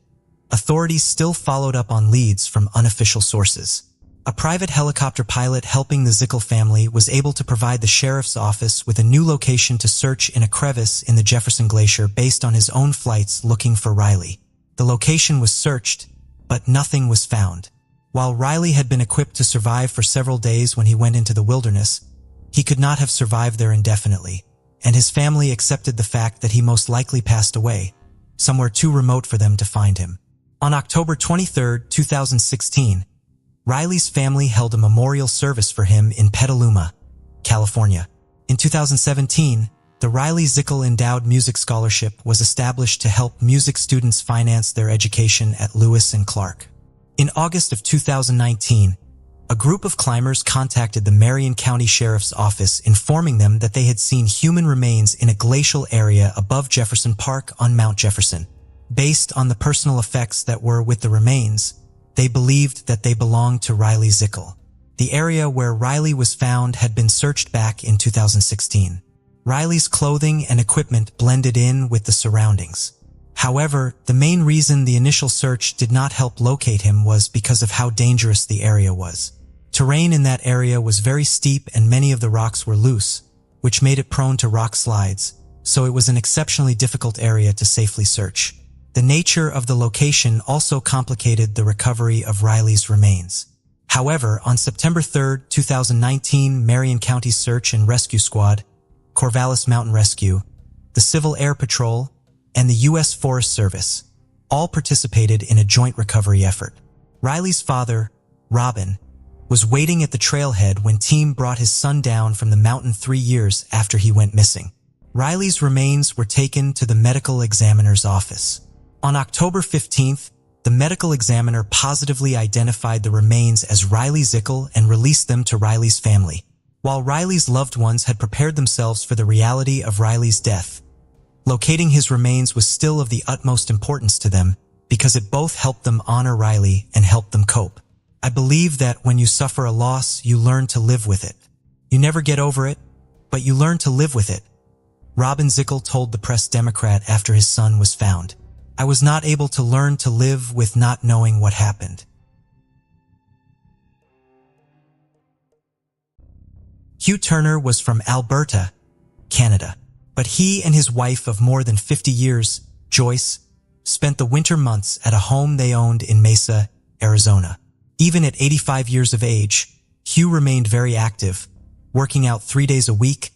authorities still followed up on leads from unofficial sources. A private helicopter pilot helping the Zickel family was able to provide the sheriff's office with a new location to search in a crevice in the Jefferson Glacier based on his own flights looking for Riley. The location was searched, but nothing was found. While Riley had been equipped to survive for several days when he went into the wilderness, he could not have survived there indefinitely, and his family accepted the fact that he most likely passed away, somewhere too remote for them to find him. On October 23, 2016, Riley's family held a memorial service for him in Petaluma, California. In 2017, the Riley Zickel Endowed Music Scholarship was established to help music students finance their education at Lewis and Clark. In August of 2019, a group of climbers contacted the Marion County Sheriff's Office informing them that they had seen human remains in a glacial area above Jefferson Park on Mount Jefferson. Based on the personal effects that were with the remains, they believed that they belonged to Riley Zickel. The area where Riley was found had been searched back in 2016. Riley's clothing and equipment blended in with the surroundings. However, the main reason the initial search did not help locate him was because of how dangerous the area was. Terrain in that area was very steep and many of the rocks were loose, which made it prone to rock slides, so it was an exceptionally difficult area to safely search. The nature of the location also complicated the recovery of Riley's remains. However, on September 3, 2019, Marion County Search and Rescue Squad, Corvallis Mountain Rescue, the Civil Air Patrol, and the U.S. Forest Service all participated in a joint recovery effort. Riley's father, Robin, was waiting at the trailhead when team brought his son down from the mountain 3 years after he went missing. Riley's remains were taken to the medical examiner's office. On October 15th, the medical examiner positively identified the remains as Riley Zickel and released them to Riley's family. While Riley's loved ones had prepared themselves for the reality of Riley's death, locating his remains was still of the utmost importance to them because it both helped them honor Riley and helped them cope. I believe that when you suffer a loss, you learn to live with it. You never get over it, but you learn to live with it, Robin Zickel told the Press-Democrat after his son was found. I was not able to learn to live with not knowing what happened. Hugh Turner was from Alberta, Canada, but he and his wife of more than 50 years, Joyce, spent the winter months at a home they owned in Mesa, Arizona. Even at 85 years of age, Hugh remained very active, working out 3 days a week,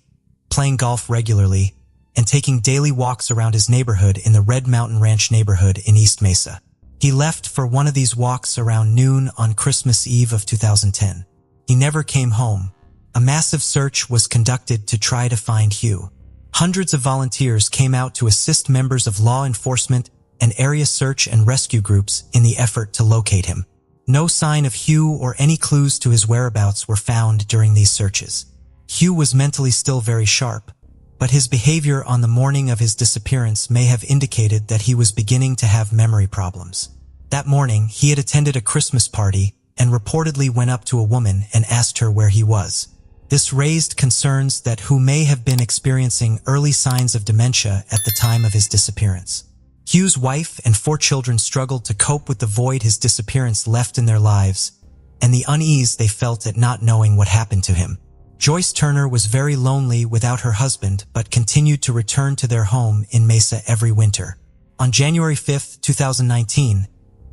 playing golf regularly, and taking daily walks around his neighborhood in the Red Mountain Ranch neighborhood in East Mesa. He left for one of these walks around noon on Christmas Eve of 2010. He never came home. A massive search was conducted to try to find Hugh. Hundreds of volunteers came out to assist members of law enforcement and area search and rescue groups in the effort to locate him. No sign of Hugh or any clues to his whereabouts were found during these searches. Hugh was mentally still very sharp, but his behavior on the morning of his disappearance may have indicated that he was beginning to have memory problems. That morning, he had attended a Christmas party and reportedly went up to a woman and asked her where he was. This raised concerns that Hugh may have been experiencing early signs of dementia at the time of his disappearance. Hugh's wife and 4 children struggled to cope with the void his disappearance left in their lives and the unease they felt at not knowing what happened to him. Joyce Turner was very lonely without her husband but continued to return to their home in Mesa every winter. On January 5, 2019,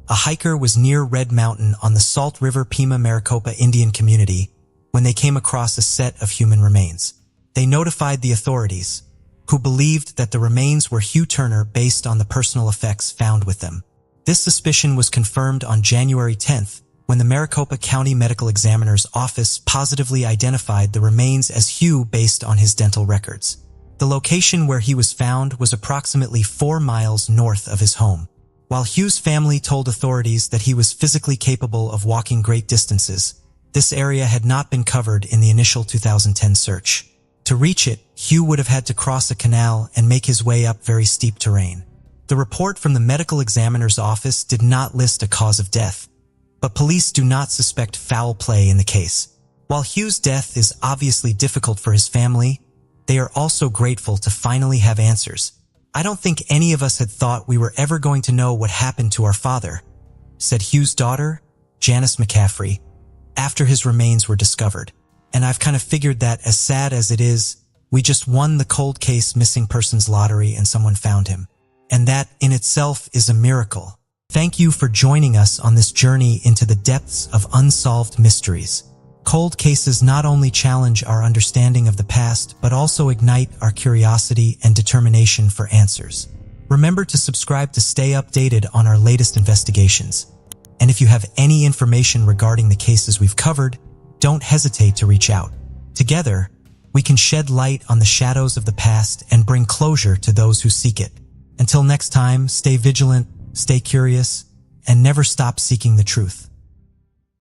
a hiker was near Red Mountain on the Salt River Pima Maricopa Indian community when they came across a set of human remains. They notified the authorities, who believed that the remains were Hugh Turner based on the personal effects found with them. This suspicion was confirmed on January 10th when the Maricopa County Medical Examiner's Office positively identified the remains as Hugh based on his dental records. The location where he was found was approximately 4 miles north of his home. While Hugh's family told authorities that he was physically capable of walking great distances, this area had not been covered in the initial 2010 search. To reach it, Hugh would have had to cross a canal and make his way up very steep terrain. The report from the medical examiner's office did not list a cause of death, but police do not suspect foul play in the case. While Hugh's death is obviously difficult for his family, they are also grateful to finally have answers. "I don't think any of us had thought we were ever going to know what happened to our father," said Hugh's daughter, Janice McCaffrey, after his remains were discovered. "And I've kind of figured that, as sad as it is, we just won the cold case missing persons lottery and someone found him. And that in itself is a miracle." Thank you for joining us on this journey into the depths of unsolved mysteries. Cold cases not only challenge our understanding of the past, but also ignite our curiosity and determination for answers. Remember to subscribe to stay updated on our latest investigations. And if you have any information regarding the cases we've covered, don't hesitate to reach out. Together, we can shed light on the shadows of the past and bring closure to those who seek it. Until next time, stay vigilant, stay curious, and never stop seeking the truth.